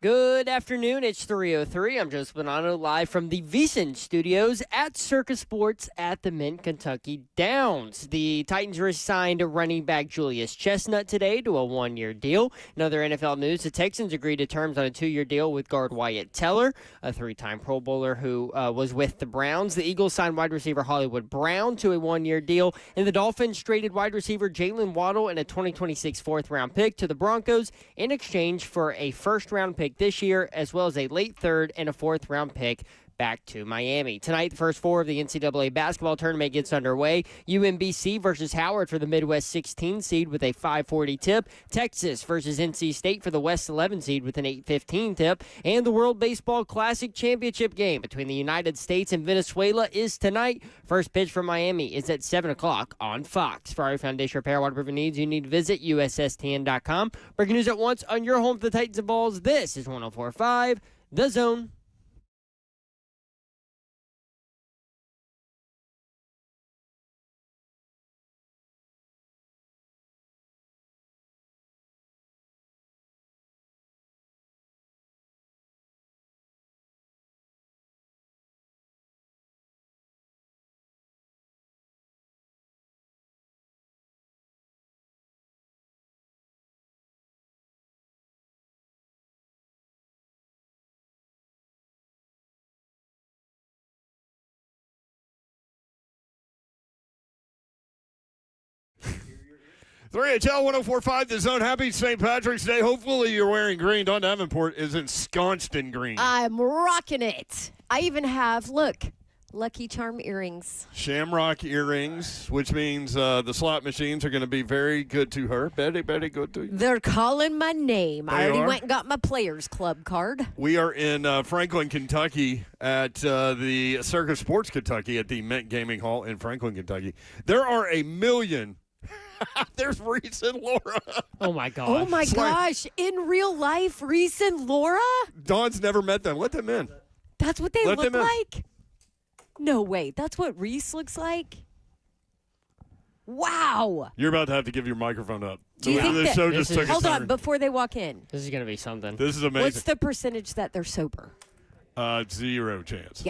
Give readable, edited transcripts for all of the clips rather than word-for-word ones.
Good afternoon. It's 3:03. I'm Joseph Bonanno, live from the VSiN studios at Circus Sports at the Mint Kentucky Downs. The Titans re-signed running back Julius Chestnut today to a one-year deal. In other NFL news, the Texans agreed to terms on a two-year deal with guard Wyatt Teller, a three-time Pro Bowler who was with the Browns. The Eagles signed wide receiver Hollywood Brown to a one-year deal, and the Dolphins traded wide receiver Jalen Waddle and a 2026 fourth-round pick to the Broncos in exchange for a first-round pick this year, as well as a late third and a fourth-round pick back to Miami. Tonight, the first four of the NCAA basketball tournament gets underway. UMBC versus Howard for the Midwest 16 seed with a 5:40 tip. Texas versus NC State for the West 11 seed with an 8:15 tip. And the World Baseball Classic Championship game between the United States and Venezuela is tonight. First pitch from Miami is at 7 o'clock on Fox. For our foundation repair, waterproofing needs, you need to visit USSTN.com. Breaking news at once on your home for the Titans and Balls. This is 104.5 The Zone. HL 104.5 The Zone. Happy St. Patrick's Day. Hopefully you're wearing green. Dawn Davenport is ensconced in green. I'm rocking it. I even have, look, Lucky Charm earrings. Shamrock earrings, which means the slot machines are going to be very good to her. Very good to you. They're calling my name. I already went and got my Players Club card. We are in Franklin, Kentucky at the Circus Sports Kentucky at the Mint Gaming Hall in Franklin, Kentucky. There are a million. There's Reese and Laura. Oh, my gosh. Oh, my gosh. In real life, Reese and Laura? Dawn's never met them. Let them in. That's what they look like? No way. That's what Reese looks like? Wow. You're about to have to give your microphone up. Do you think this show just took a Hold turn. on, before they walk in. This is going to be something. This is amazing. What's the percentage that they're sober? 0 chance.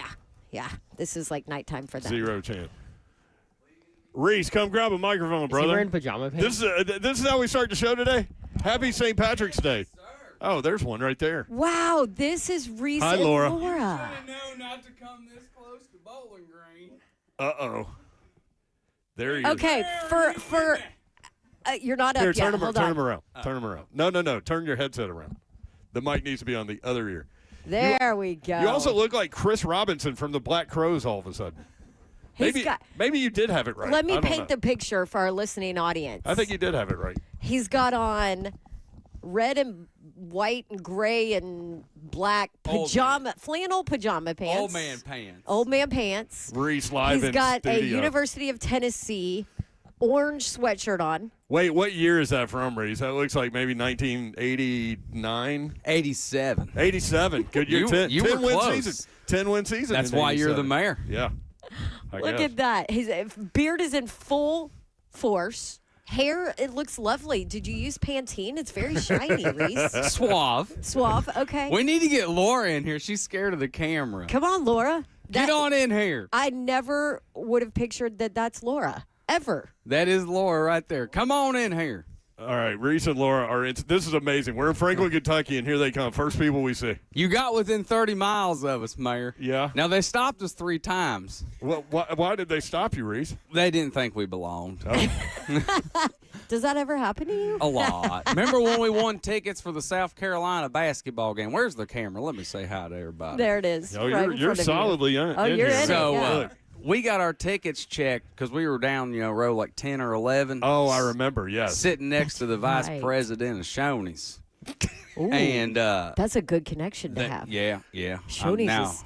Yeah. This is like nighttime for them. 0 chance. Reese, come grab a microphone, brother. Is he wearing pajama pants? This is how we start the show today. Happy St. Patrick's Day. Oh, there's one right there. Wow, this is Reese Hi, and Laura. Laura. You should have known not to come this close to Bowling Green. Uh-oh. There you go. Okay, for you're not up Here, yet. turn Hold him on. around. Turn him around. No. Turn your headset around. The mic needs to be on the other ear. There we go. You also look like Chris Robinson from the Black Crowes all of a sudden. Maybe you did have it right. Let me paint the picture for our listening audience. I think you did have it right. He's got on red and white and gray and black flannel pajama pants. Old man pants. Reese live He's in got studio. a University of Tennessee orange sweatshirt on. Wait, what year is that from, Reese? That looks like maybe 1989? 87. 87. Good year. You were 10-win close. season. 10-win season. That's in why you're 87. the mayor. Yeah. Look at that. His beard is in full force. Hair, it looks lovely. Did you use Pantene? It's very shiny, Reese. Suave. Okay. We need to get Laura in here. She's scared of the camera. Come on, Laura. Get on in here. I never would have pictured that that's Laura, ever. That is Laura right there. Come on in here. All right, Reese and Laura are in. This is amazing. We're in Franklin, Kentucky, and here they come. First people we see. You got within 30 miles of us, Mayor. Yeah. Now, they stopped us 3 times. Well, why did they stop you, Reese? They didn't think we belonged. Oh. Does that ever happen to you? A lot. Remember when we won tickets for the South Carolina basketball game? Where's the camera? Let me say hi to everybody. There it is. Oh, right in you're front of solidly you. in. Oh, you're here. in So, it. Yeah. we got our tickets checked because we were down, row like 10 or 11. Oh, I remember. Yes. Sitting next to the vice right. president of Shoney's. Ooh, And that's a good connection to have. Yeah. Shoney's Now, is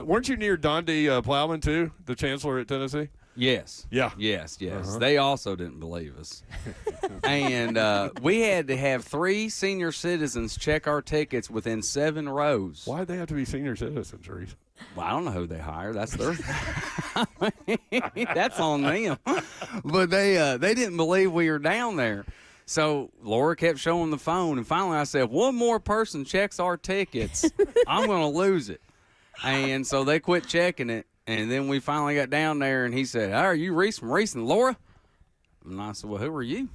Weren't you near Donde Plowman too, the chancellor at Tennessee? Yes. Yeah. Yes. Uh-huh. They also didn't believe us. And we had to have 3 senior citizens check our tickets within 7 rows. Why'd they have to be senior citizens, Reese? Well, I don't know who they hire. That's their. That's on them. But they didn't believe we were down there. So Laura kept showing the phone, and finally I said, if one more person checks our tickets, I'm going to lose it. And so they quit checking it, and then we finally got down there, and he said, "Are you Reese from Reese and Laura?" And I said, "Well, who are you?"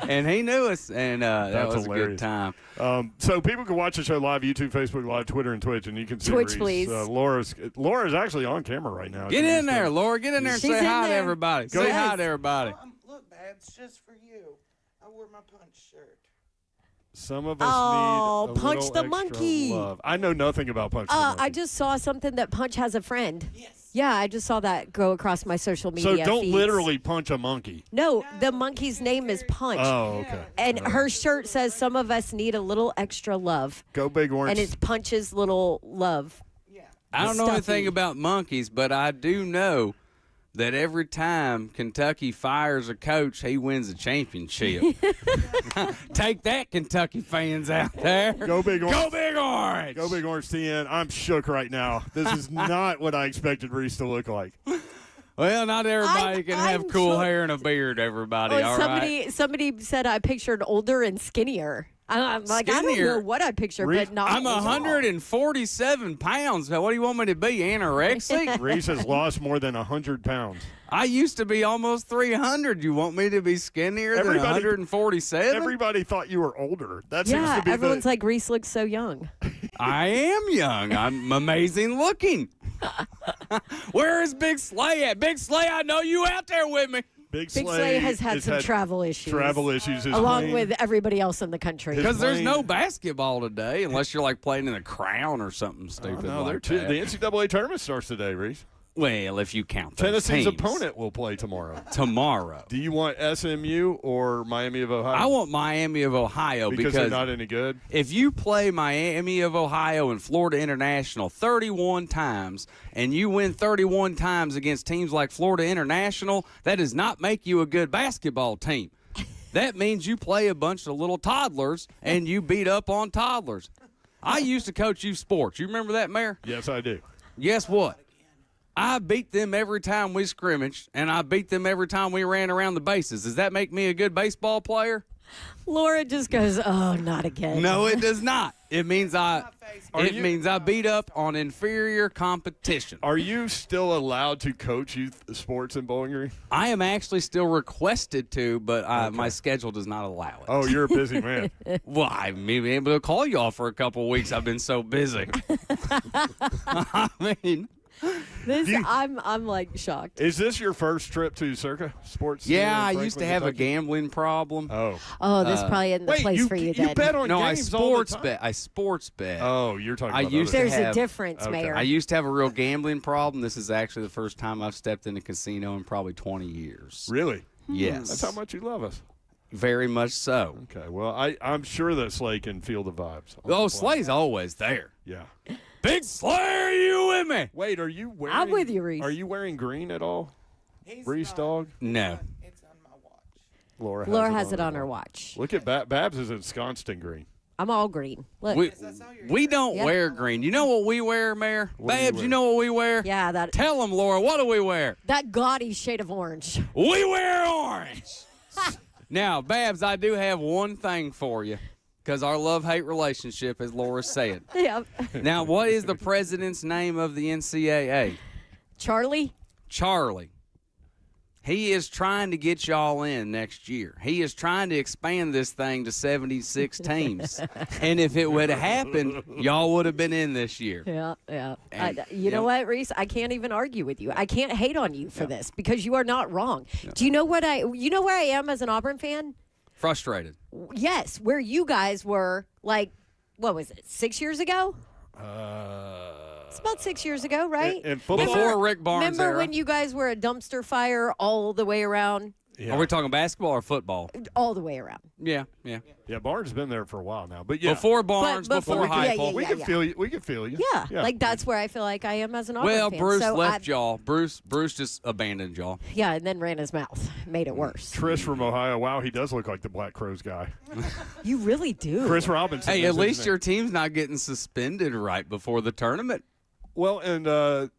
And he knew us, and that was hilarious. a good time. So people can watch the show live, YouTube, Facebook Live, Twitter, and Twitch, and you can see Twitch, Reese. please. Laura's actually on camera right now. Get in there, Laura. Get in there and She's say in hi to there. everybody. Go Say ahead. hi to everybody. Look, Babs, just for you. I wore my punch shirt. Some of us Oh, need a Punch little the extra monkey. love. I know nothing about Punch the Monkey. I just saw something that Punch has a friend. Yes. Yeah, I just saw that go across my social media So don't feeds. literally punch a monkey. No, the monkey's name is Punch. Oh, okay. And her shirt says some of us need a little extra love. Go Big Orange. And it's Punch's little love. Yeah. I don't know Stuffy. anything about monkeys, but I do know that every time Kentucky fires a coach, he wins a championship. Take that, Kentucky fans out there. Go Big Orange. Go Big Orange. Go Big Orange TN. I'm shook right now. This is not what I expected Reese to look like. Well, not everybody can have I'm cool so- hair and a beard, everybody, Oh, all right? somebody said I pictured older and skinnier. I'm like, I don't Skinnier? know what I pictured, Reese- but not. I'm older. 147 pounds. What do you want me to be, anorexic? Reese has lost more than 100 pounds. I used to be almost 300. You want me to be skinnier than Everybody- 147? Everybody thought you were older. That seems Yeah, to be everyone's the, like, Reese looks so young. I am young. I'm amazing looking. Where is Big Slay at? Big Slay, I know you out there with me. Big Big Slay has had some travel issues. Travel issues. His Along plane- with everybody else in the country. Because there's plane- no basketball today unless you're like playing in the Crown or something Oh, stupid no, like the that. NCAA tournament starts today, Reese. Well, if you count those Tennessee's teams. opponent will play tomorrow. Tomorrow. Do you want SMU or Miami of Ohio? I want Miami of Ohio because they're not any good. if you play Miami of Ohio and Florida International 31 times and you win 31 times against teams like Florida International, that does not make you a good basketball team. That means you play a bunch of little toddlers and you beat up on toddlers. I used to coach youth sports. You remember that, Mayor? Yes, I do. Guess what? I beat them every time we scrimmaged, and I beat them every time we ran around the bases. Does that make me a good baseball player? Laura just goes, oh, not again. No, it does not. It means I beat up on inferior competition. Are you still allowed to coach youth sports in Bowling Green? I am actually still requested to, but my schedule does not allow it. Oh, you're a busy man. Well, I may be able to call y'all for a couple of weeks. I've been so busy. I mean, I'm like shocked. Is this your first trip to Circa Sports? yeah, I in used to Franklin, have a Kentucky? gambling problem. Oh, This probably isn't the wait, place you, for you you then. bet on No, I games all the sports time? bet. I sports bet. Oh, you're talking I about used to others. There's a have- difference, Okay. Mayor. I used to have a real gambling problem. This is actually the first time I've stepped in a casino in probably 20 years. Really? Yes. That's how much you love us. Very much so. Okay, well, I'm sure that Slay can feel the vibes. on Oh, the plane. Slay's always there. Yeah. Big Slay, are you with me? Wait, are you wearing? I'm with you, Reese. Are you wearing green at all, He's Reese not. dog? No. It's on my watch. Laura has it her on her watch. Look at Babs is ensconced in green. I'm all green. Look. We don't Yeah. wear green. You know what we wear, Mayor? What do you Babs, wear? you know what we wear? Yeah, that Tell them, Laura, what do we wear? that gaudy shade of orange. We wear orange. Now, Babs, I do have one thing for you because our love-hate relationship, as Laura said. Yeah. Now, what is the president's name of the NCAA? Charlie? Charlie. He is trying to get y'all in next year. He is trying to expand this thing to 76 teams. And if it would have happened, y'all would have been in this year. Yeah, yeah. And- You know what, Reese? I can't even argue with you. I can't hate on you for this because you are not wrong. Do you know where I am as an Auburn fan? Frustrated. Yes, where you guys were like, what was it, 6 years ago? It's about 6 years ago, right? In football? Before Rick Barnes Remember era. when you guys were a dumpster fire all the way around? Yeah. Are we talking basketball or football? All the way around. Yeah, yeah. Yeah, Barnes has been there for a while now, but yeah. Before Barnes, But before before- Heupel. yeah, we can feel you. We can feel you. Yeah, like that's where I feel like I am as an Auburn Well, fan. Bruce So left y'all. Bruce just abandoned y'all. Yeah, and then ran his mouth. Made it worse. Trish from Ohio. Wow, he does look like the Black Crows guy. You really do. Chris Robinson. Hey, is at his least name. your team's not getting suspended right before the tournament. Well, and the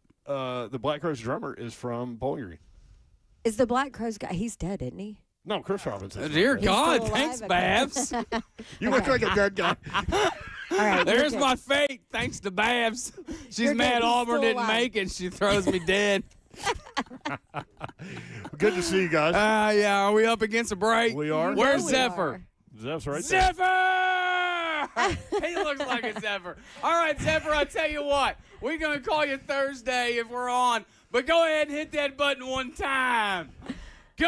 Black Crows drummer is from Bowling Green. Is the Black Crowes guy? He's dead, isn't he? No, Chris Robinson. Dear He's God, still thanks, alive? Babs. You look like a dead guy. All right, There's you're my good. fate, thanks to Babs. She's You're mad good. He's Auburn still didn't alive. make it. She throws me dead. Good to see you guys. Yeah, are we up against a break? We are. Where's we Zephyr? Zeph's right there. Zephyr! He looks like a Zephyr. All right, Zephyr, I tell you what. We're going to call you Thursday if we're on. But go ahead and hit that button one time. Go!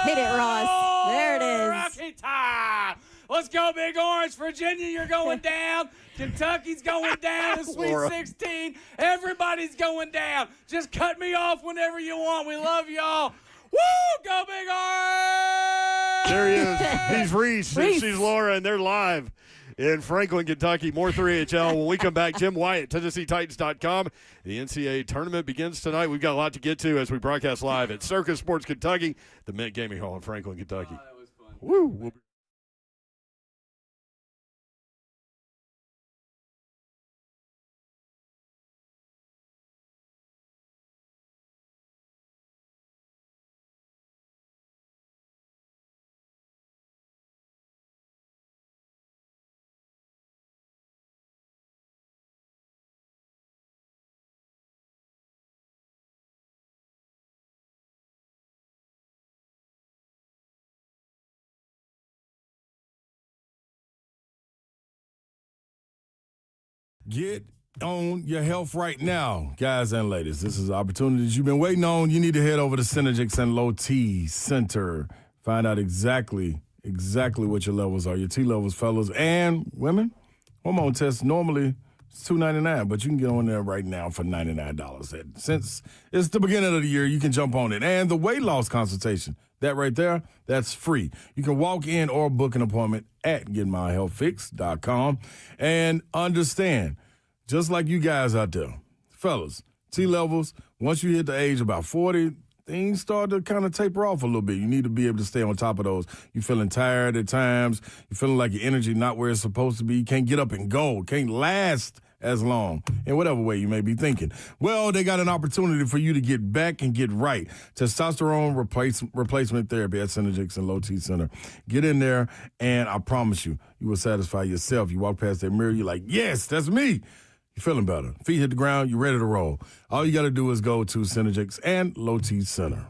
Hit it, Ross. There it is. Rocky time. Let's go, Big Orange. Virginia, you're going down. Kentucky's going down in Sweet Laura. 16. Everybody's going down. Just cut me off whenever you want. We love y'all. Woo! Go, Big Orange! There he is. He's Reese. And Reese. she's Laura, and they're live in Franklin, Kentucky. More 3HL. When we come back, Jim Wyatt, TennesseeTitans.com. The NCAA tournament begins tonight. We've got a lot to get to as we broadcast live at Circus Sports Kentucky, the Mint Gaming Hall in Franklin, Kentucky. That was fun. Woo! We'll be Get on your health right now, guys and ladies. This is the opportunity that you've been waiting on. You need to head over to Synergix and Low T Center. Find out exactly what your levels are, your T levels, fellas and women. Hormone tests normally it's $2.99, but you can get on there right now for $99. Since it's the beginning of the year, you can jump on it. And the weight loss consultation, that right there, that's free. You can walk in or book an appointment at getmyhealthfix.com. And understand, just like you guys out there, fellas, T levels, once you hit the age about 40, things start to kind of taper off a little bit. You need to be able to stay on top of those. You're feeling tired at times. You're feeling like your energy not where it's supposed to be. You can't get up and go. Can't last as long in whatever way you may be thinking. Well, they got an opportunity for you to get back and get right. Testosterone replacement therapy at Synergix and Low T Center. Get in there, and I promise you, you will satisfy yourself. You walk past that mirror, you're like, yes, that's me. You're feeling better. Feet hit the ground, you're ready to roll. All you got to do is go to Synergix and Low T Center.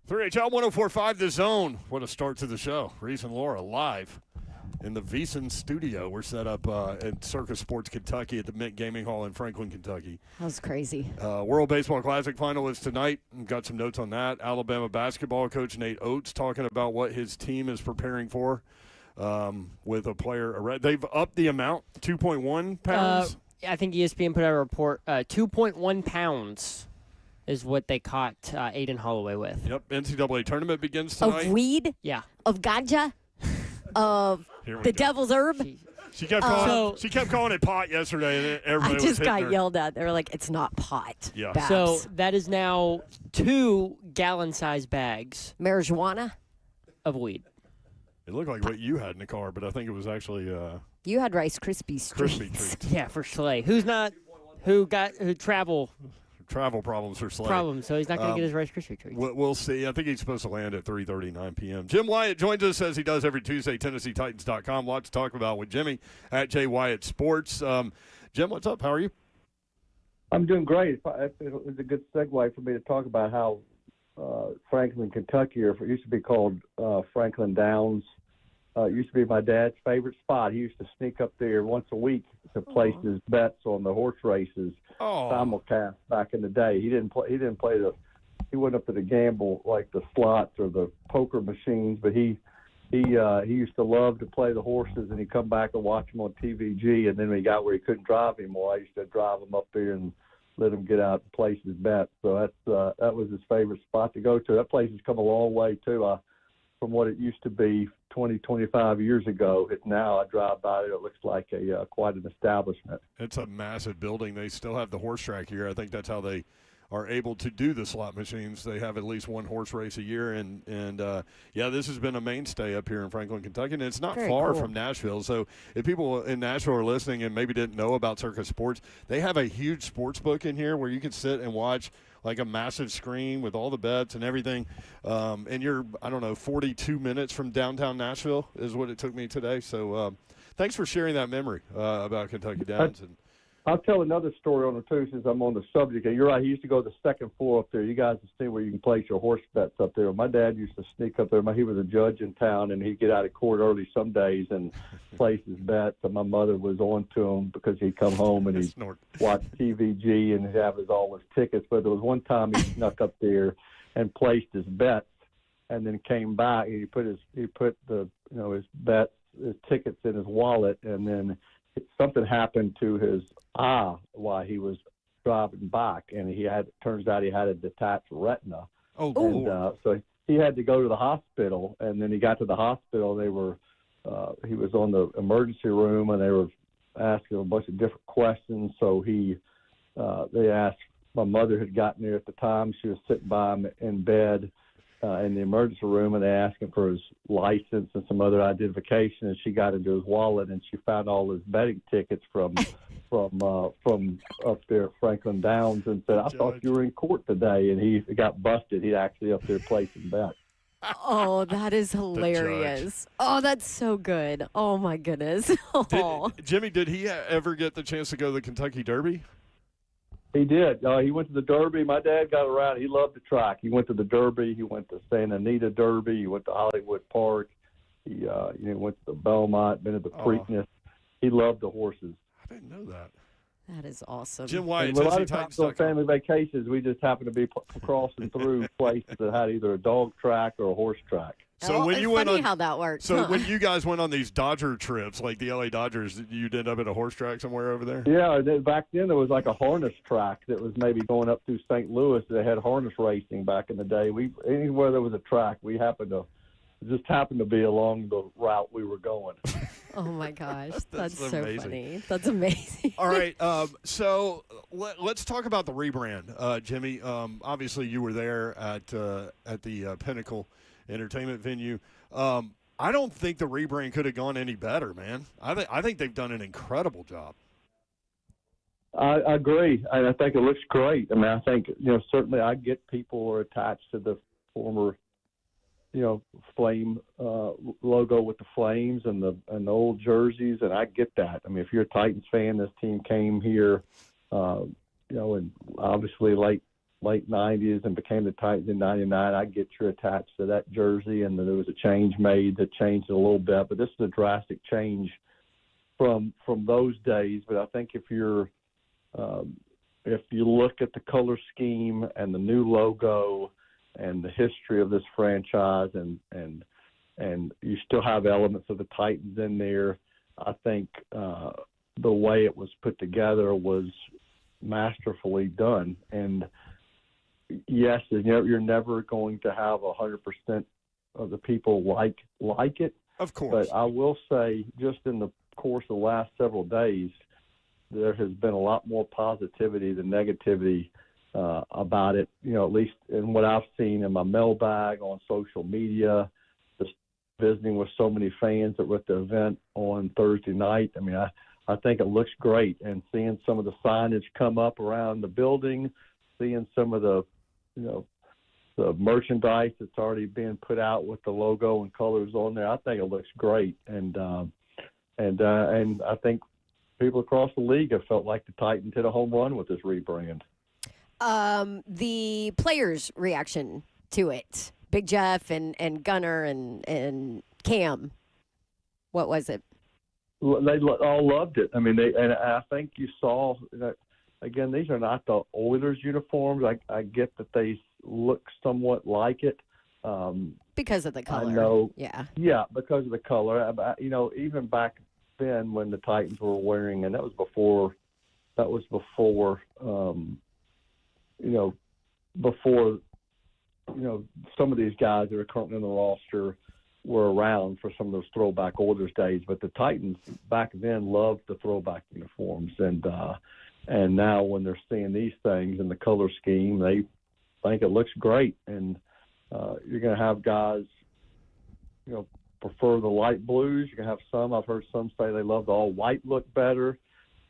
3HL 104.5 The Zone. What a start to the show. Reese and Laura live in the VEASAN studio. We're set up at Circus Sports Kentucky at the Mint Gaming Hall in Franklin, Kentucky. That was crazy. World Baseball Classic final is tonight. We've got some notes on that. Alabama basketball coach Nate Oates talking about what his team is preparing for with a player. They've upped the amount, 2.1 pounds. I think ESPN put out a report, 2.1 pounds is what they caught Aiden Holloway with. Yep, NCAA tournament begins tonight. Of weed? Yeah. Of ganja? Of the devil's herb? She kept calling it pot yesterday, and everybody I just was hitting got her. yelled at. They were like, it's not pot. Yeah. Babs. So that is now 2 gallon-sized bags Marijuana? of weed. It looked like what you had in the car, but I think it was actually You had Rice Krispies crispy treats. treats. Yeah, for Slay. Who Travel problems for Slay. problems, so he's not going to get his Rice Krispie treats. We'll see. I think he's supposed to land at 3:39 p.m. Jim Wyatt joins us as he does every Tuesday, TennesseeTitans.com. Lots to talk about with Jimmy at J. Wyatt Sports. Jim, what's up? How are you? I'm doing great. It was a good segue for me to talk about how Franklin, Kentucky, or it used to be called Franklin Downs, used to be my dad's favorite spot. He used to sneak up there once a week to place his bets on the horse races. Simulcast back in the day. He went up to the gamble like the slots or the poker machines, but he used to love to play the horses, and he'd come back and watch them on TVG. And then when he got where he couldn't drive anymore, I used to drive him up there and let him get out and place his bets. So that was his favorite spot to go to. That place has come a long way too. From what it used to be 20, 25 years ago, now I drive by it. It looks like quite an establishment. It's a massive building. They still have the horse track here. I think that's how they are able to do the slot machines. They have at least one horse race a year, and this has been a mainstay up here in Franklin, Kentucky, and it's not far from Nashville. So if people in Nashville are listening and maybe didn't know about Circus Sports, they have a huge sports book in here where you can sit and watch like a massive screen with all the bets and everything. And you're, 42 minutes from downtown Nashville is what it took me today. So thanks for sharing that memory about Kentucky Downs. I'll tell another story on it, too, since I'm on the subject. And you're right, he used to go to the second floor up there. You guys have seen where you can place your horse bets up there. My dad used to sneak up there. He was a judge in town, and he'd get out of court early some days and place his bets. And my mother was on to him because he'd come home and he'd watch TVG and he'd have all his tickets. But there was one time he snuck up there and placed his bets and then came back. And he put his bets, his tickets in his wallet, and then something happened to his eye while he was driving back, and turns out he had a detached retina. So he had to go to the hospital, and then he got to the hospital. He was on the emergency room, and they were asking a bunch of different questions. So they asked, my mother had gotten there at the time. She was sitting by him in bed in the emergency room, and they asked him for his license and some other identification, and she got into his wallet, and she found all his betting tickets from up there at Franklin Downs, and said, I thought you were in court today, and he got busted. He'd actually up there placing bets. Oh, that is hilarious. Oh, that's so good. Oh, my goodness. Jimmy, did he ever get the chance to go to the Kentucky Derby? He did. He went to the Derby. My dad got around. He loved the track. He went to the Derby. He went to Santa Anita Derby. He went to Hollywood Park. He went to the Belmont, been to the Preakness. He loved the horses. I didn't know that. That is awesome. Jim Wyatt, a lot of times on family vacations, we just happen to be crossing through places that had either a dog track or a horse track. So when you funny went how that works. So when you guys went on these Dodger trips, like the LA Dodgers, you'd end up at a horse track somewhere over there? Yeah, back then there was like a harness track that was maybe going up through St. Louis. They had harness racing back in the day. Anywhere there was a track, we happened to be along the route we were going. Oh my gosh, that's so amazing. funny. That's amazing. All right, so let's talk about the rebrand, Jimmy. Obviously, you were there at the Pinnacle Entertainment venue. I don't think the rebrand could have gone any better, man. I think they've done an incredible job. I agree, and I think it looks great. I mean, I think certainly I get people are attached to the former flame logo with the flames and the old jerseys, and I get that. I mean, if you're a Titans fan, this team came here, and obviously late late 90s and became the Titans in 99, I get you're attached to that jersey, and there was a change made that changed it a little bit. But this is a drastic change from those days. But I think if you look at the color scheme and the new logo and the history of this franchise, and you still have elements of the Titans in there, I think the way it was put together was masterfully done. And yes, you're never going to have 100% of the people like it. Of course. But I will say, just in the course of the last several days, there has been a lot more positivity than negativity about it, at least in what I've seen in my mailbag, on social media, just visiting with so many fans that were at the event on Thursday night. I mean, I think it looks great, and seeing some of the signage come up around the building, seeing some of the merchandise that's already being put out with the logo and colors on there, I think it looks great. And I think people across the league have felt like the Titans hit a home run with this rebrand. The players' reaction to it, Big Jeff and Gunner and Cam, what was it? They all loved it. I mean, and I think you saw that, again, these are not the Oilers uniforms. I get that they look somewhat like it. Because of the color. I know. Yeah. Yeah, because of the color. Even back then when the Titans were wearing, and that was before some of these guys that are currently on the roster were around for some of those throwback Oilers days. But the Titans back then loved the throwback uniforms, and now when they're seeing these things in the color scheme, they think it looks great. And you're going to have guys, prefer the light blues. You're going to have some. I've heard some say they love the all white look better.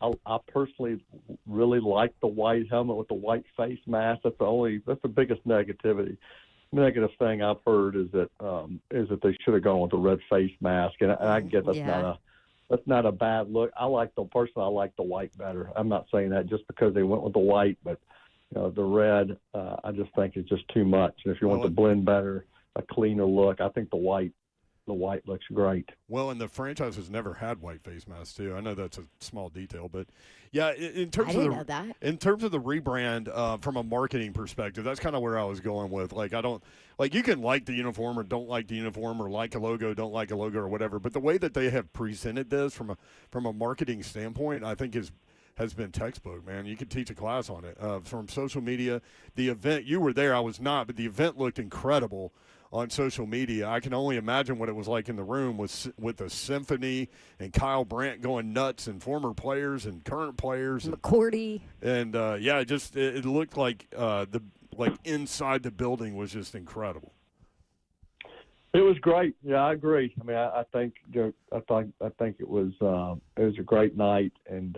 I personally really like the white helmet with the white face mask. That's the biggest negative thing I've heard is that they should have gone with the red face mask. And I get that's not a bad look. I like the white better. I'm not saying that just because they went with the white, but the red, I just think is just too much. And if you want to blend better, a cleaner look, I think the white looks great. Well, and the franchise has never had white face masks too. I know that's a small detail, but yeah, in terms of the rebrand, from a marketing perspective, that's kind of where I was going with. You can like the uniform or don't like the uniform, or like a logo, don't like a logo, or whatever. But the way that they have presented this from a marketing standpoint, I think has been textbook, man. You could teach a class on it. From social media, the event, you were there, I was not, but the event looked incredible on social media. I can only imagine what it was like in the room with the symphony and Kyle Brandt going nuts, and former players and current players. McCourty. And it looked like inside the building was just incredible. It was great. Yeah, I agree. I mean, I think it was a great night, and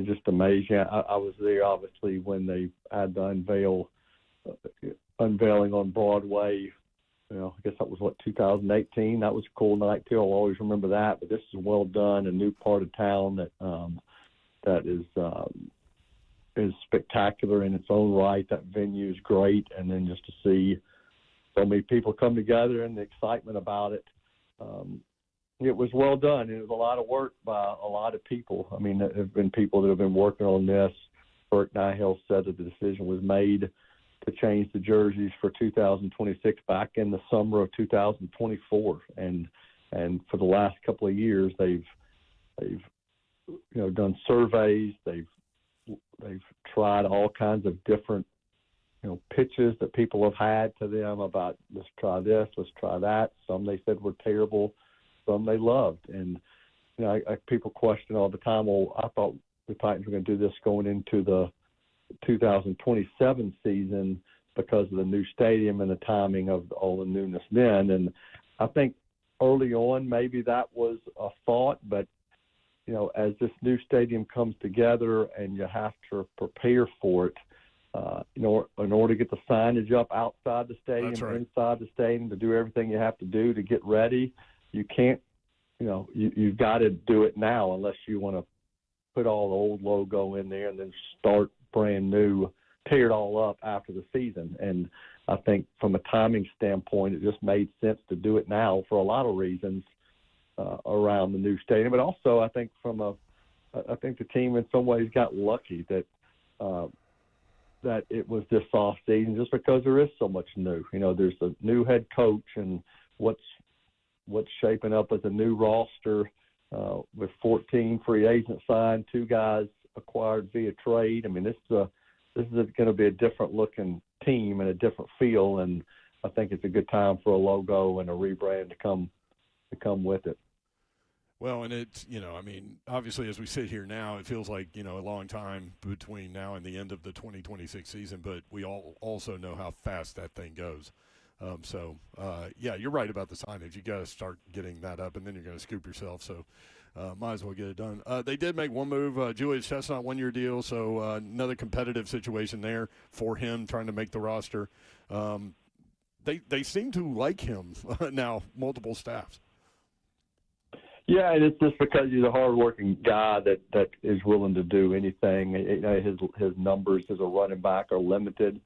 just amazing. I was there obviously when they had the unveiling on Broadway. I guess that was 2018. That was a cool night too. I'll always remember that. But this is well done, a new part of town that is spectacular in its own right. That venue is great, and then just to see so many people come together and the excitement about it. It was well done. It was a lot of work by a lot of people. I mean, there have been people that have been working on this. Bert Nihill said that the decision was made to change the jerseys for 2026 back in the summer of 2024, and for the last couple of years they've done surveys. They've tried all kinds of different pitches that people have had to them about, let's try this, let's try that. Some they said were terrible, some they loved. And people question all the time, well, I thought the Titans were going to do this going into the 2027 season because of the new stadium and the timing of all the newness then. And I think early on maybe that was a thought, but as this new stadium comes together and you have to prepare for it, in order to get the signage up outside the stadium, inside the stadium, to do everything you have to do to get ready, you can't, you've got to do it now unless you want to put all the old logo in there and then start brand new tear it all up after the season. And I think from a timing standpoint, it just made sense to do it now for a lot of reasons around the new stadium. But also, I think I think the team in some ways got lucky that it was this off season, just because there is so much new. There's a new head coach, and what's shaping up as a new roster with 14 free agents signed, 2 guys acquired via trade. I mean, this is going to be a different looking team and a different feel, and I think it's a good time for a logo and a rebrand to come with it. Well, and it's, obviously as we sit here now, it feels like, a long time between now and the end of the 2026 season, but we all also know how fast that thing goes. Yeah, you're right about the signage. You got to start getting that up, and then you're going to scoop yourself. So might as well get it done. They did make one move. Julius Chestnut, 1-year deal, so another competitive situation there for him trying to make the roster. They seem to like him now, multiple staffs. Yeah, and it's just because he's a hardworking guy that is willing to do anything. His numbers as a running back are limited.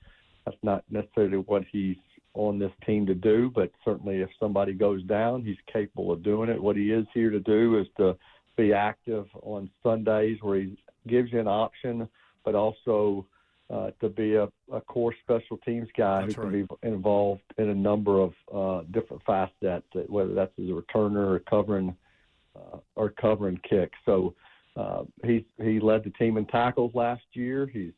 That's not necessarily what he's on this team to do, but certainly if somebody goes down, he's capable of doing it. What he is here to do is to be active on Sundays, where he gives you an option, but also to be a core special teams guy. That's who can be involved in a number of different facets, whether that's as a returner or covering kicks. So he led the team in tackles last year. He's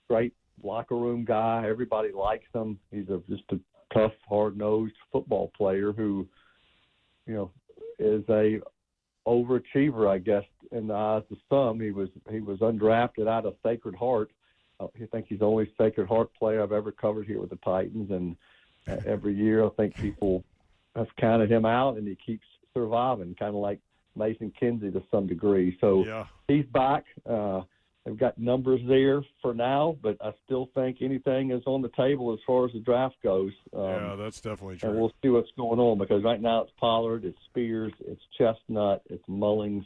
great locker room guy. Everybody likes him. He's just a tough, hard-nosed football player who, is a overachiever, I guess, in the eyes of some. He was undrafted out of Sacred Heart. I think he's the only Sacred Heart player I've ever covered here with the Titans, and every year I think people have counted him out, and he keeps surviving, kind of like Mason Kinsey to some degree. So yeah. He's back. They've got numbers there for now, but I still think anything is on the table as far as the draft goes. Yeah, that's definitely true. And we'll see what's going on, because right now it's Pollard, it's Spears, it's Chestnut, it's Mullings,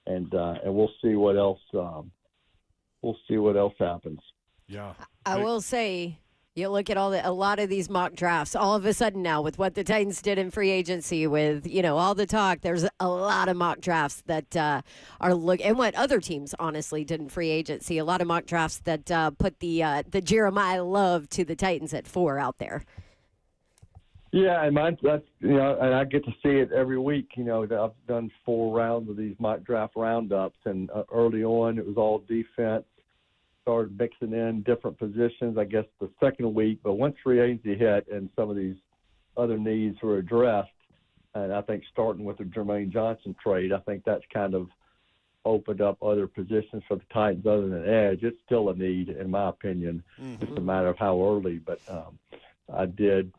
and we'll see what else. We'll see what else happens. Yeah, I will say, you look at a lot of these mock drafts, all of a sudden now with what the Titans did in free agency with, all the talk, there's a lot of mock drafts that and what other teams honestly did in free agency, a lot of mock drafts that put the Jeremiyah love to the Titans at 4 out there. Yeah, and that's, and I get to see it every week. I've done 4 rounds of these mock draft roundups, and early on it was all defense. Started mixing in different positions, I guess, the second week. But once free agency hit and some of these other needs were addressed, and I think starting with the Jermaine Johnson trade, I think that's kind of opened up other positions for the Titans other than edge. It's still a need, in my opinion. Mm-hmm. It's a matter of how early. But I did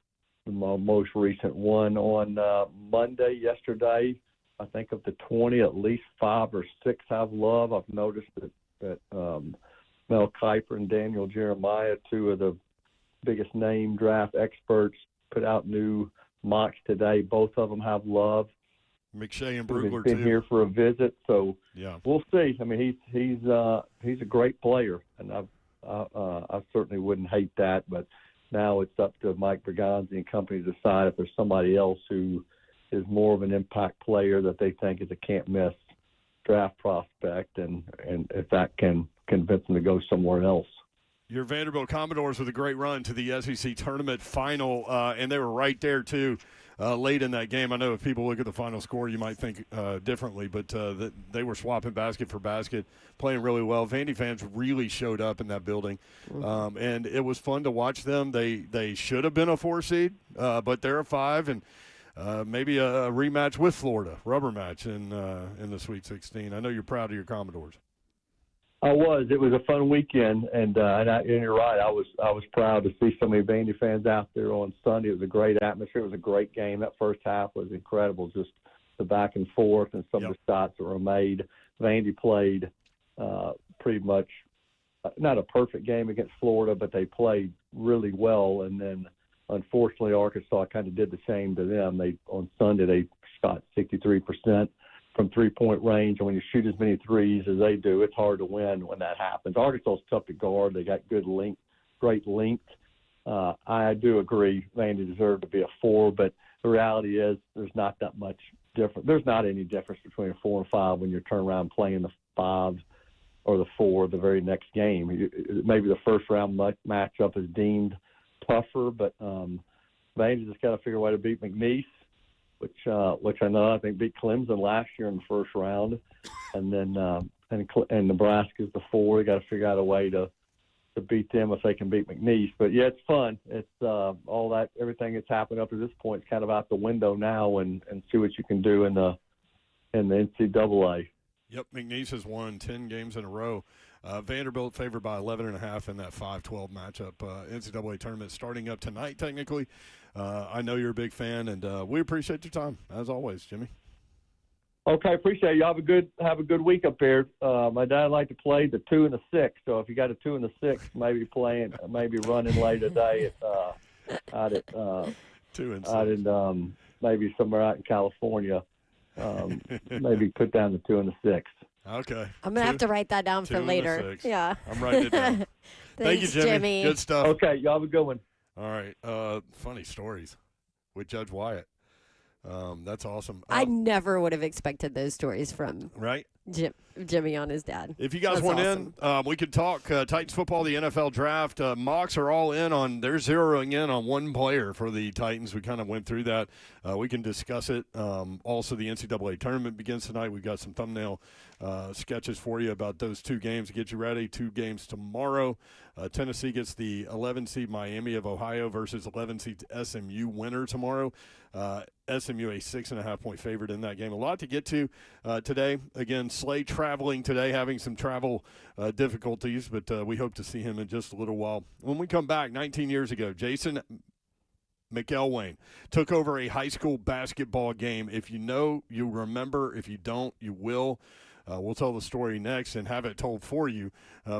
my most recent one on Monday, yesterday. I think of the 20, at least 5 or 6 I've loved. I've noticed that Mel Kiper and Daniel Jeremiyah, 2 of the biggest name draft experts, put out new mocks today. Both of them have love. McShay and Brugler been too. Here for a visit, so yeah, we'll see. I mean, he's a great player, and I certainly wouldn't hate that. But now it's up to Mike Berganzi and company to decide if there's somebody else who is more of an impact player that they think is a can't miss draft prospect, and if that can convince them to go somewhere else. Your Vanderbilt Commodores with a great run to the SEC tournament final, and they were right there too late in that game. I know if people look at the final score, you might think differently, but they were swapping basket for basket, playing really well. Vandy fans really showed up in that building, and it was fun to watch them. They should have been a 4 seed, but they're a 5, and maybe a rematch with Florida, rubber match in the Sweet 16. I know you're proud of your Commodores. I was. It was a fun weekend, and you're right. I was proud to see so many Vandy fans out there on Sunday. It was a great atmosphere. It was a great game. That first half was incredible, just the back and forth and some of the shots that were made. Vandy played pretty much not a perfect game against Florida, but they played really well. And then, unfortunately, Arkansas kind of did the same to them. On Sunday they shot 63% from three-point range, and when you shoot as many threes as they do, it's hard to win when that happens. Arkansas is tough to guard. They got good length great length. I do agree Vandy deserved to be a 4, but the reality is there's not that much difference. There's not any difference between a 4 and 5 when you're turning around playing the 5 or the 4 the very next game. Maybe the first round matchup is deemed tougher, but Vandy just got to figure a way to beat McNeese, which I know I think beat Clemson last year in the first round, and then and Nebraska's the 4. They got to figure out a way to beat them if they can beat McNeese. But yeah, it's fun. It's all that, everything that's happened up to this point is kind of out the window now, and see what you can do in the NCAA. Yep, McNeese has won 10 games in a row. Vanderbilt favored by 11.5 in that 5-12 matchup. NCAA tournament starting up tonight, technically. I know you're a big fan, and we appreciate your time, as always, Jimmy. Okay, appreciate it. You have a good week up there. My dad liked to play the 2 and the 6, so if you got a 2 and the 6, maybe running late today out at 2 and 6. out in maybe somewhere out in California. Maybe put down the 2 and the 6. Okay. I'm gonna have to write that down 2 for and later. 6. Yeah. I'm writing it down. Thank you, Thanks, Jimmy. Good stuff. Okay, y'all have a good one. All right. Funny stories with Judge Wyatt. That's awesome. I never would have expected those stories from Right? Jimmy on his dad. If you guys That's want awesome. in, we could talk Titans football, the NFL draft. Mocks are all in on, they're zeroing in on one player for the Titans. We kind of went through that. We can discuss it. Also, the NCAA tournament begins tonight. We've got some thumbnail sketches for you about those 2 games to get you ready. 2 games tomorrow. Tennessee gets the 11 seed Miami of Ohio versus 11 seed SMU winner tomorrow. SMU a 6.5-point favorite in that game. A lot to get to today. Again, Slade traveling today, having some travel difficulties, but we hope to see him in just a little while. When we come back, 19 years ago, Jason McElwain took over a high school basketball game. If you know, you remember. If you don't, you will. We'll tell the story next and have it told for you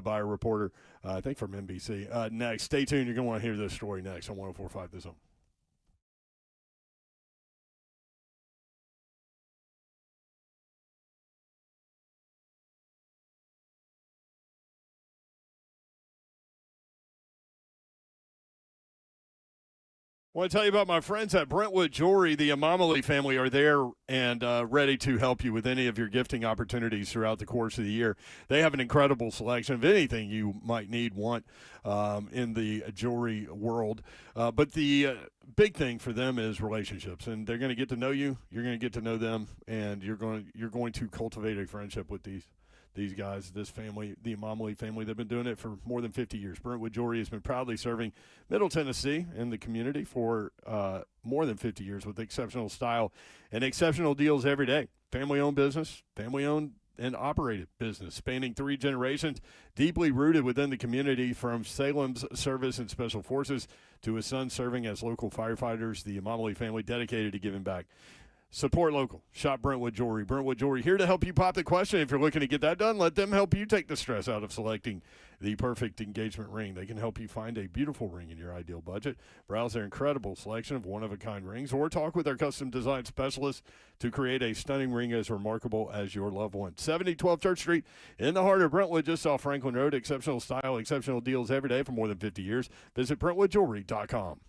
by a reporter, I think from NBC. Next, stay tuned. You're going to want to hear this story next on 104.5 The Zone. I want to tell you about my friends at Brentwood Jewelry. The Amamali family are there and ready to help you with any of your gifting opportunities throughout the course of the year. They have an incredible selection of anything you might want in the jewelry world. But the big thing for them is relationships, and they're going to get to know you. You're going to get to know them, and you're going to cultivate a friendship with these guys, this family, the Amamali family. They've been doing it for more than 50 years. Brentwood Jewelry has been proudly serving Middle Tennessee and the community for more than 50 years with exceptional style and exceptional deals every day. Family-owned business, family-owned and operated business, spanning 3 generations, deeply rooted within the community, from Salem's service and special forces to his son serving as local firefighters. The Amamali family dedicated to giving back. Support local. Shop Brentwood Jewelry. Brentwood Jewelry here to help you pop the question. If you're looking to get that done, let them help you take the stress out of selecting the perfect engagement ring. They can help you find a beautiful ring in your ideal budget. Browse their incredible selection of one-of-a-kind rings, or talk with their custom design specialists to create a stunning ring as remarkable as your loved one. 7012 Church Street in the heart of Brentwood, just off Franklin Road. Exceptional style, exceptional deals every day for more than 50 years. Visit BrentwoodJewelry.com.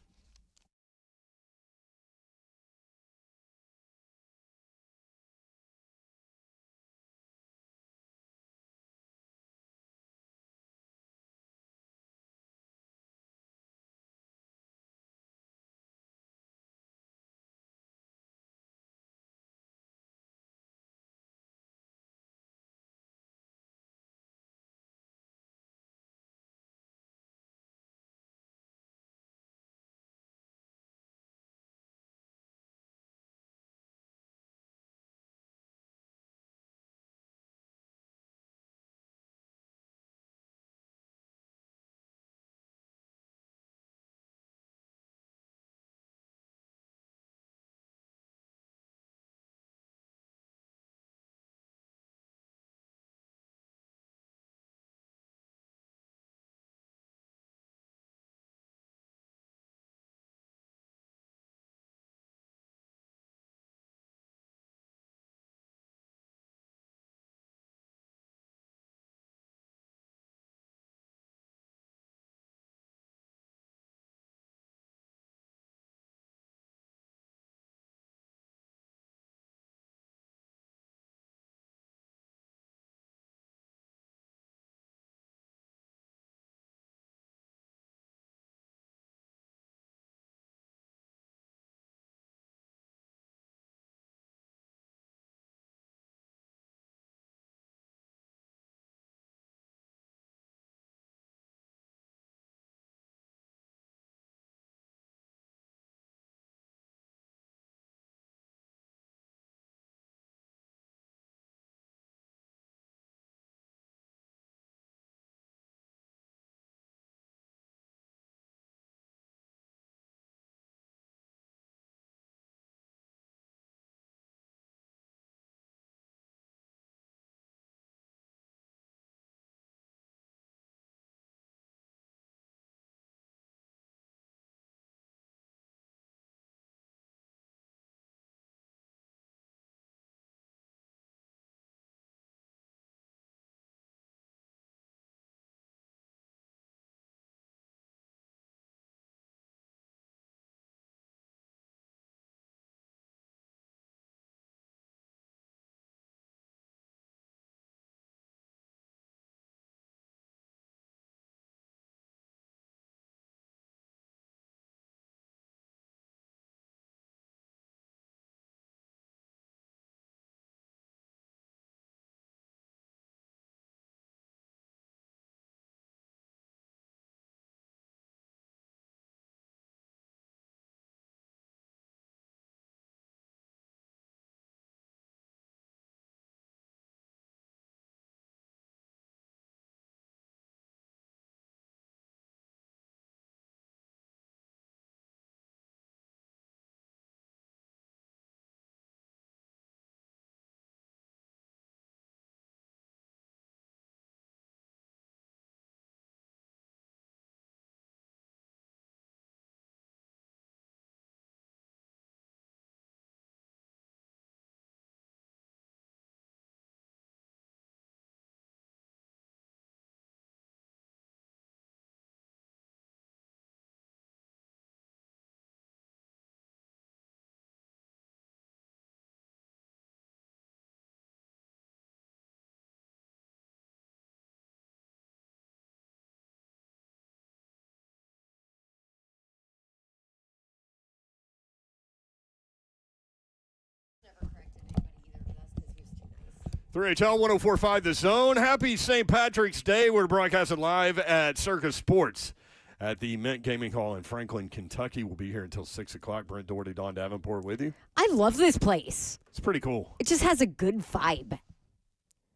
3HL 104.5 The Zone. Happy St. Patrick's Day. We're broadcasting live at Circus Sports at the Mint Gaming Hall in Franklin, Kentucky. We'll be here until 6 o'clock. Brent Doherty, Don Davenport with you. I love this place. It's pretty cool. It just has a good vibe.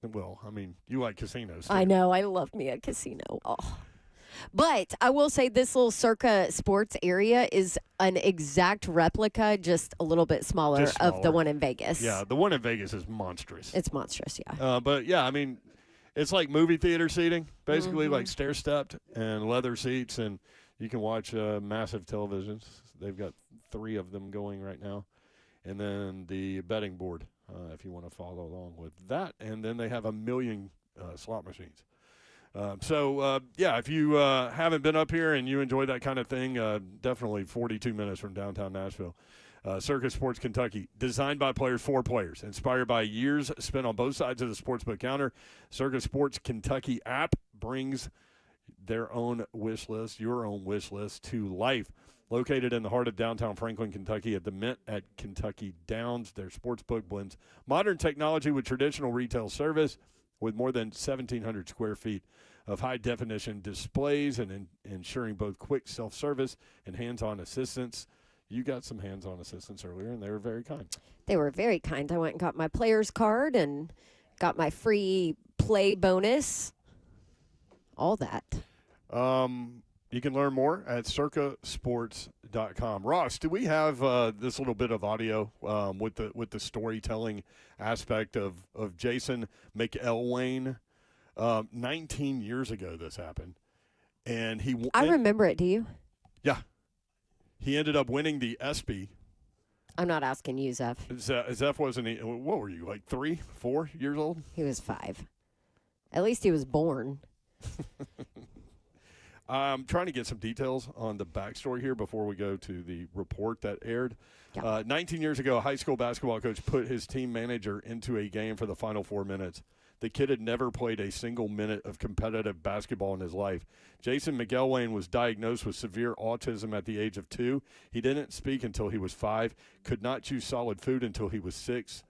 Well, I mean, you like casinos, too. I know. I love me a casino. Oh. But I will say this little Circa Sports area is an exact replica, just a little bit smaller, of the one in Vegas. Yeah, the one in Vegas is monstrous. It's monstrous, yeah. But, yeah, I mean, it's like movie theater seating, basically like stair-stepped and leather seats, and you can watch massive televisions. They've got 3 of them going right now. And then the betting board, if you want to follow along with that. And then they have 1 million slot machines. If you haven't been up here and you enjoy that kind of thing, definitely 42 minutes from downtown Nashville. Circus Sports Kentucky, designed by players for players, inspired by years spent on both sides of the sportsbook counter. Circus Sports Kentucky app brings their own wish list, your own wish list, to life. Located in the heart of downtown Franklin, Kentucky, at the Mint at Kentucky Downs, their sportsbook blends modern technology with traditional retail service, with more than 1,700 square feet of high-definition displays and ensuring both quick self-service and hands-on assistance. You got some hands-on assistance earlier, and they were very kind. They were very kind. I went and got my player's card and got my free play bonus, all that. You can learn more at circasports.com. Ross, do we have this little bit of audio with the storytelling aspect of Jason McElwain? 19 years ago this happened. And I remember it, do you? Yeah. He ended up winning the ESPY. I'm not asking you, Zeph. Zeph wasn't, what were you, like 3, 4 years old? He was 5. At least he was born. I'm trying to get some details on the backstory here before we go to the report that aired. Yeah. 19 years ago, a high school basketball coach put his team manager into a game for the final 4 minutes. The kid had never played a single minute of competitive basketball in his life. Jason McElwain was diagnosed with severe autism at the age of 2. He didn't speak until he was 5, could not chew solid food until he was 6.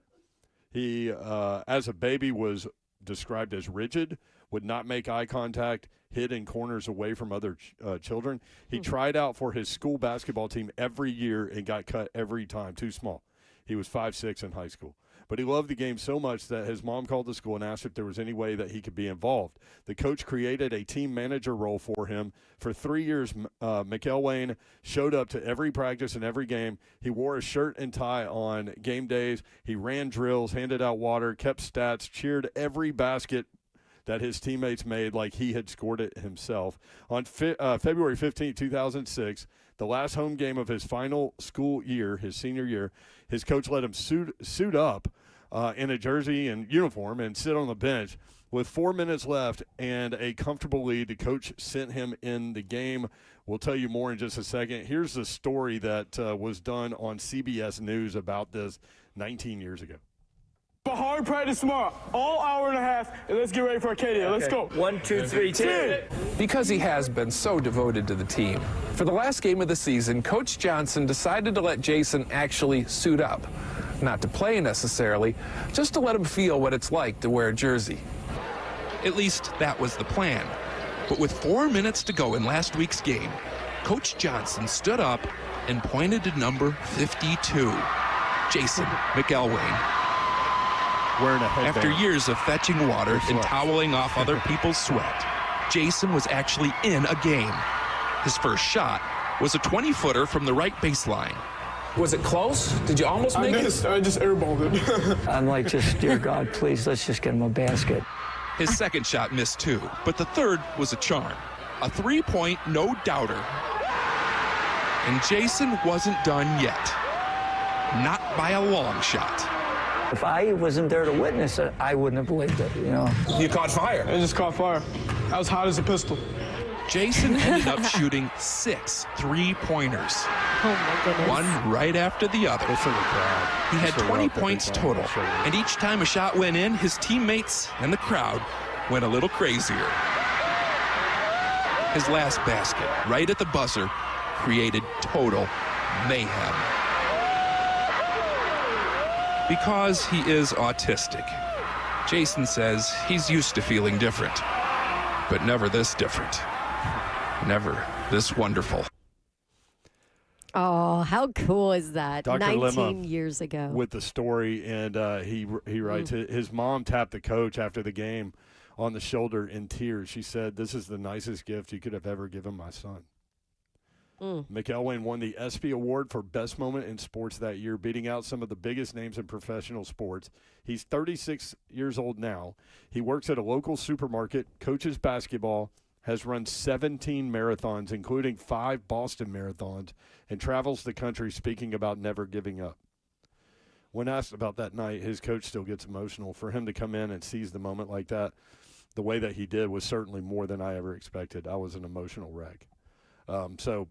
He, as a baby, was described as rigid, would not make eye contact, hid in corners away from other children. He tried out for his school basketball team every year and got cut every time, too small. He was 5'6" in high school. But he loved the game so much that his mom called the school and asked if there was any way that he could be involved. The coach created a team manager role for him. For 3 years, McElwain showed up to every practice and every game. He wore a shirt and tie on game days. He ran drills, handed out water, kept stats, cheered every basket that his teammates made like he had scored it himself. On February 15, 2006, the last home game of his final school year, his senior year, his coach let him suit up in a jersey and uniform and sit on the bench. With 4 minutes left and a comfortable lead, the coach sent him in the game. We'll tell you more in just a second. Here's the story that was done on CBS News about this 19 years ago. But hard practice tomorrow, all hour and a half, and let's get ready for Arcadia. Let's go. 1, 2, 3, 2. Because he has been so devoted to the team, for the last game of the season, Coach Johnson decided to let Jason actually suit up. Not to play necessarily, just to let him feel what it's like to wear a jersey. At least that was the plan. But with 4 minutes to go in last week's game, Coach Johnson stood up and pointed to number 52, Jason McElwain. After years of fetching water and toweling off other people's sweat, Jason was actually in a game. His first shot was a 20-footer from the right baseline. Was it close? Did you almost make it? I just airballed it. I'm like, just, dear God, please, let's just get him a basket. His second shot missed too, but the third was a charm. A three-point no-doubter. And Jason wasn't done yet. Not by a long shot. If I wasn't there to witness it, I wouldn't have believed it, you know. You caught fire. I just caught fire. I was hot as a pistol. Jason ended up shooting 6 3-pointers. Oh, my goodness. One right after the other. He had 20 points total, and each time a shot went in, his teammates and the crowd went a little crazier. His last basket, right at the buzzer, created total mayhem. Because he is autistic, Jason says he's used to feeling different, but never this different. Never this wonderful. Oh, how cool is that? Dr. 19 Lima years ago. with the story, and he writes, his mom tapped the coach after the game on the shoulder in tears. She said, "This is the nicest gift you could have ever given my son." McElwain won the ESPY Award for Best Moment in Sports that year, beating out some of the biggest names in professional sports. He's 36 years old now. He works at a local supermarket, coaches basketball, has run 17 marathons, including 5 Boston marathons, and travels the country speaking about never giving up. When asked about that night, his coach still gets emotional. For him to come in and seize the moment like that, the way that he did, was certainly more than I ever expected. I was an emotional wreck. So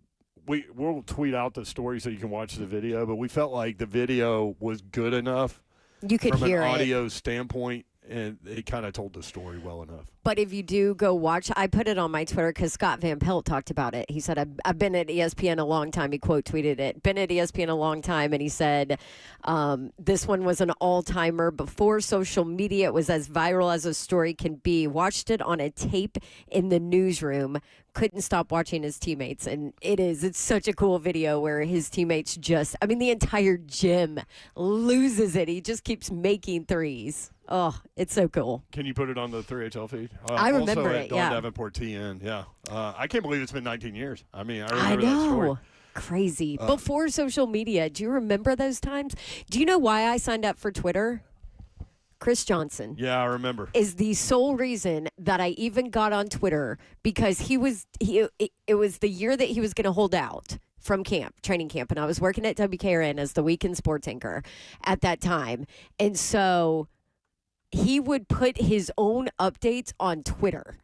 we'll tweet out the story so you can watch the video, but we felt like the video was good enough You could from hear an it. audio standpoint, and it kind of told the story well enough. But if you do go watch, I put it on my Twitter because Scott Van Pelt talked about it. He said, I've been at ESPN a long time. He quote tweeted it. Been at ESPN a long time. And he said, this one was an all-timer. Before social media, it was as viral as a story can be. Watched it on a tape in the newsroom. Couldn't stop watching his teammates. And it's such a cool video where his teammates the entire gym loses it. He just keeps making threes. Oh, it's so cool. Can you put it on the 3HL feed? I remember also it, at Dawn yeah. Davenport TN, yeah. I can't believe it's been 19 years. I mean, I I remember that story. know. Crazy. Before social media, do you remember those times? Do you know why I signed up for Twitter? Chris Johnson. Yeah, I remember. Is the sole reason that I even got on Twitter because it was the year that he was going to hold out from training camp, and I was working at WKRN as the weekend sports anchor at that time. And so he would put his own updates on Twitter.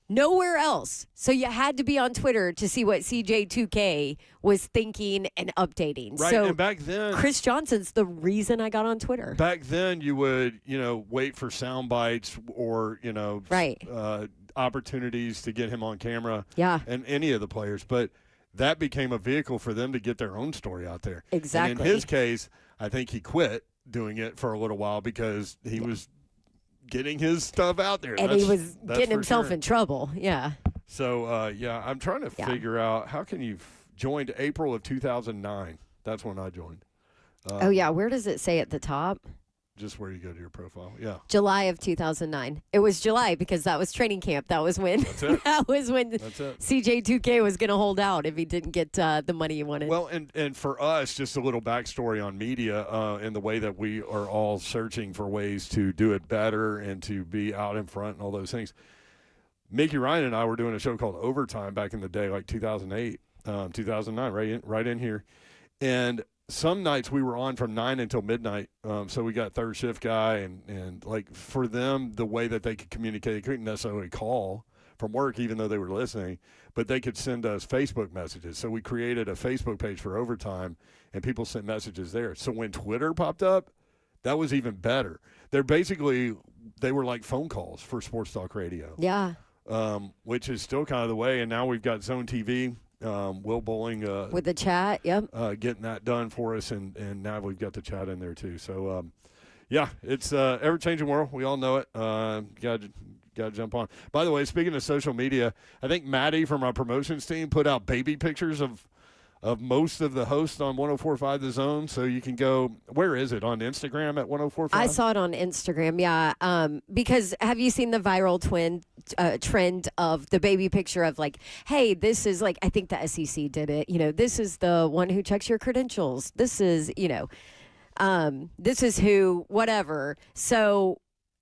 Nowhere else. So you had to be on Twitter to see what CJ2K was thinking and updating. Right, so and back then, Chris Johnson's the reason I got on Twitter. Back then, you would, wait for sound bites or, Right. Opportunities to get him on camera. Yeah. And any of the players. But that became a vehicle for them to get their own story out there. Exactly. And in his case, I think he quit doing it for a little while because he was getting his stuff out there. And he was that's getting for himself sure. in trouble. Yeah. So, I'm trying to figure out how can you joined April of 2009. That's when I joined. Oh, yeah. Where does it say at the top? Just where you go to your profile. Yeah. July of 2009. It was July because that was training camp. That was when That's it. that was when That's it. CJ2K was going to hold out if he didn't get the money he wanted. Well, and for us, just a little backstory on media and the way that we are all searching for ways to do it better and to be out in front and all those things. Mickey Ryan and I were doing a show called Overtime back in the day, like 2008, 2009, right in here. And some nights we were on from 9 until midnight. So we got third shift guy and like for them, the way that they could communicate, they couldn't necessarily call from work, even though they were listening, but they could send us Facebook messages. So we created a Facebook page for Overtime and people sent messages there. So when Twitter popped up, that was even better. They were like phone calls for Sports Talk Radio. Yeah. Which is still kind of the way. And now we've got Zone TV. Will Bowling with the chat, yep, getting that done for us, and now we've got the chat in there too. So, it's ever-changing world. We all know it. Got to jump on. By the way, speaking of social media, I think Maddie from our promotions team put out baby pictures of most of the hosts on 104.5 The Zone. So you can go, where is it, on Instagram at 104.5? I saw it on Instagram, yeah. Because have you seen the viral trend of the baby picture of like, hey, this is like, I think the SEC did it. This is the one who checks your credentials. This is, this is who, whatever. So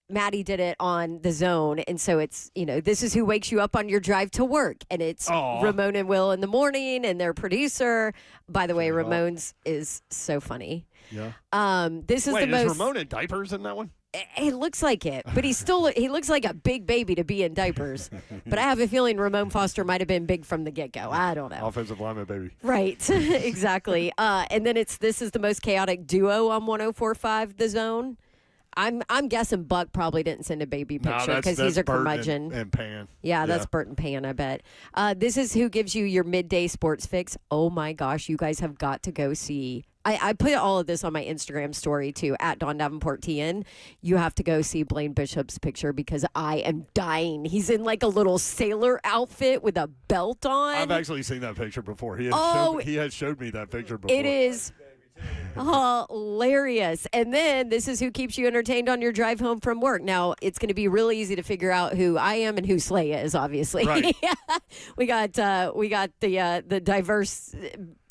Maddie did it on The Zone, and so it's, this is who wakes you up on your drive to work, and it's Ramon and Will in the morning, and their producer. By the way, Ramon's is so funny. Yeah. This is Wait, the most. Is Ramon in diapers in that one? It looks like it, but he looks like a big baby to be in diapers. But I have a feeling Ramon Foster might have been big from the get-go. I don't know. Offensive lineman baby. Right, exactly. And then this is the most chaotic duo on 104.5 The Zone. I'm guessing Buck probably didn't send a baby No, picture because he's a Bert curmudgeon. and Pan. Yeah, that's Bert and Pan, I bet. This is who gives you your midday sports fix. Oh my gosh, you guys have got to go see. I put all of this on my Instagram story too, at Dawn Davenport TN. You have to go see Blaine Bishop's picture because I am dying. He's in like a little sailor outfit with a belt on. I've actually seen that picture before. He has showed me that picture before. It is hilarious. And then this is who keeps you entertained on your drive home from work. Now, it's going to be really easy to figure out who I am and who Slay is, obviously. Right. we got the diverse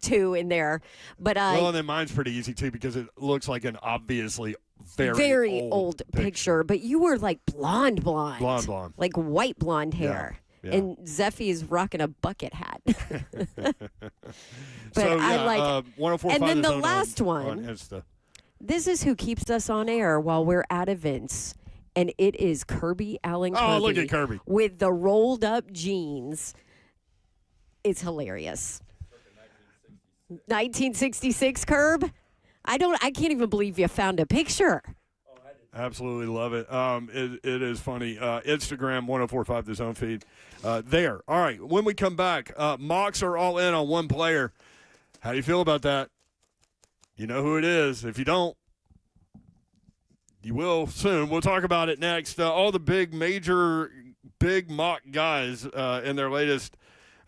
two in there. But well, and then mine's pretty easy too because it looks like an obviously very old picture. But you were like blonde. Blonde. Like white blonde hair. Yeah. And Zeffy's rocking a bucket hat. But so, I like 104.5 and then the on last one. On Insta. This is who keeps us on air while we're at events, and it is Allen Kirby. Oh, look at Kirby. With the rolled up jeans. It's hilarious. 1966 Curb? I can't even believe you found a picture. Absolutely love it. It is funny. Instagram 104.5 The Zone feed. There. All right. When we come back, mocks are all in on one player. How do you feel about that? You know who it is. If you don't, you will soon. We'll talk about it next. All the big mock guys in their latest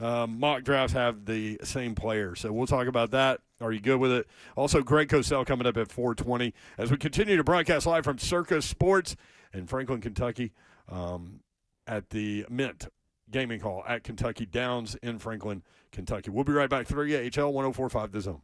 mock drafts have the same player. So we'll talk about that. Are you good with it? Also, Greg Cosell coming up at 4:20 as we continue to broadcast live from Circus Sports in Franklin, Kentucky, at the Mint Gaming Hall at Kentucky Downs in Franklin, Kentucky. We'll be right back. 3HL 104.5 The Zone.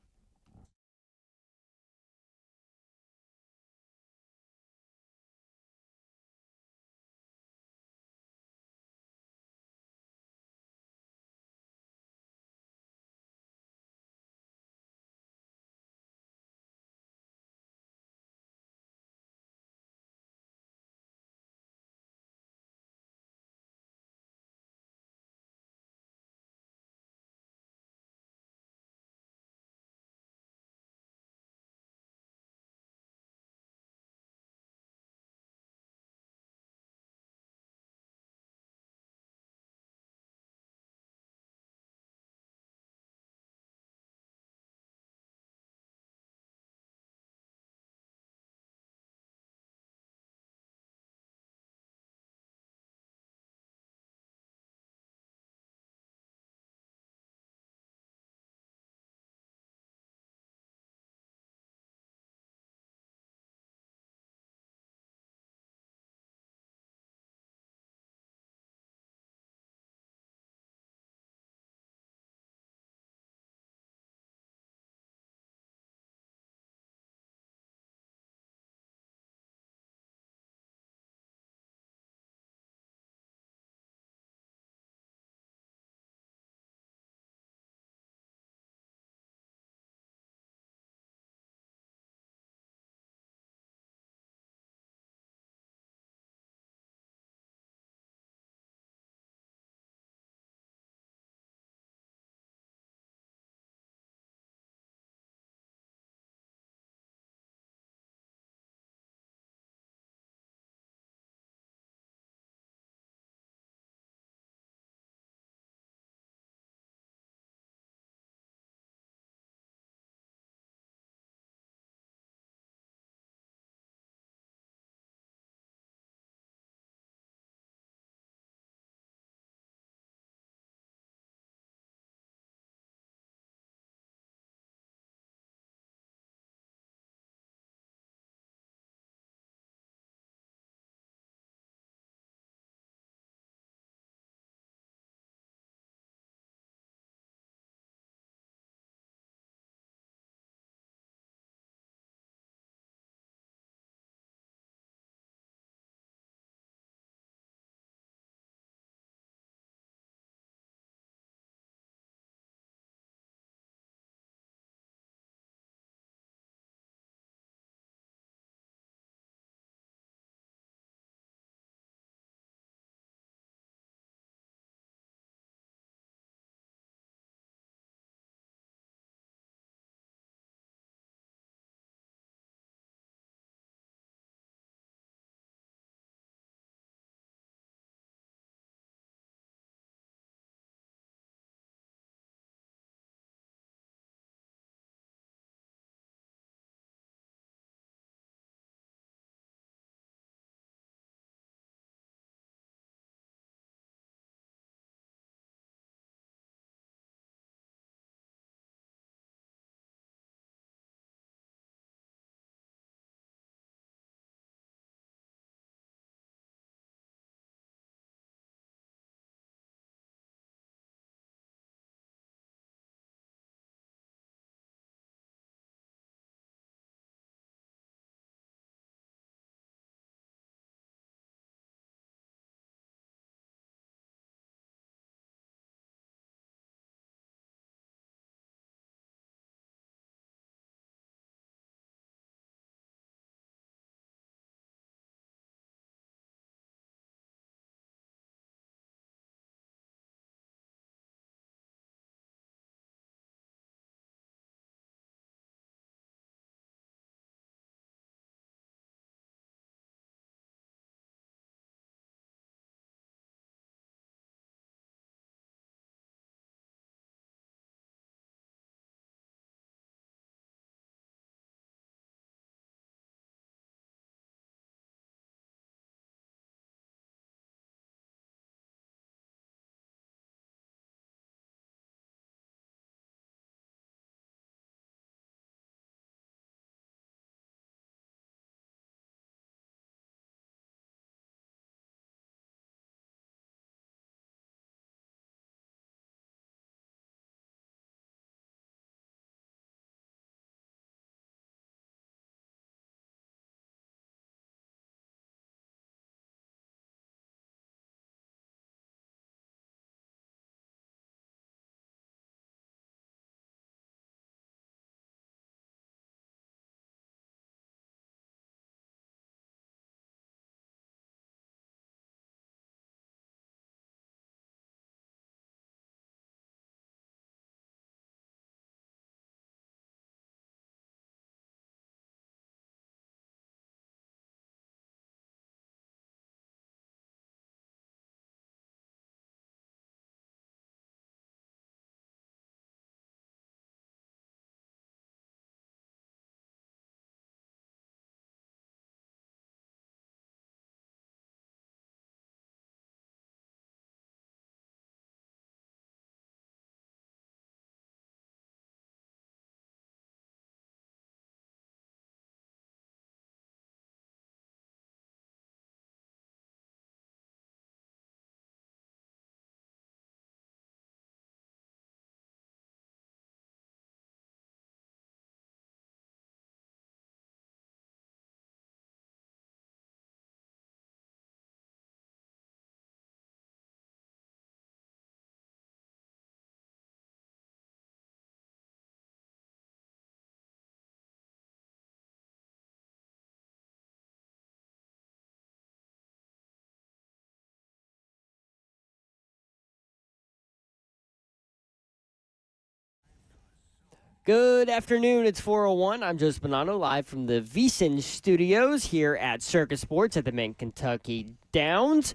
Good afternoon. It's 4:01. I'm Joe Bonanno, live from the Reese studios here at Circus Sports at the Kentucky Downs.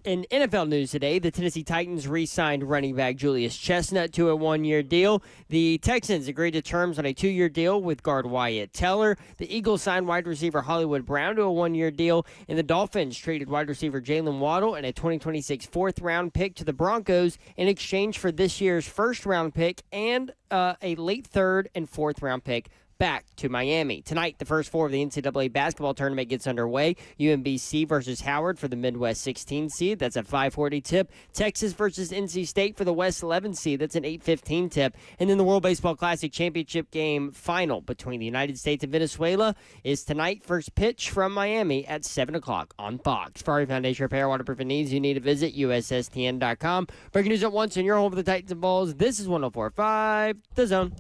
In NFL news today, the Tennessee Titans re-signed running back Julius Chestnut to a one-year deal. The Texans agreed to terms on a 2-year deal with guard Wyatt Teller. The Eagles signed wide receiver Hollywood Brown to a 1-year deal. And the Dolphins traded wide receiver Jalen Waddle and a 2026 fourth-round pick to the Broncos in exchange for this year's first-round pick and a late third and fourth-round pick back to Miami. Tonight, the first 4 of the NCAA basketball tournament gets underway. UMBC versus Howard for the Midwest 16 seed. That's a 5:40 tip. Texas versus NC State for the West 11 seed. That's an 8:15 tip. And then the World Baseball Classic Championship game final between the United States and Venezuela is tonight. First pitch from Miami at 7 o'clock on Fox. For our foundation repair, waterproofing needs, you need to visit USSTN.com. Breaking news at once in your home for the Titans and Bulls. This is 104.5 The Zone.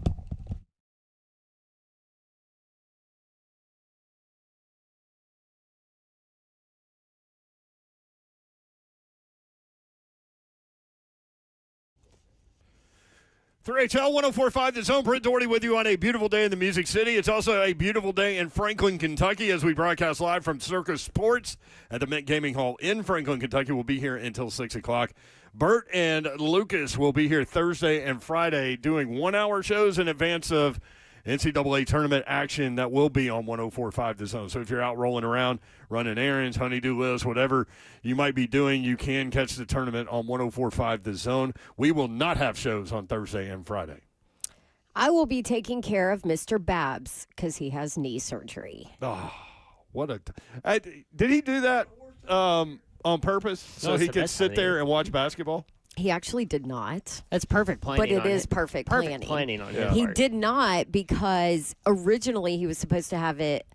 HL 104.5 The Zone. Britt Doherty with you on a beautiful day in the Music City. It's also a beautiful day in Franklin, Kentucky, as we broadcast live from Circus Sports at the Mint Gaming Hall in Franklin, Kentucky. We'll be here until 6 o'clock. Bert and Lucas will be here Thursday and Friday doing 1-hour shows in advance of NCAA tournament action that will be on 104.5 The Zone. So if you're out rolling around, running errands, honey-do lists, whatever you might be doing, you can catch the tournament on 104.5 The Zone. We will not have shows on Thursday and Friday. I will be taking care of Mr. Babs because he has knee surgery. Oh, what a did he do that on purpose so he could sit there and watch basketball? He actually did not. That's perfect planning. But it is perfect planning. Planning on He did not because originally he was supposed to have it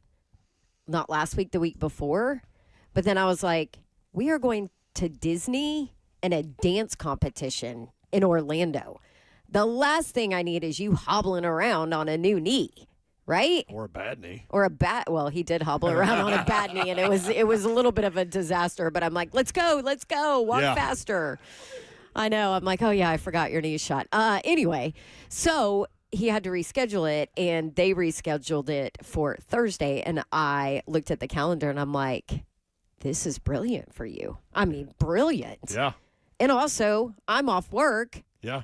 not last week, the week before. But then I was like, we are going to Disney and a dance competition in Orlando. The last thing I need is you hobbling around on a new knee, right? Or a bad knee. Or a bad. Well, he did hobble around on a bad knee, and it was a little bit of a disaster. But I'm like, let's go, walk faster. I know. I'm like, oh, yeah, I forgot your knee's shot. Anyway, so he had to reschedule it, and they rescheduled it for Thursday. And I looked at the calendar, and I'm like, this is brilliant for you. I mean, brilliant. Yeah. And also, I'm off work. Yeah.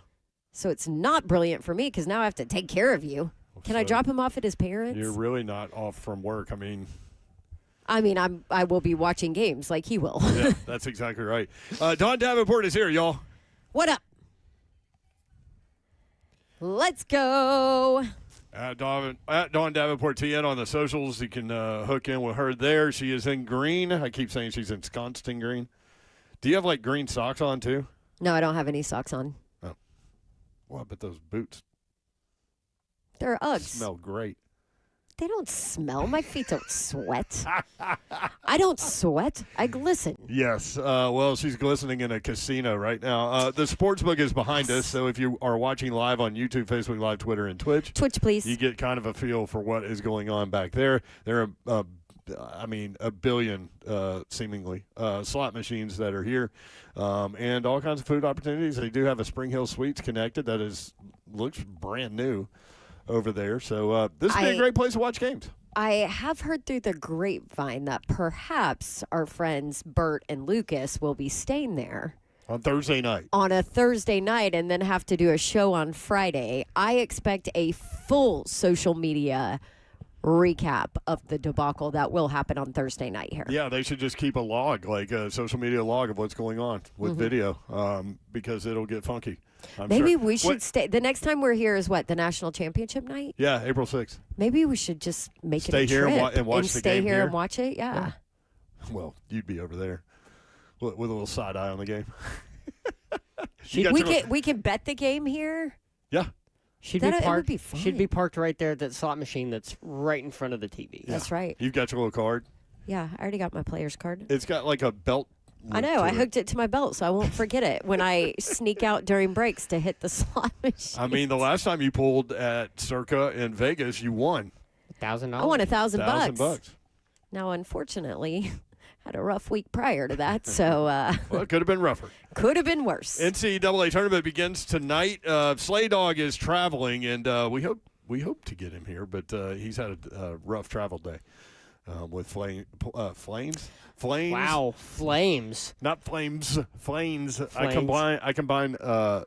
So it's not brilliant for me because now I have to take care of you. Can I drop him off at his parents'? You're really not off from work. I will be watching games like he will. Yeah, that's exactly right. Don Davenport is here, y'all. What up? Let's go. At Dawn Davenport TN on the socials. You can hook in with her there. She is in green. I keep saying she's ensconced in green. Do you have, like, green socks on, too? No, I don't have any socks on. Oh. Well, but those boots. They're Uggs. Smell great. They don't smell. My feet don't sweat. I don't sweat. I glisten. Yes. Well, she's glistening in a casino right now. The sportsbook is behind us, so if you are watching live on YouTube, Facebook Live, Twitter, and Twitch, please, you get kind of a feel for what is going on back there. There are, a billion, seemingly, slot machines that are here, and all kinds of food opportunities. They do have a Spring Hill Suites connected that looks brand new over there. So this would be a great place to watch games. I have heard through the grapevine that perhaps our friends Bert and Lucas will be staying there. On Thursday night. On a Thursday night and then have to do a show on Friday. I expect a full social media recap of the debacle that will happen on Thursday night here. Yeah, they should just keep a log, like a social media log of what's going on with video, because it'll get funky. Maybe we should stay. The next time we're here is what? The national championship night? Yeah, April 6th. Maybe we should just make it a trip. Stay here and watch the stay game here and watch it? Yeah. Well, you'd be over there with a little side eye on the game. We can bet the game here? Yeah. She'd be parked right there at that slot machine that's right in front of the TV. Yeah. That's right. You've got your little card? Yeah, I already got my player's card. It's got like a belt. I know. I hooked it to my belt so I won't forget it when I sneak out during breaks to hit the slot machine. I mean, the last time you pulled at Circa in Vegas, you won $1,000. I won $1,000. $1,000. Now, unfortunately, had a rough week prior to that, so Well, it could have been rougher. could have been worse. NCAA tournament begins tonight. Slay Dog is traveling, and we hope to get him here, but he's had a rough travel day with flames. Wow, flames. Not flames. Flames. I combine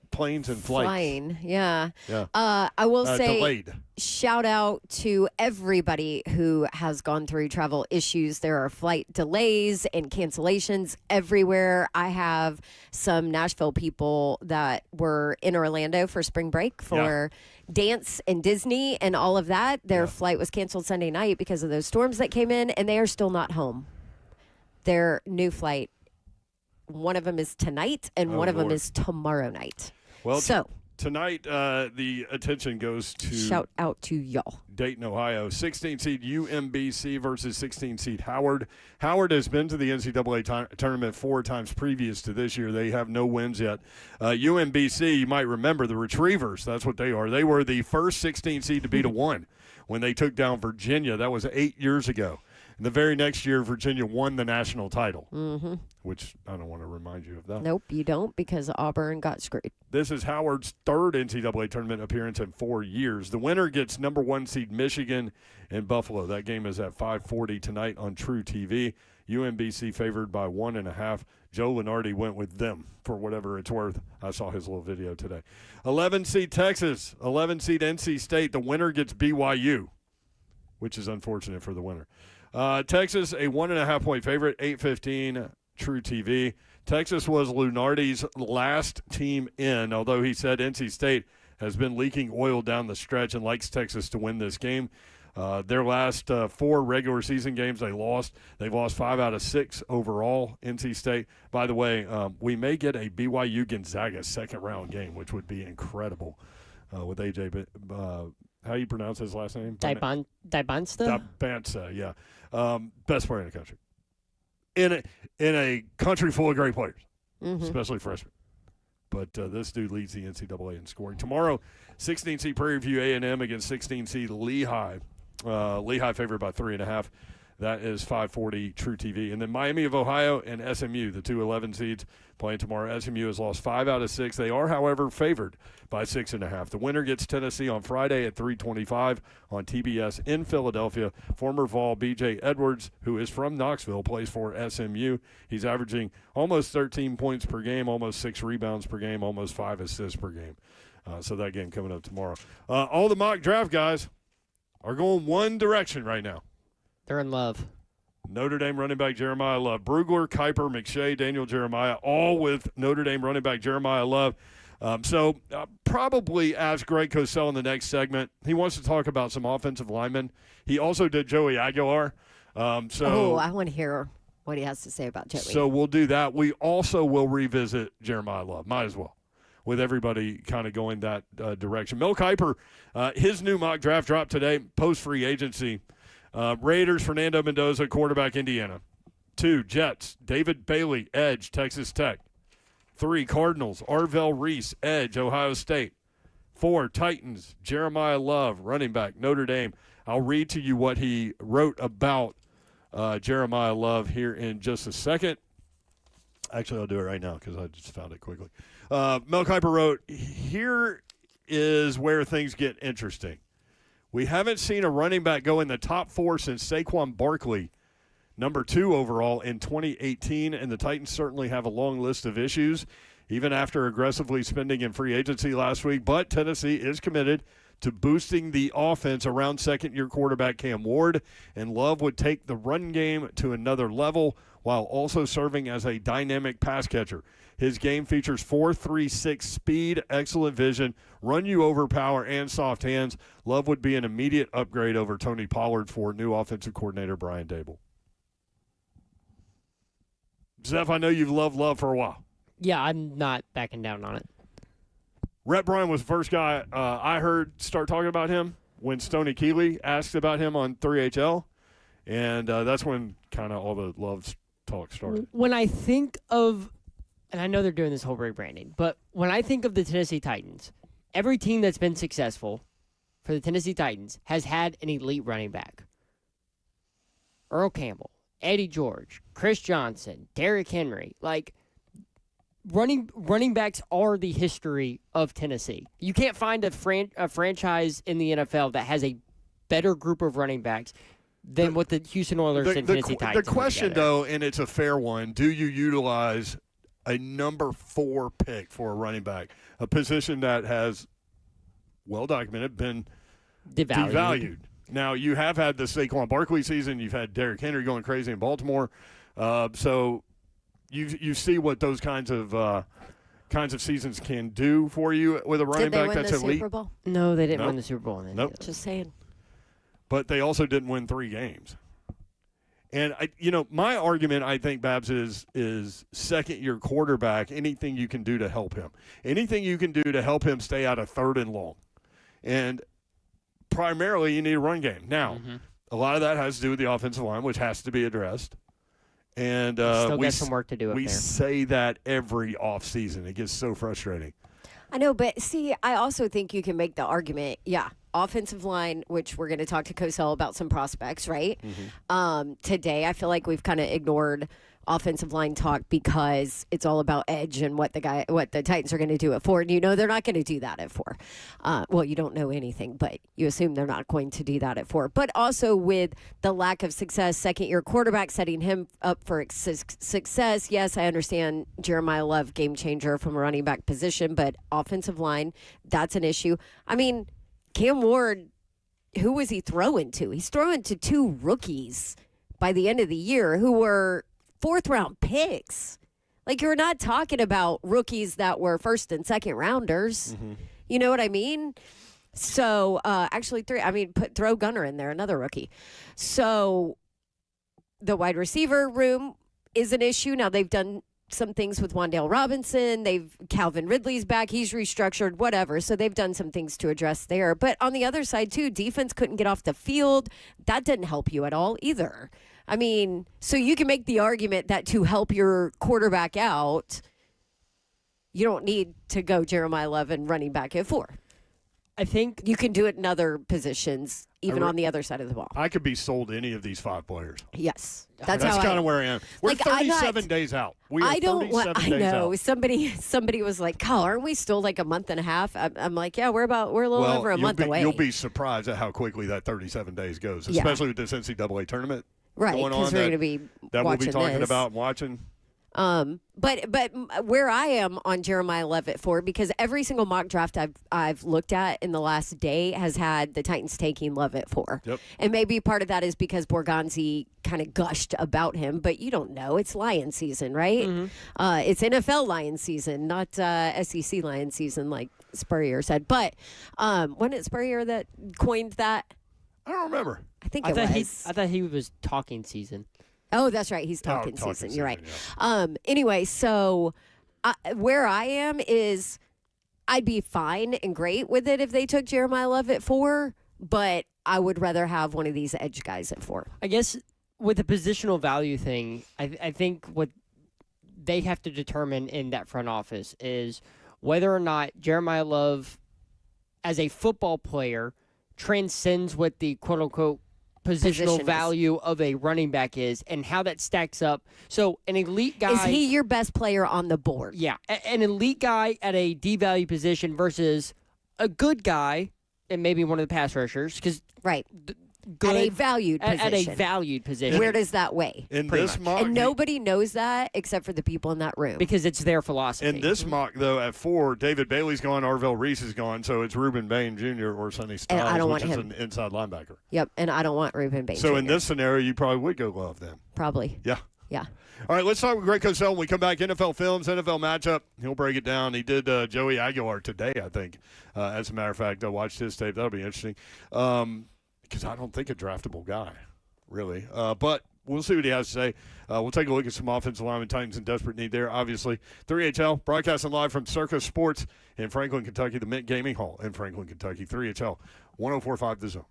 planes and flights. Flying, yeah. Yeah. I will say, delayed. shout out to everybody who has gone through travel issues. There are flight delays and cancellations everywhere. I have some Nashville people that were in Orlando for spring break for dance and Disney and all of that. Their flight was canceled Sunday night because of those storms that came in, and they are still not home. Their new flight, one of them is tonight, and one of them is tomorrow night. Well, so tonight, the attention goes to shout out to y'all. Dayton, Ohio. 16 seed UMBC versus 16 seed Howard. Howard has been to the NCAA tournament 4 times previous to this year. They have no wins yet. UMBC, you might remember the Retrievers. That's what they are. They were the first 16 seed to beat a 1 when they took down Virginia. That was 8 years ago. And the very next year, Virginia won the national title, which I don't want to remind you of that. Nope, you don't, because Auburn got screwed. This is Howard's 3rd NCAA tournament appearance in 4 years. The winner gets number 1 seed Michigan in Buffalo. That game is at 5:40 tonight on True TV. UMBC favored by 1.5. Joe Lenardi went with them for whatever it's worth. I saw his little video today. 11 seed Texas, 11 seed NC State. The winner gets BYU, which is unfortunate for the winner. Texas, a 1.5-point favorite, 8:15 True TV. Texas was Lunardi's last team in, although he said NC State has been leaking oil down the stretch and likes Texas to win this game. Their last 4 regular season games they lost. They've lost 5 out of 6 overall, NC State. By the way, we may get a BYU Gonzaga second-round game, which would be incredible with A.J. How do you pronounce his last name? Daibansta? Daibansta, yeah. Best player in the country. In a country full of great players, especially freshmen. But this dude leads the NCAA in scoring. Tomorrow, 16 seed Prairie View A&M against 16 seed Lehigh. Lehigh favored by 3.5. That is 5:40 True TV. And then Miami of Ohio and SMU, the 2 11 seeds, playing tomorrow. SMU has lost 5 out of 6. They are, however, favored by 6.5. The winner gets Tennessee on Friday at 3:25 on TBS in Philadelphia. Former Vol B.J. Edwards, who is from Knoxville, plays for SMU. He's averaging almost 13 points per game, almost 6 rebounds per game, almost 5 assists per game. So that game coming up tomorrow. All the mock draft guys are going one direction right now. They're in love. Notre Dame running back Jeremiyah Love. Brugler, Kuiper, McShay, Daniel Jeremiah, all with Notre Dame running back Jeremiyah Love. So probably ask Greg Cosell in the next segment. He wants to talk about some offensive linemen. He also did Joey Aguilar. I want to hear what he has to say about Joey. So we'll do that. We also will revisit Jeremiyah Love. Might as well, with everybody kind of going that direction. Mel Kiper, his new mock draft dropped today, post-free agency. Raiders, Fernando Mendoza, quarterback, Indiana. 2, Jets, David Bailey, edge, Texas Tech. 3, Cardinals, Arvell Reese, edge, Ohio State. 4, Titans, Jeremiyah Love, running back, Notre Dame. I'll read to you what he wrote about Jeremiyah Love here in just a second. Actually, I'll do it right now because I just found it quickly. Mel Kiper wrote, here is where things get interesting. We haven't seen a running back go in the top 4 since Saquon Barkley, number 2 overall in 2018, and the Titans certainly have a long list of issues, even after aggressively spending in free agency last week. But Tennessee is committed to boosting the offense around second-year quarterback Cam Ward, and Love would take the run game to another level while also serving as a dynamic pass catcher. His game features 4.36 speed, excellent vision, run-you-over power, and soft hands. Love would be an immediate upgrade over Tony Pollard for new offensive coordinator Brian Dable. Zeph, I know you've loved Love for a while. Yeah, I'm not backing down on it. Rhett Bryan was the first guy I heard start talking about him when Stoney Keeley asked about him on 3HL, and that's when kind of all the Love talk started. When I think of, and I know they're doing this whole rebranding, but when I think of the Tennessee Titans, every team that's been successful for the Tennessee Titans has had an elite running back. Earl Campbell. Eddie George, Chris Johnson, Derrick Henry. Like, running backs are the history of Tennessee. You can't find a franchise in the NFL that has a better group of running backs than what the Houston Oilers and Tennessee Titans. The question, though, and it's a fair one, do you utilize a number 4 pick for a running back, a position that has, well documented, been devalued? Now, you have had the Saquon Barkley season. You've had Derrick Henry going crazy in Baltimore. So you see what those kinds of seasons can do for you with a running back that's elite. Did they win the Super Bowl? No, they didn't Nope. win the Super Bowl. Nope. Just saying. But they also didn't win 3 games. And, my argument, I think, Babs, is second-year quarterback, anything you can do to help him. Anything you can do to help him stay out of 3rd and long. And primarily you need a run game. Now, a lot of that has to do with the offensive line, which has to be addressed. And still got some work to do up we there. say that every offseason. It gets so frustrating. I know, but see, I also think you can make the argument, offensive line, which we're going to talk to Cosell about some prospects, right? Today, I feel like we've kind of ignored offensive line talk because it's all about edge and what the Titans are going to do at 4. And they're not going to do that at 4. Well, you don't know anything, but you assume they're not going to do that at 4. But also with the lack of success, second-year quarterback setting him up for success. Yes, I understand Jeremiyah Love, game changer from a running back position, but offensive line, that's an issue. I mean, Cam Ward, who was he throwing to? He's throwing to 2 rookies by the end of the year who were 4th-round picks. Like, you're not talking about rookies that were 1st and 2nd rounders. You know what I mean? So, actually 3. I mean, throw Gunner in there, another rookie. So, the wide receiver room is an issue. Now, they've done some things with Wan'Dale Robinson. Calvin Ridley's back. He's restructured, whatever. So they've done some things to address there. But on the other side, too, defense couldn't get off the field. That didn't help you at all either. I mean, so you can make the argument that to help your quarterback out, you don't need to go Jeremiyah Love and running back at 4. I think you can do it in other positions, even on the other side of the ball. I could be sold any of these 5 players. Yes. That's kind of where I am. We're 37 days out. We are 37 days out. Somebody was like, "Kyle, aren't we still like a month and a half?" I'm like, "Yeah, we're a little over a month away." You'll be surprised at how quickly that 37 days goes, especially with this NCAA tournament. Right, going on because we're going to be that we'll be talking this. about and watching. But where I am on Jeremiyah Love at 4, because every single mock draft I've looked at in the last day has had the Titans taking Love at 4. Yep. And maybe part of that is because Borgonzi kind of gushed about him, but you don't know. It's Lion season, right? It's NFL Lion season, not SEC Lion season, like Spurrier said. But wasn't it Spurrier that coined that? I don't remember. I think it was. I thought he was talking season. Oh, that's right. He's talking season. season. You're right. Yeah. Anyway, so where I am is I'd be fine and great with it if they took Jeremiyah Love at 4, but I would rather have one of these edge guys at 4. I guess with the positional value thing, I think what they have to determine in that front office is whether or not Jeremiyah Love, as a football player, transcends what the quote-unquote positional value of a running back is and how that stacks up. So an elite guy... Is he your best player on the board? Yeah. An elite guy at a devalue position versus a good guy and maybe one of the pass rushers. Right. Good, at a valued position. At a valued position. Where does that weigh? In this mock, and nobody knows that except for the people in that room. Because it's their philosophy. In this mock, though, at 4, David Bailey's gone, Arvell Reese is gone, so it's Reuben Bain Jr. or Sonny Styles, which is an inside linebacker. Yep, and I don't want Reuben Bain So Jr. in this scenario, you probably would go Love then. Probably. Yeah. Yeah. All right, let's talk with Greg Cosell when we come back. NFL Films, NFL matchup. He'll break it down. He did Joey Aguilar today, I think. As a matter of fact, I watched his tape. That'll be interesting. Because I don't think a draftable guy, really. But we'll see what he has to say. We'll take a look at some offensive linemen, Titans in desperate need there, obviously. 3HL, broadcasting live from Circus Sports in Franklin, Kentucky, the Mint Gaming Hall in Franklin, Kentucky. 3HL, 104.5 The Zone.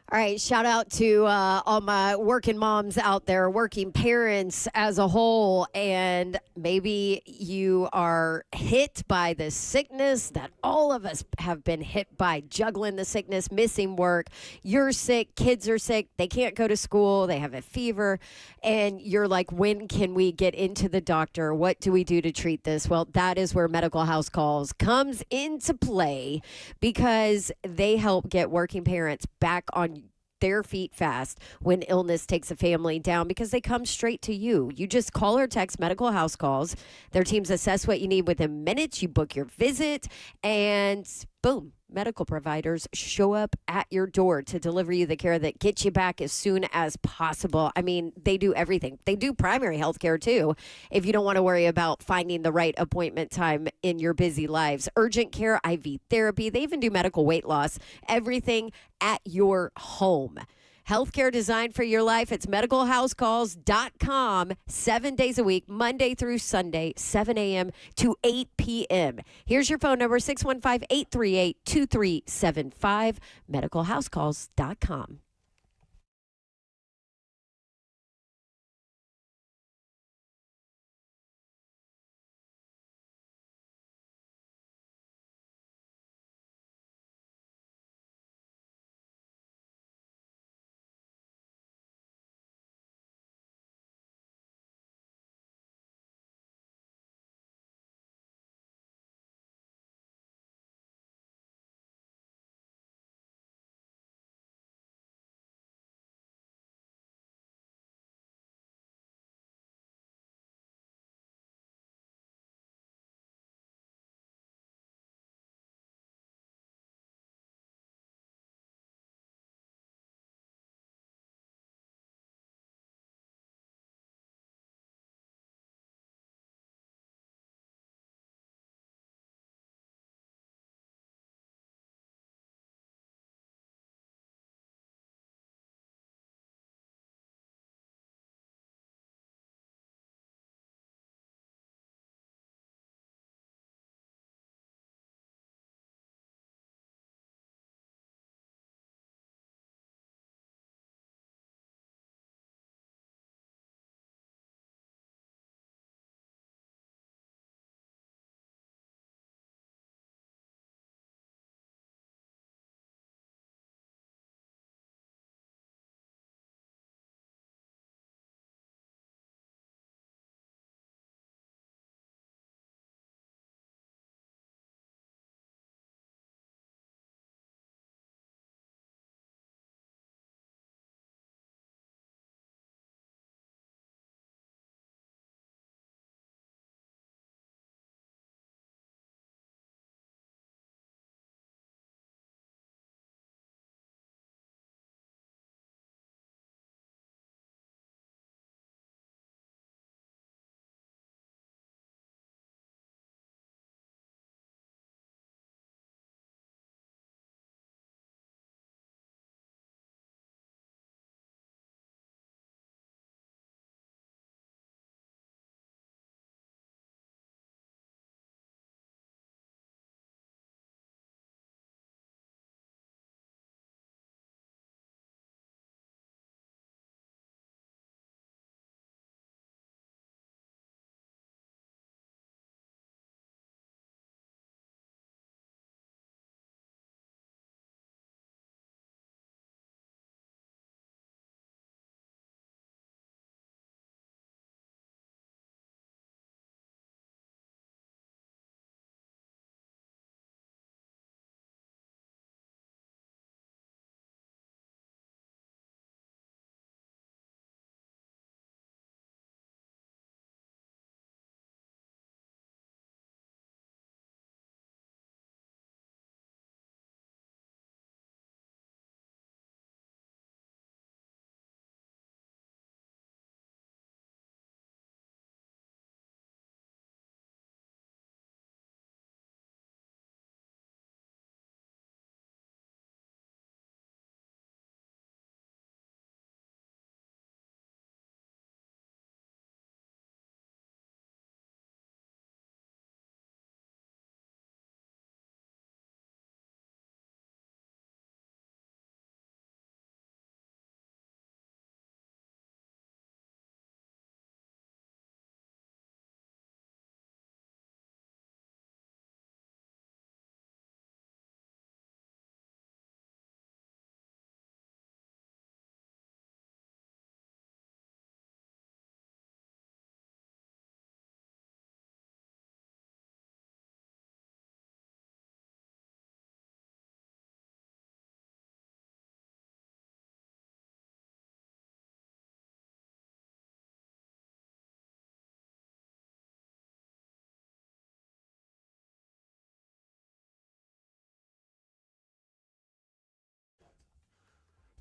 All right, shout out to all my working moms out there, working parents as a whole, and maybe you are hit by the sickness that all of us have been hit by, juggling the sickness, missing work. You're sick, kids are sick, they can't go to school, they have a fever, and you're like, when can we get into the doctor? What do we do to treat this? Well, that is where Medical House Calls comes into play because they help get working parents back on their feet fast when illness takes a family down because they come straight to you. You just call or text Medical House Calls. Their teams assess what you need within minutes. You book your visit and boom, medical providers show up at your door to deliver you the care that gets you back as soon as possible. I mean, they do everything. They do primary health care too, if you don't want to worry about finding the right appointment time in your busy lives. Urgent care, IV therapy, they even do medical weight loss, everything at your home. Healthcare designed for your life. It's medicalhousecalls.com, 7 days a week, Monday through Sunday, 7 a.m. to 8 p.m. Here's your phone number, 615-838-2375, medicalhousecalls.com.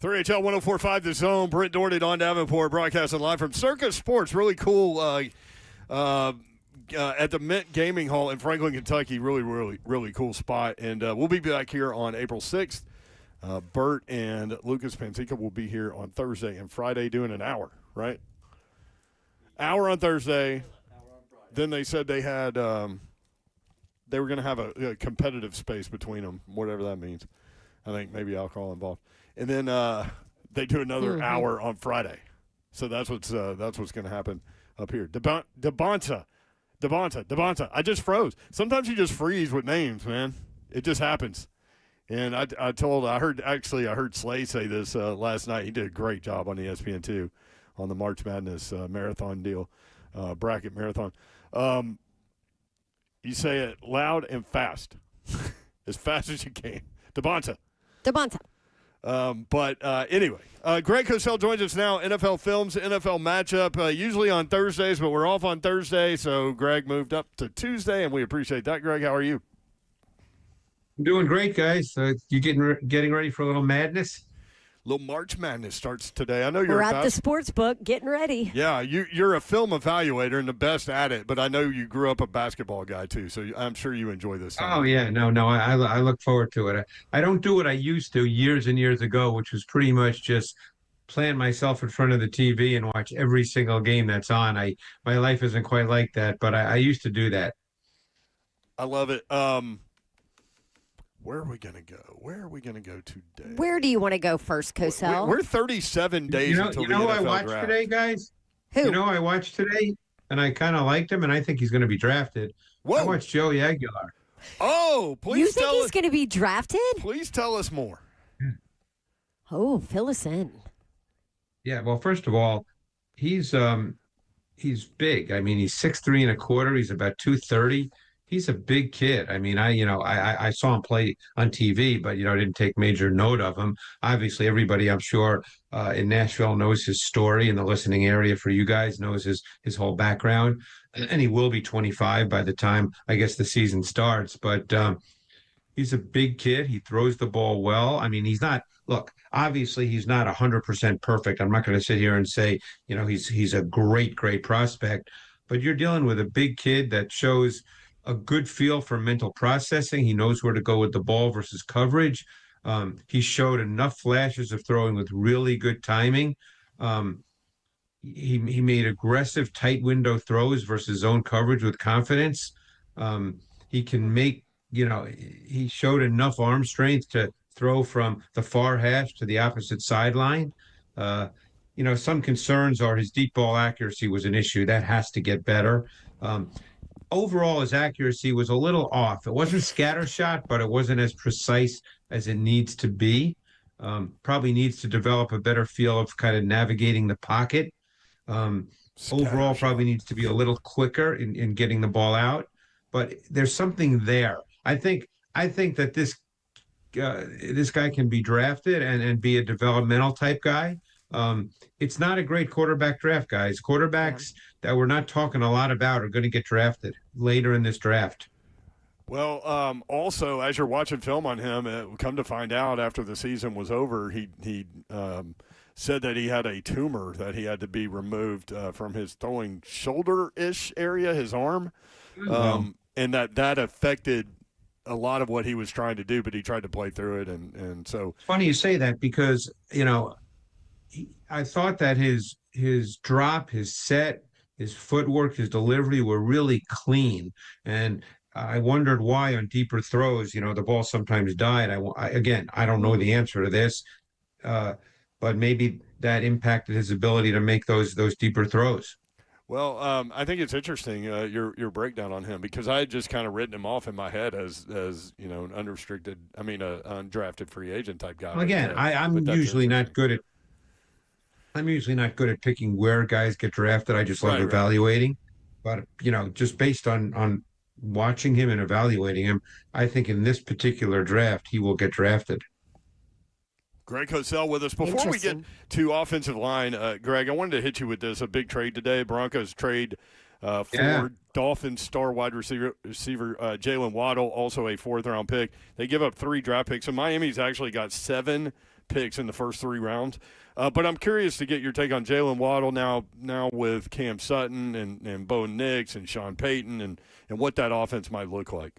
3HL 104.5 The Zone. Brent Doherty, Don Davenport, broadcasting live from Circus Sports. Really cool at the Mint Gaming Hall in Franklin, Kentucky. Really cool spot. And we'll be back here on April 6th. Bert and Lucas Panzica will be here on Thursday and Friday doing an hour, right? Hour on Thursday. Then they said they had they were going to have a competitive space between them, whatever that means. I think maybe alcohol involved. And then they do another hour on Friday. So that's what's going to happen up here. Devonta. I just froze. Sometimes you just freeze with names, man. It just happens. And I heard Slay say this last night. He did a great job on ESPN2 on the March Madness marathon deal, bracket marathon. You say it loud and fast, as fast as you can. Devonta. Anyway, Greg Cosell joins us now. NFL Films, NFL matchup, usually on Thursdays, but we're off on Thursday, so Greg moved up to Tuesday, and we appreciate that. Greg, how are you? I'm doing great, guys. You getting ready for a little madness? Little March Madness starts today. I know We're at the sports book getting ready. Yeah, you're a film evaluator and the best at it, but I know you grew up a basketball guy too, so I'm sure you enjoy this. Oh, yeah. No, I look forward to it. I don't do what I used to years and years ago, which was pretty much just plant myself in front of the TV and watch every single game that's on. My life isn't quite like that, but I used to do that. I love it. Where are we going to go? Where are we going to go today? Where do you want to go first, Cosell? We're 37 days until the NFL draft. You know who I watched today, guys? Who? You know I watched today, and I kind of liked him, and I think he's going to be drafted. Whoa. I watched Joey Aguilar. Oh, please you think he's going to be drafted? Please tell us more. Oh, fill us in. Yeah, well, first of all, he's big. I mean, he's 6'3" and a quarter. He's about 230. He's a big kid. I mean, I saw him play on TV, but, I didn't take major note of him. Obviously, everybody, I'm sure, in Nashville knows his story, and the listening area for you guys knows his whole background. And he will be 25 by the time, I guess, the season starts. But he's a big kid. He throws the ball well. I mean, obviously he's not 100% perfect. I'm not going to sit here and say, he's a great prospect. But you're dealing with a big kid that shows a good feel for mental processing. He knows where to go with the ball versus coverage. He showed enough flashes of throwing with really good timing. He made aggressive tight window throws versus zone coverage with confidence. He can make, he showed enough arm strength to throw from the far hash to the opposite sideline. Some concerns are his deep ball accuracy was an issue. That has to get better. Overall, his accuracy was a little off. It wasn't scattershot, but it wasn't as precise as it needs to be. Probably needs to develop a better feel of kind of navigating the pocket. Overall, probably needs to be a little quicker in getting the ball out. But there's something there. I think that this guy can be drafted and be a developmental type guy. It's not a great quarterback draft, guys. Quarterbacks that we're not talking a lot about are going to get drafted later in this draft. Well, also, as you're watching film on him, come to find out after the season was over, he said that he had a tumor that he had to be removed from his throwing shoulder-ish area, his arm, and that affected a lot of what he was trying to do, but he tried to play through it. And so it's funny you say that because, I thought that his drop, his set, his footwork, his delivery were really clean. And I wondered why on deeper throws, the ball sometimes died. I don't know the answer to this, but maybe that impacted his ability to make those deeper throws. Well, I think it's interesting your breakdown on him because I had just kind of written him off in my head as an undrafted free agent type guy. Well, again, I'm usually not good at. I'm usually not good at picking where guys get drafted. I just love evaluating, but just based on watching him and evaluating him, I think in this particular draft he will get drafted. Greg Cosell with us. Before we get to offensive line, Greg, I wanted to hit you with this. A big trade today. Broncos trade for Dolphins star wide receiver Jalen Waddle, also a fourth-round pick. They give up 3 draft picks. So Miami's actually got 7 picks in the first 3 rounds. But I'm curious to get your take on Jalen Waddle now with Cam Sutton and Bo Nix and Sean Payton and what that offense might look like.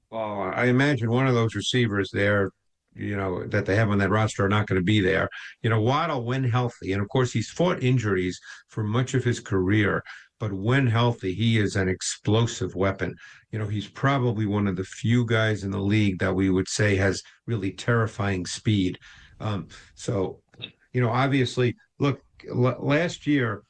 Well, I imagine one of those receivers there, that they have on that roster are not going to be there. Waddle, when healthy, and of course he's fought injuries for much of his career, but when healthy, he is an explosive weapon. He's probably one of the few guys in the league that we would say has really terrifying speed. Obviously, look, last year,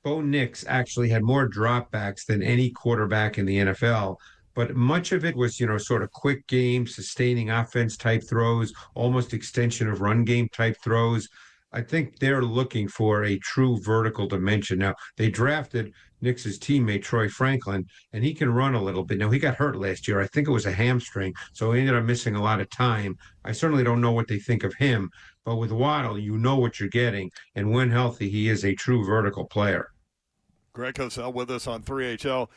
Bo Nix actually had more dropbacks than any quarterback in the NFL. But much of it was, sort of quick game, sustaining offense type throws, almost extension of run game type throws. I think they're looking for a true vertical dimension. Now, they drafted Nix's teammate, Troy Franklin, and he can run a little bit. Now, he got hurt last year. I think it was a hamstring, so he ended up missing a lot of time. I certainly don't know what they think of him. But with Waddle, you know what you're getting. And when healthy, he is a true vertical player. Greg Cosell with us on 3HL.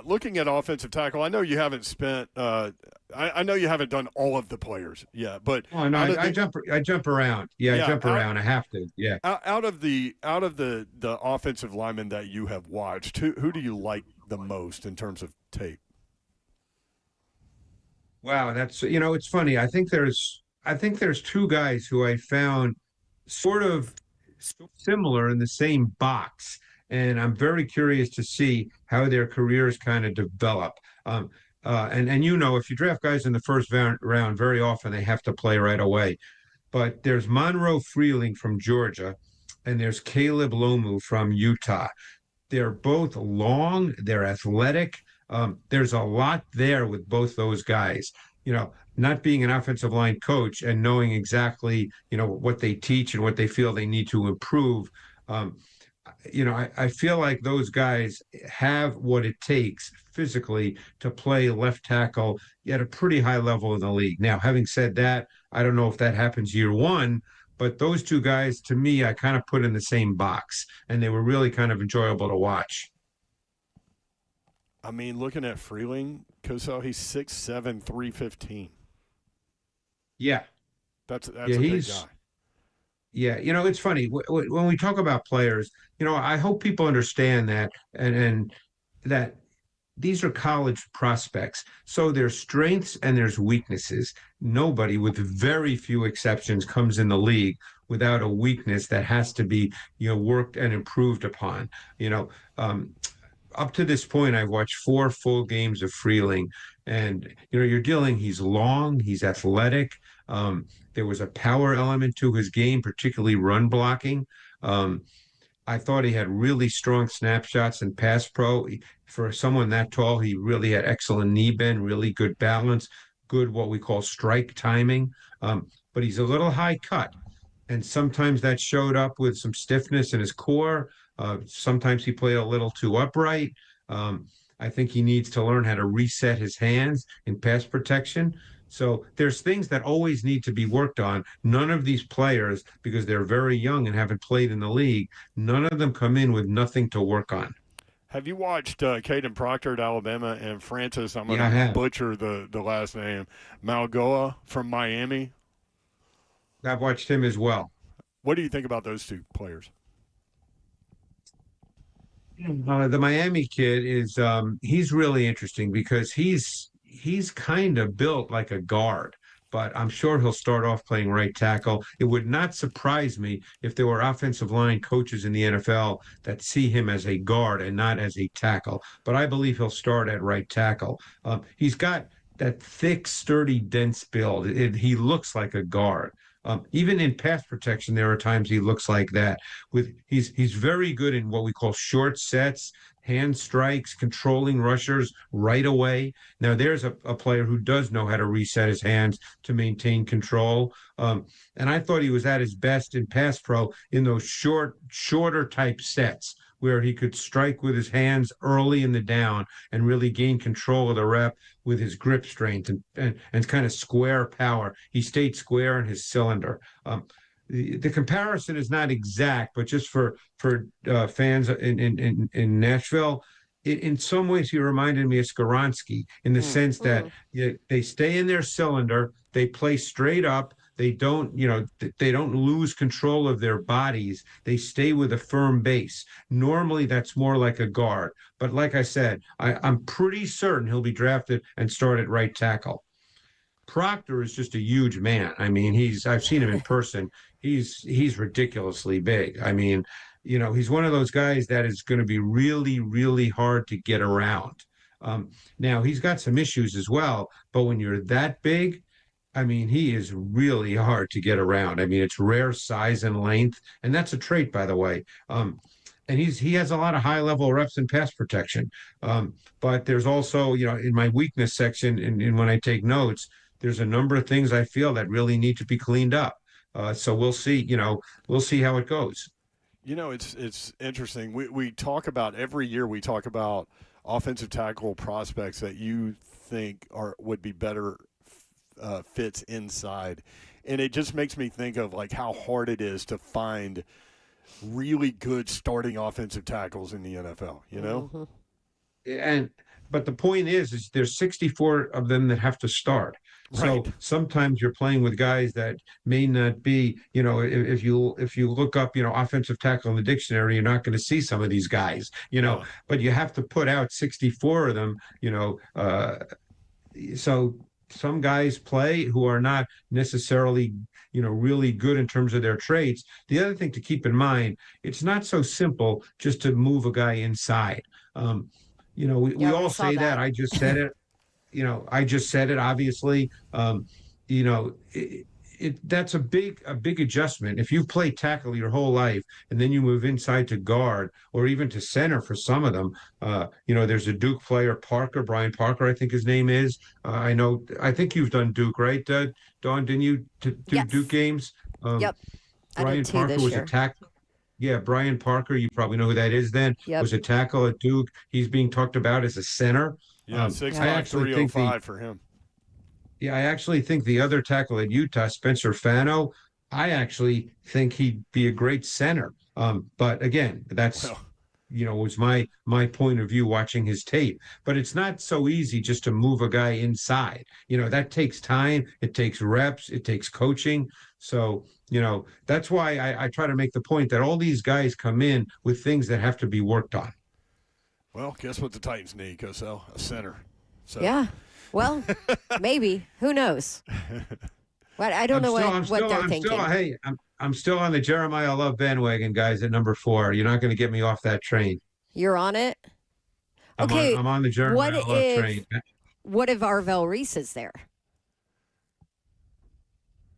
Looking at offensive tackle, I know you haven't spent. I know you haven't done all of the players yet, but I jump around. Yeah, I jump around. I have to. Yeah. Out of the offensive linemen that you have watched, who do you like the most in terms of tape? Wow, that's it's funny. I think there's 2 guys who I found sort of similar in the same box. And I'm very curious to see how their careers kind of develop. And if you draft guys in the first round, very often they have to play right away. But there's Monroe Freeling from Georgia, and there's Caleb Lomu from Utah. They're both long, they're athletic. There's a lot there with both those guys. Not being an offensive line coach and knowing exactly, what they teach and what they feel they need to improve. I feel like those guys have what it takes physically to play left tackle at a pretty high level in the league. Now, having said that, I don't know if that happens year one, but those 2 guys, to me, I kind of put in the same box, and they were really kind of enjoyable to watch. I mean, looking at Freeling, Cosell, he's 6'7", 315. Yeah. That's a big guy. Yeah, it's funny when we talk about players. I hope people understand that, and that these are college prospects. So there's strengths and there's weaknesses. Nobody, with very few exceptions, comes in the league without a weakness that has to be, worked and improved upon. Up to this point, I've watched 4 full games of Freeling, and he's long, he's athletic. There was a power element to his game, particularly run blocking. I thought he had really strong snapshots in pass pro. For someone that tall, he really had excellent knee bend, really good balance, good what we call strike timing. But he's a little high cut, and sometimes that showed up with some stiffness in his core. Sometimes he played a little too upright. I think he needs to learn how to reset his hands in pass protection. So there's things that always need to be worked on. None of these players, because they're very young and haven't played in the league, none of them come in with nothing to work on. Have you watched Caden Proctor at Alabama and Francis, I'm going to butcher the last name, Malgoa from Miami? I've watched him as well. What do you think about those 2 players? The Miami kid is he's really interesting because he's kind of built like a guard, but I'm sure he'll start off playing right tackle. It would not surprise me if there were offensive line coaches in the NFL that see him as a guard and not as a tackle, but I believe he'll start at right tackle. He's got that thick, sturdy, dense build. He looks like a guard. Even in pass protection, there are times he looks like that. He's very good in what we call short sets, hand strikes, controlling rushers right away. Now, there's a player who does know how to reset his hands to maintain control. And I thought he was at his best in pass pro in those shorter type sets where he could strike with his hands early in the down and really gain control of the rep with his grip strength and kind of square power. He stayed square in his cylinder. The comparison is not exact, but just for fans in Nashville, in some ways he reminded me of Skoronski in the sense that they stay in their cylinder, they play straight up, They don't, they don't lose control of their bodies. They stay with a firm base. Normally, that's more like a guard. But like I said, I'm pretty certain he'll be drafted and start at right tackle. Proctor is just a huge man. I mean, I've seen him in person. He's ridiculously big. I mean, he's one of those guys that is going to be really, really hard to get around. Now he's got some issues as well, but when you're that big, I mean, he is really hard to get around. I mean, it's rare size and length, and that's a trait, by the way. And he has a lot of high level reps in pass protection. But there's also, in my weakness section, and when I take notes, there's a number of things I feel that really need to be cleaned up. So we'll see. We'll see how it goes. It's interesting. We talk about every year. We talk about offensive tackle prospects that you think would be better fits inside, and it just makes me think of like how hard it is to find really good starting offensive tackles in the NFL. But the point is there's 64 of them that have to start. So sometimes you're playing with guys that may not be, if you look up, offensive tackle in the dictionary, you're not going to see some of these guys, but you have to put out 64 of them, so some guys play who are not necessarily, really good in terms of their traits. The other thing to keep in mind, it's not so simple just to move a guy inside. We all say that. I just said it. Obviously. That's a big adjustment. If you've played tackle your whole life and then you move inside to guard or even to center for some of them, there's a Duke player, Brian Parker, I think his name is. I think you've done Duke, right, Dawn? Didn't you do Duke games? Yep. Brian Parker was a tackle. Yeah, Brian Parker, you probably know who that is then, was a tackle at Duke. He's being talked about as a center. Yeah, 6'5", 305 for him. Yeah, I actually think the other tackle at Utah, Spencer Fano, I actually think he'd be a great center. But again, that's, was my point of view watching his tape. But it's not so easy just to move a guy inside. That takes time. It takes reps. It takes coaching. So, that's why I try to make the point that all these guys come in with things that have to be worked on. Well, guess what the Titans need, Cosell? A center. So. Yeah. Well, maybe. Who knows? But I don't know what they're thinking. I'm still on the Jeremiyah Love bandwagon, guys, at number 4. You're not going to get me off that train. You're on it? Okay. I'm on the Jeremiyah Love train. What if Arvell Reese is there?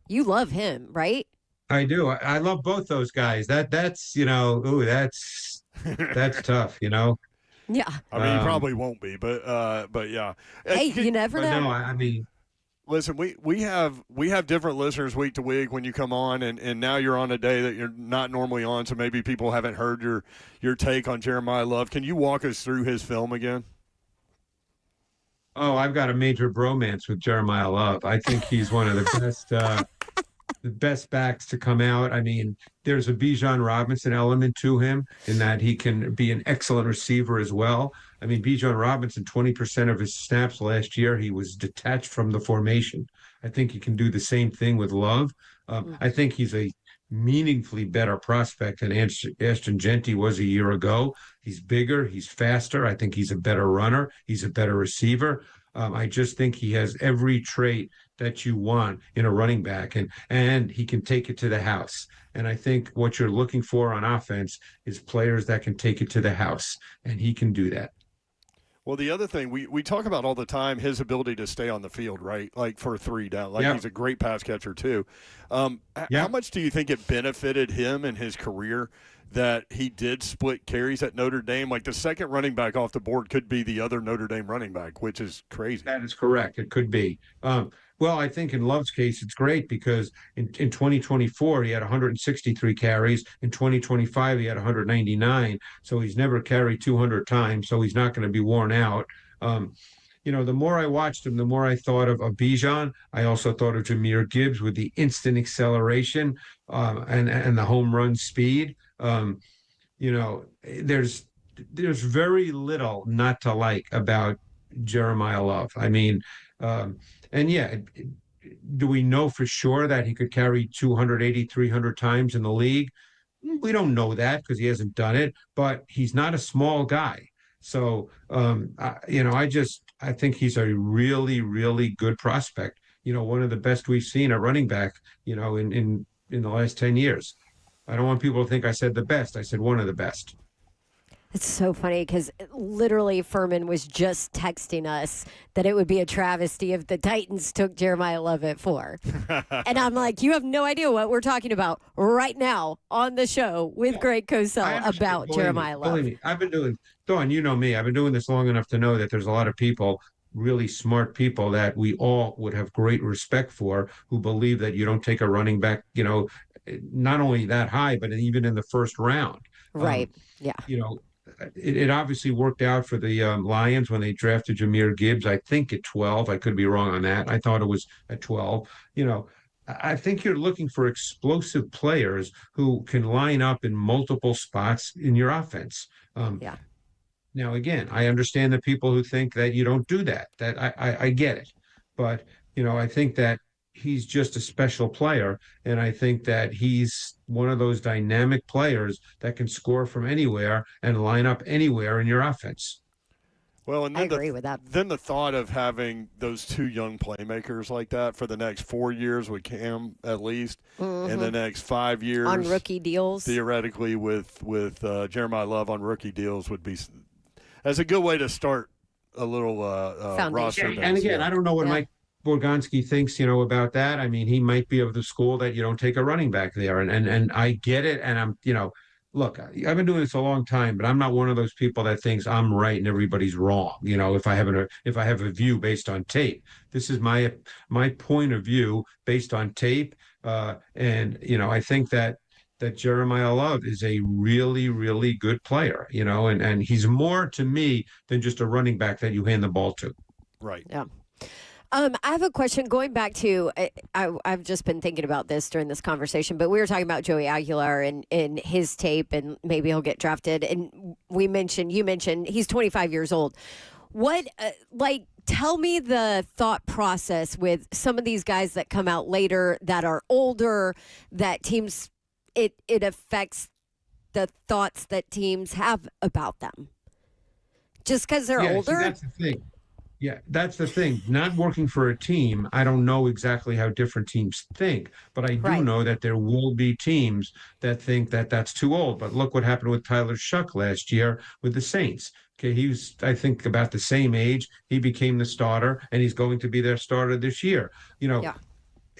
You love him, right? I do. I love both those guys. That's that's tough, Yeah. I mean, he probably won't be, but yeah. Hey, you never know. No, I mean, listen, we have different listeners week to week when you come on, and now you're on a day that you're not normally on, so maybe people haven't heard your take on Jeremiyah Love. Can you walk us through his film again? Oh, I've got a major bromance with Jeremiyah Love. I think he's one of the best backs to come out. I mean, there's a Bijan Robinson element to him in that he can be an excellent receiver as well. I mean, Bijan Robinson, 20% of his snaps last year, he was detached from the formation. I think he can do the same thing with Love. I think he's a meaningfully better prospect than Ashton Genty was a year ago. He's bigger, he's faster. I think he's a better runner. He's a better receiver. I just think he has every trait that you want in a running back, and he can take it to the house. And I think what you're looking for on offense is players that can take it to the house, and he can do that. Well, the other thing we talk about all the time, his ability to stay on the field, right? Like for 3 down. Like he's a great pass catcher too. How much do you think it benefited him in his career that he did split carries at Notre Dame? Like the second running back off the board could be the other Notre Dame running back, which is crazy. That is correct. It could be. Well, I think in Love's case, it's great because in 2024, he had 163 carries. In 2025, he had 199. So he's never carried 200 times. So he's not going to be worn out. The more I watched him, the more I thought of Bijan. I also thought of Jahmyr Gibbs with the instant acceleration and the home run speed. There's very little not to like about Jeremiyah Love. I mean, do we know for sure that he could carry 280, 300 times in the league? We don't know that because he hasn't done it, but he's not a small guy. So, I think he's a really, really good prospect. One of the best we've seen at running back, in the last 10 years. I don't want people to think I said the best. I said one of the best. It's so funny because literally Furman was just texting us that it would be a travesty if the Titans took Jeremiah Love at 4. And I'm like, you have no idea what we're talking about right now on the show with Greg Cosell about Jeremiah Love. Believe me, I've been doing, Dawn, you know me, I've been doing this long enough to know that there's a lot of people, really smart people that we all would have great respect for, who believe that you don't take a running back, not only that high, but even in the first round. Right. Yeah. It obviously worked out for the Lions when they drafted Jahmyr Gibbs, I think at 12. I could be wrong on that. I thought it was at 12. I think you're looking for explosive players who can line up in multiple spots in your offense. Yeah. Now, again, I understand the people who think that you don't do that. That I get it. But, I think that he's just a special player. And I think that he's one of those dynamic players that can score from anywhere and line up anywhere in your offense. Well, and then I agree with that. Then the thought of having those two young playmakers like that for the next 4 years with Cam, at least, and the next 5 years on rookie deals, theoretically with Jeremiah Love on rookie deals would be that's a good way to start a little roster. And again, I don't know what Mike Borgonski thinks, about that. I mean, he might be of the school that you don't take a running back there, and I get it. And I'm, look, I've been doing this a long time, but I'm not one of those people that thinks I'm right and everybody's wrong. If I have a view based on tape, this is my point of view based on tape. And I think that Jeremiah Love is a really, really good player, and he's more to me than just a running back that you hand the ball to. Right. Yeah. I have a question going back to, I've just been thinking about this during this conversation, but we were talking about Joey Aguilar and his tape and maybe he'll get drafted. And you mentioned he's 25 years old. What, tell me the thought process with some of these guys that come out later that are older, that teams, it affects the thoughts that teams have about them. Just because they're older? See, that's the thing. Yeah, that's the thing. Not working for a team, I don't know exactly how different teams think, but I do know that there will be teams that think that that's too old. But look what happened with Tyler Shuck last year with the Saints. Okay, he was, I think, about the same age. He became the starter, and he's going to be their starter this year.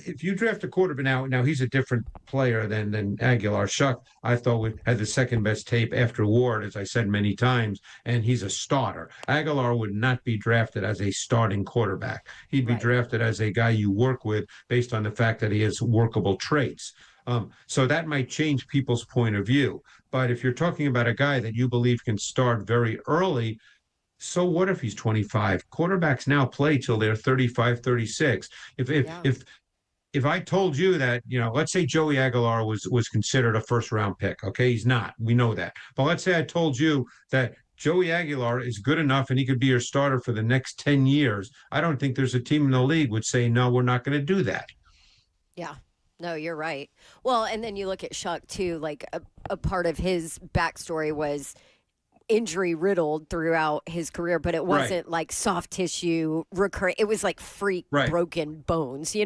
If you draft a quarterback now he's a different player than Aguilar. Shuck, I thought, had the second best tape after Ward, as I said many times, and he's a starter. Aguilar would not be drafted as a starting quarterback. He'd be drafted as a guy you work with based on the fact that he has workable traits. So that might change people's point of view. But if you're talking about a guy that you believe can start very early, so what if he's 25? Quarterbacks now play till they're 35, 36. If I told you that, let's say Joey Aguilar was considered a first-round pick, okay? He's not. We know that. But let's say I told you that Joey Aguilar is good enough and he could be your starter for the next 10 years. I don't think there's a team in the league would say, no, we're not going to do that. Yeah. No, you're right. Well, and then you look at Shuck, too. Like, a part of his backstory was injury riddled throughout his career, but it wasn't like soft tissue recurring. It was like freak broken bones,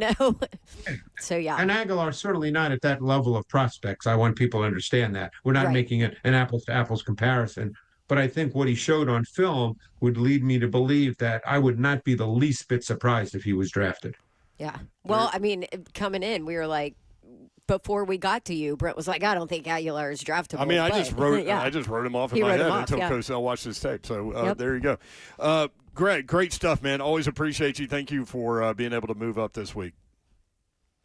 So yeah. And Aguilar certainly not at that level of prospects. I want people to understand that we're not making it an apples to apples comparison. But I think what he showed on film would lead me to believe that I would not be the least bit surprised if he was drafted. Yeah. Well, I mean, coming in, we were like, before we got to you, Brent was like, I don't think Aguilar is draftable. I mean, I just wrote him off in my head until Cosell watched his tape. So there you go. Greg, great stuff, man. Always appreciate you. Thank you for being able to move up this week.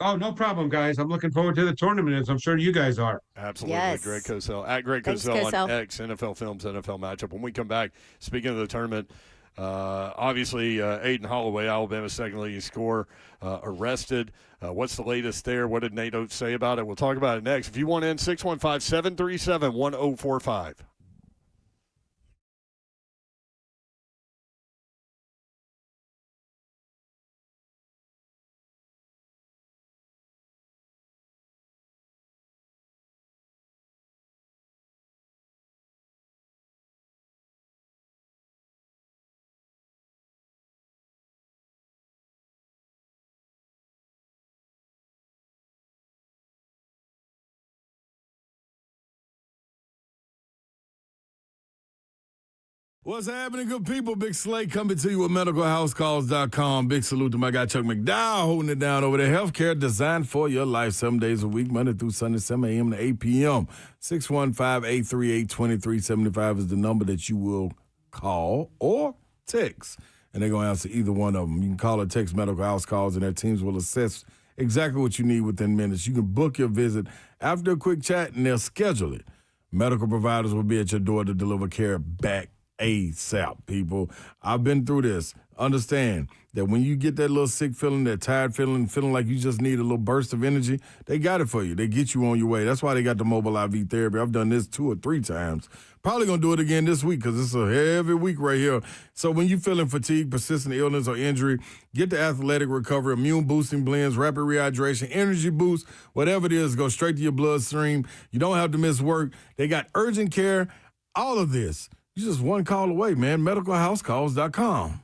Oh, no problem, guys. I'm looking forward to the tournament, as I'm sure you guys are. Absolutely. Yes. Greg Cosell. At Greg Cosell on X, NFL Films, NFL Matchup. When we come back, speaking of the tournament, obviously, Aiden Holloway, Alabama's second leading scorer, arrested. What's the latest there? What did Nate Oates say about it? We'll talk about it next. If you want in, 615-737-1045. What's happening, good people? Big Slate coming to you with medicalhousecalls.com. Big salute to my guy Chuck McDowell holding it down over there. Healthcare designed for your life 7 days a week, Monday through Sunday, 7 a.m. to 8 p.m. 615-838-2375 is the number that you will call or text. And they're going to answer either one of them. You can call or text Medical House Calls, and their teams will assess exactly what you need within minutes. You can book your visit after a quick chat, and they'll schedule it. Medical providers will be at your door to deliver care back ASAP, people. I've been through this. Understand that when you get that little sick feeling, that tired feeling, feeling like you just need a little burst of energy, they got it for you. They get you on your way. That's why they got the mobile IV therapy. I've done this 2 or 3 times. Probably going to do it again this week because it's a heavy week right here. So when you're feeling fatigue, persistent illness, or injury, get the athletic recovery, immune boosting blends, rapid rehydration, energy boost, whatever it is, go straight to your bloodstream. You don't have to miss work. They got urgent care, all of this. You're just one call away, man. MedicalHouseCalls.com.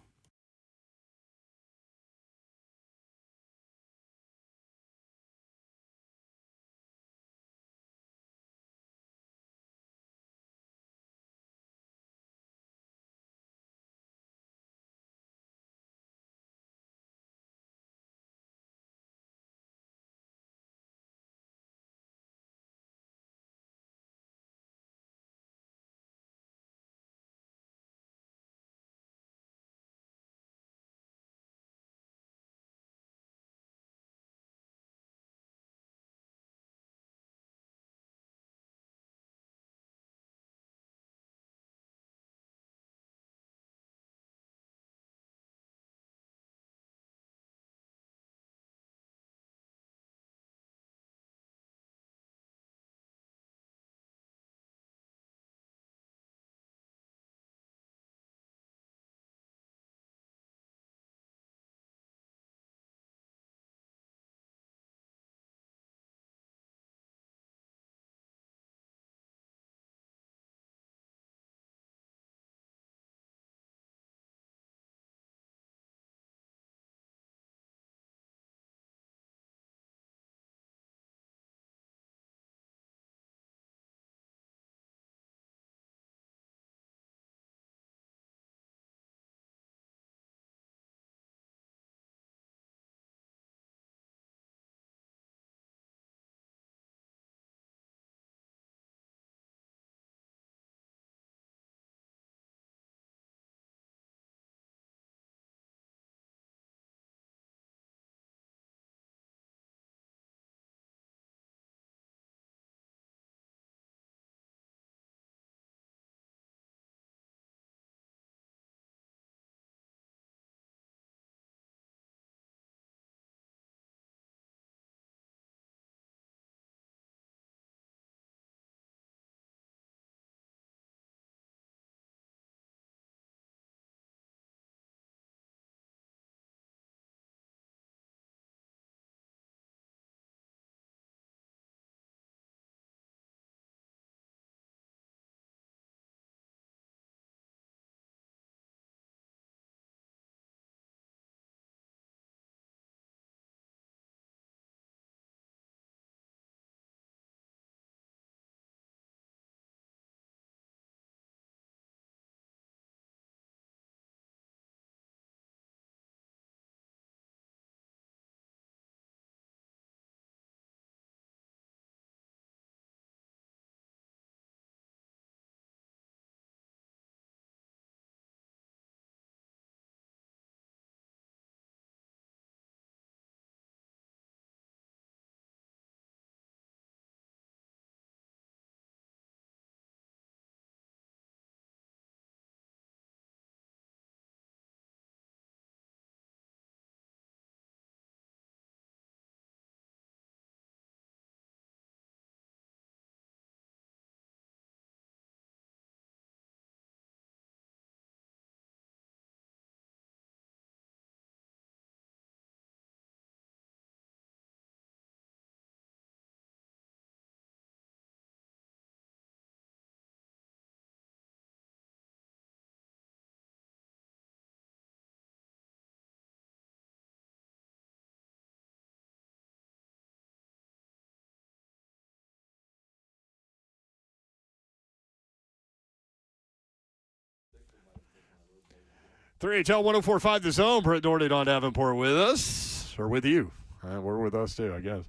3HL 104.5 The Zone. Brett Doherty on Davenport with us, or with you. We're with us too, I guess.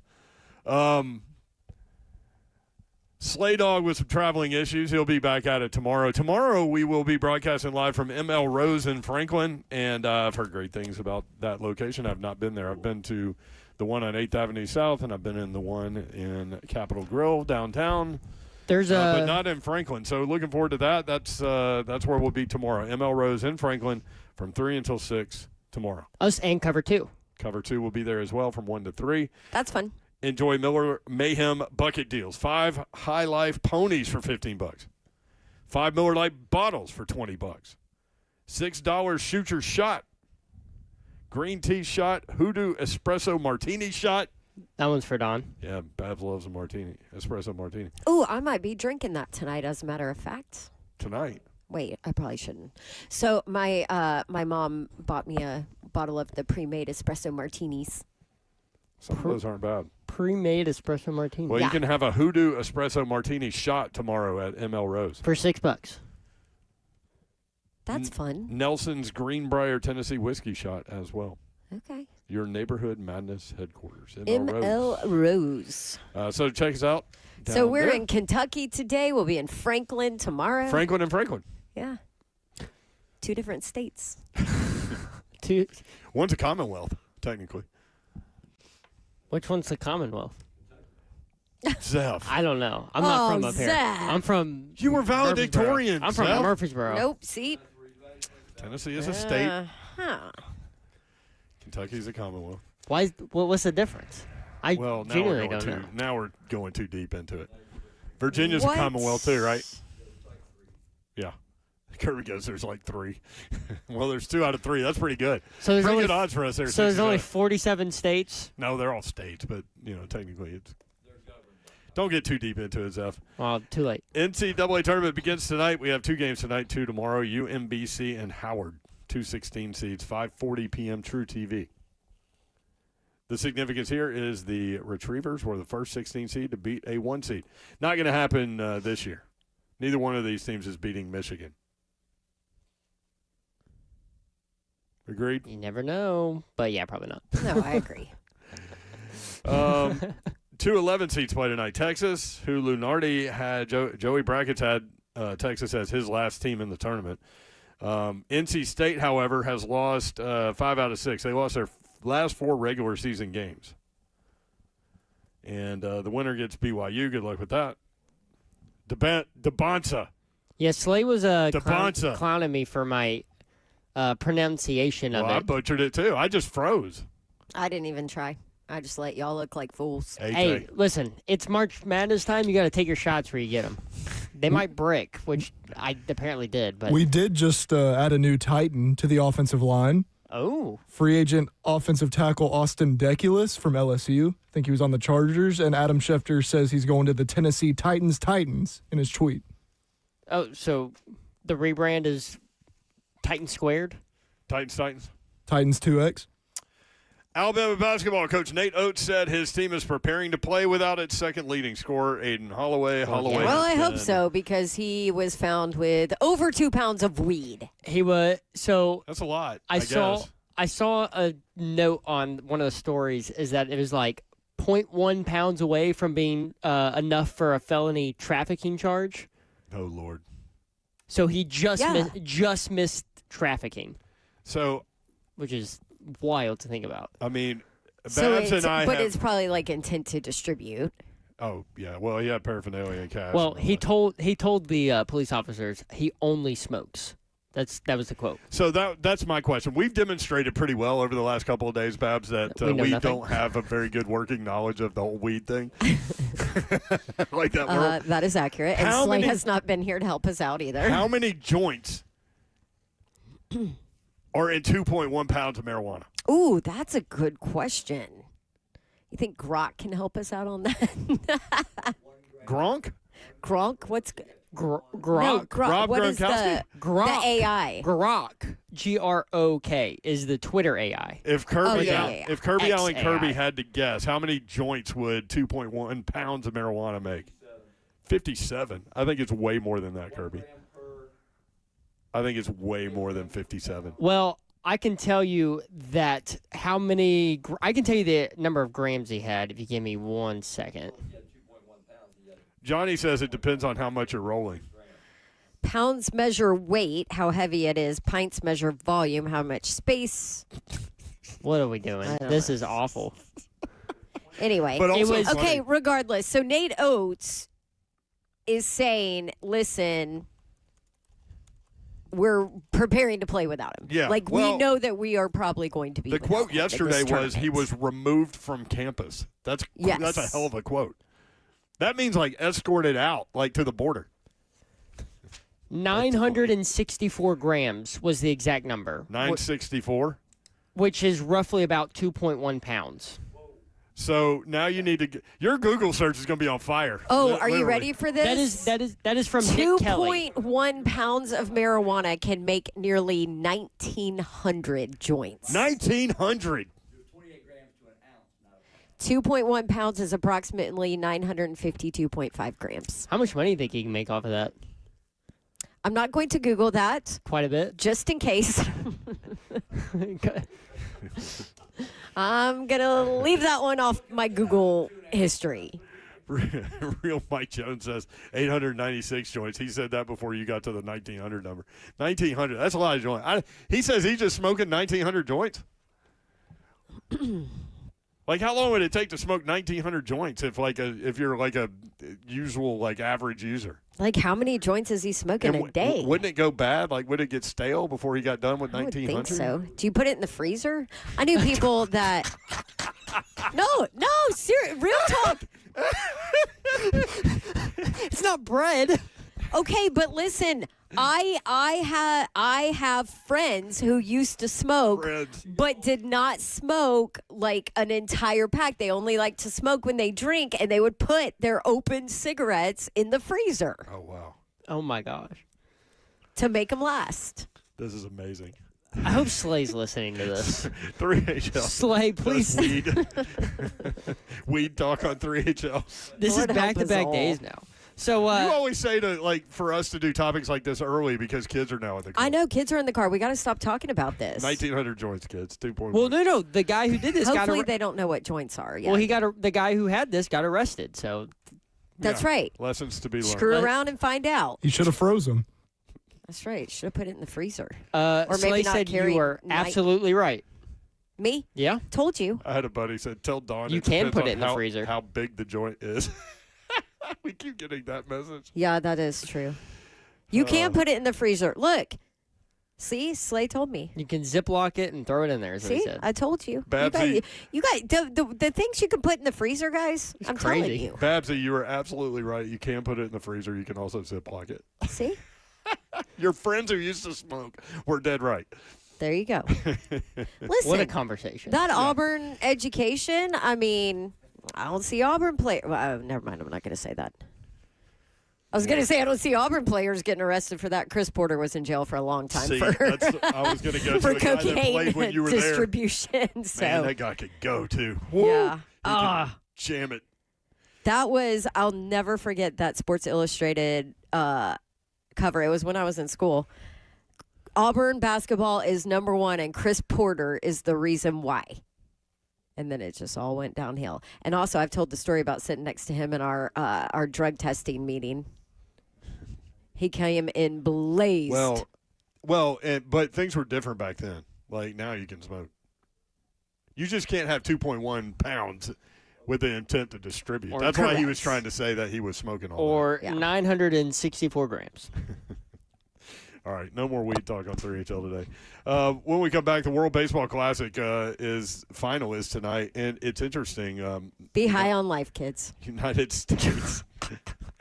Slay Dog with some traveling issues. He'll be back at it tomorrow. Tomorrow we will be broadcasting live from ML Rose in Franklin, and I've heard great things about that location. I've not been there. I've been to the one on 8th Avenue South, and I've been in the one in Capitol Grill downtown. There's but not in Franklin. So looking forward to that. That's where we'll be tomorrow. ML Rose in Franklin from 3 until 6 tomorrow. Us and Cover 2. Cover 2 will be there as well from 1 to 3. That's fun. Enjoy Miller Mayhem bucket deals. 5 High Life ponies for $15. 5 Miller Lite bottles for $20. $6 shoot your shot. Green tea shot. Hoodoo espresso martini shot. That one's for Don. Yeah, Babs loves a martini. Espresso martini. Ooh, I might be drinking that tonight, as a matter of fact. Tonight? Wait, I probably shouldn't. So my mom bought me a bottle of the pre-made espresso martinis. Some of those aren't bad. Pre-made espresso martini. Well, you can have a Hoodoo espresso martini shot tomorrow at ML Rose. For $6. That's fun. Nelson's Greenbrier Tennessee whiskey shot as well. Okay. Your neighborhood madness headquarters. ML Rose. So check us out. So we're in Kentucky today. We'll be in Franklin tomorrow. Franklin and Franklin. Yeah. 2 different states. One's a Commonwealth, technically. Which one's the Commonwealth? Zeph. I don't know. I'm not from up here. Zeph. I'm from. You were valedictorian. I'm from Zeph. Murfreesboro. Nope. See? Tennessee is a state. Huh. Kentucky's a Commonwealth. What's the difference? Now we're going too deep into it. Virginia's a Commonwealth too, right? Yeah. Kirby goes, there's like 3. Well, there's 2 out of 3. That's pretty good. So there's pretty only good odds for us there. So there's only 47 states? No, they're all states, but, technically it's. Don't get too deep into it, Zeph. Well, too late. NCAA tournament begins tonight. We have 2 games tonight, 2 tomorrow. UMBC and Howard, 2 16 seeds, 5:40 p.m. True TV. The significance here is the Retrievers were the first 16 seed to beat a 1 seed. Not going to happen this year. Neither one of these teams is beating Michigan. Agreed? You never know. But, yeah, probably not. No, I agree. 2 11 seeds play tonight. Texas, who Lunardi had, Joey Brackett's had Texas as his last team in the tournament. NC State, however, has lost 5 out of 6. They lost their last 4 regular season games. And the winner gets BYU. Good luck with that. DeBonsa. Yeah, Slay was clowning me for my pronunciation of it. I butchered it, too. I just froze. I didn't even try. I just let y'all look like fools. Hey, listen, it's March Madness time. You got to take your shots where you get them. They might brick, which I apparently did. But we did just add a new Titan to the offensive line. Oh. Free agent offensive tackle Austin Deculus from LSU. I think he was on the Chargers. And Adam Schefter says he's going to the Tennessee Titans in his tweet. Oh, so the rebrand is Titan Squared? Titans. Titans 2X. Alabama basketball coach Nate Oates said his team is preparing to play without its second leading scorer, Aiden Holloway. Well, I hope so, because he was found with over 2 pounds of weed. He was That's a lot. I saw a note on one of the stories is that it was like 0.1 pounds away from being enough for a felony trafficking charge. Oh Lord! So he just missed trafficking. So, which is wild to think about. I mean, it's probably like intent to distribute. Oh yeah, well he had paraphernalia and cash. Well, he told the police officers he only smokes. That was the quote. So that's my question. We've demonstrated pretty well over the last couple of days, Babs, that we don't have a very good working knowledge of the whole weed thing. Like that world. That is accurate. And Slay has not been here to help us out either. How many joints are in 2.1 pounds of marijuana? Ooh, that's a good question. You think Grok can help us out on that? Gronk? Gronk? What's Grok? No, Grok. Rob what Gronkowski? is the AI? Grok. Grok is the Twitter AI. If Kirby, if Kirby X Allen Kirby AI. had to guess, how many joints would 2.1 pounds of marijuana make? 57. I think it's way more than that, Kirby. I think it's way more than 57. Well, I can tell you that I can tell you the number of grams he had if you give me 1 second. Johnny says it depends on how much you're rolling. Pounds measure weight, how heavy it is. Pints measure volume, how much space. What are we doing? This is awful. Anyway, But also okay, funny. regardless. So Nate Oates is saying, listen, we're preparing to play without him. Yeah, Like, well, we know that we are probably going to be The without quote him in yesterday this was he tournament. was removed from campus. That's Yes. a hell of a quote. That means like escorted out, like to the border. 964 grams was the exact number. 964. Which is roughly about 2.1 pounds. So now you need to your Google search is going to be on fire. Oh, are Literally. you ready for this? That is from Nick Kelly. 2.1 pounds of marijuana can make nearly 1,900 joints. 1,900. 2.1 pounds is approximately 952.5 grams. How much money do you think he can make off of that? I'm not going to Google that. Quite a bit. Just in case. I'm going to leave that one off my Google history. Real Mike Jones says 896 joints. He said that before you got to the 1,900 number. 1,900. That's a lot of joints. He says he's just smoking 1,900 joints. Like, how long would it take to smoke 1,900 joints if you're like a usual like average user? Like, how many joints is he smoking a day? Wouldn't it go bad? Like, would it get stale before he got done with I would 1,900? think so. Do you put it in the freezer? I knew people that. No, real talk. It's not bread. Okay, but listen, I have friends who used to smoke, but did not smoke like an entire pack. They only like to smoke when they drink, and they would put their open cigarettes in the freezer. Oh wow! Oh my gosh! To make them last. This is amazing. I hope Slay's listening to this. 3HL. Slay, please. Weed. Weed talk on 3HL. This is back-to-back days now. So you always say for us to do topics like this early because kids are now in the car. I know kids are in the car. We got to stop talking about this. 1,900 joints, kids. 2.1. Well, no. The guy who did this Hopefully they don't know what joints are. Yet. Well, the guy who had this got arrested. So that's right. Lessons to be learned. Screw around and find out. He should have froze him. That's right. Should have put it in the freezer. Or maybe Slay not said carry you were absolutely right. Me? Yeah. Told you. I had a buddy said, "Tell Dawn you it can depends put on it in the freezer. How big the joint is." We keep getting that message. Yeah, that is true. You can put it in the freezer. Look. See, Slay told me. You can Ziploc it and throw it in there, is what he See, said. I told you. Babsy. You guys the things you can put in the freezer, guys, I'm telling crazy. you. Babsy, you are absolutely right. You can put it in the freezer. You can also Ziploc it. See? Your friends who used to smoke were dead right. There you go. Listen. What a conversation. That Auburn education, I mean, I don't see Auburn play. Well, never mind. I'm not going to say that. I was going to say I don't see Auburn players getting arrested for that. Chris Porter was in jail for a long time See, I was going to go for to the guy that cocaine played when you were distribution. there. So Man, that guy could go too. yeah, Jam it. that was. I'll never forget that Sports Illustrated cover. It was when I was in school. Auburn basketball is #1, and Chris Porter is the reason why. And then it just all went downhill. And also, I've told the story about sitting next to him in our drug testing meeting. He came in blazed. But things were different back then. Like now, you can smoke. You just can't have 2.1 pounds with the intent to distribute. That's why he was trying to say that he was smoking all or 964 grams. All right, no more weed talk on 3HL today. When we come back, the World Baseball Classic final is tonight, and it's interesting. Be high on life, kids. United States.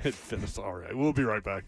It finished all right. We'll be right back.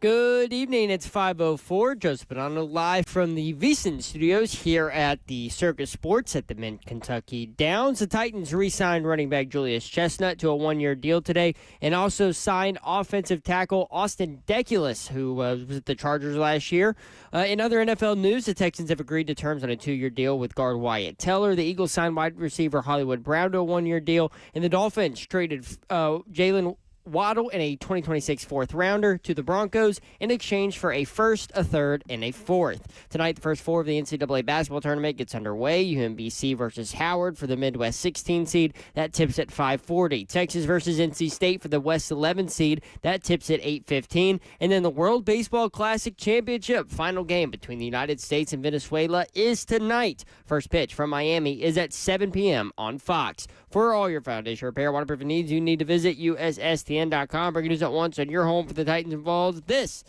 Good evening. It's 5:04. Joseph Bonanno live from the VSiN studios here at the Circus Sports at the Mint Kentucky Downs. The Titans re-signed running back Julius Chestnut to a one-year deal today and also signed offensive tackle Austin Deculus, who was with the Chargers last year. In other NFL news, the Texans have agreed to terms on a 2-year deal with guard Wyatt Teller. The Eagles signed wide receiver Hollywood Brown to a one-year deal, and the Dolphins traded Jalen Waddle and a 2026 fourth-rounder to the Broncos in exchange for a first, a third, and a fourth. Tonight, the first four of the NCAA basketball tournament gets underway. UMBC versus Howard for the Midwest 16 seed. That tips at 5:40. Texas versus NC State for the West 11 seed. That tips at 8:15. And then the World Baseball Classic Championship final game between the United States and Venezuela is tonight. First pitch from Miami is at 7 p.m. on Fox. For all your foundation repair, waterproofing needs, you need to visit USSTN.com. Breaking news at once on your home for the Titans involved. This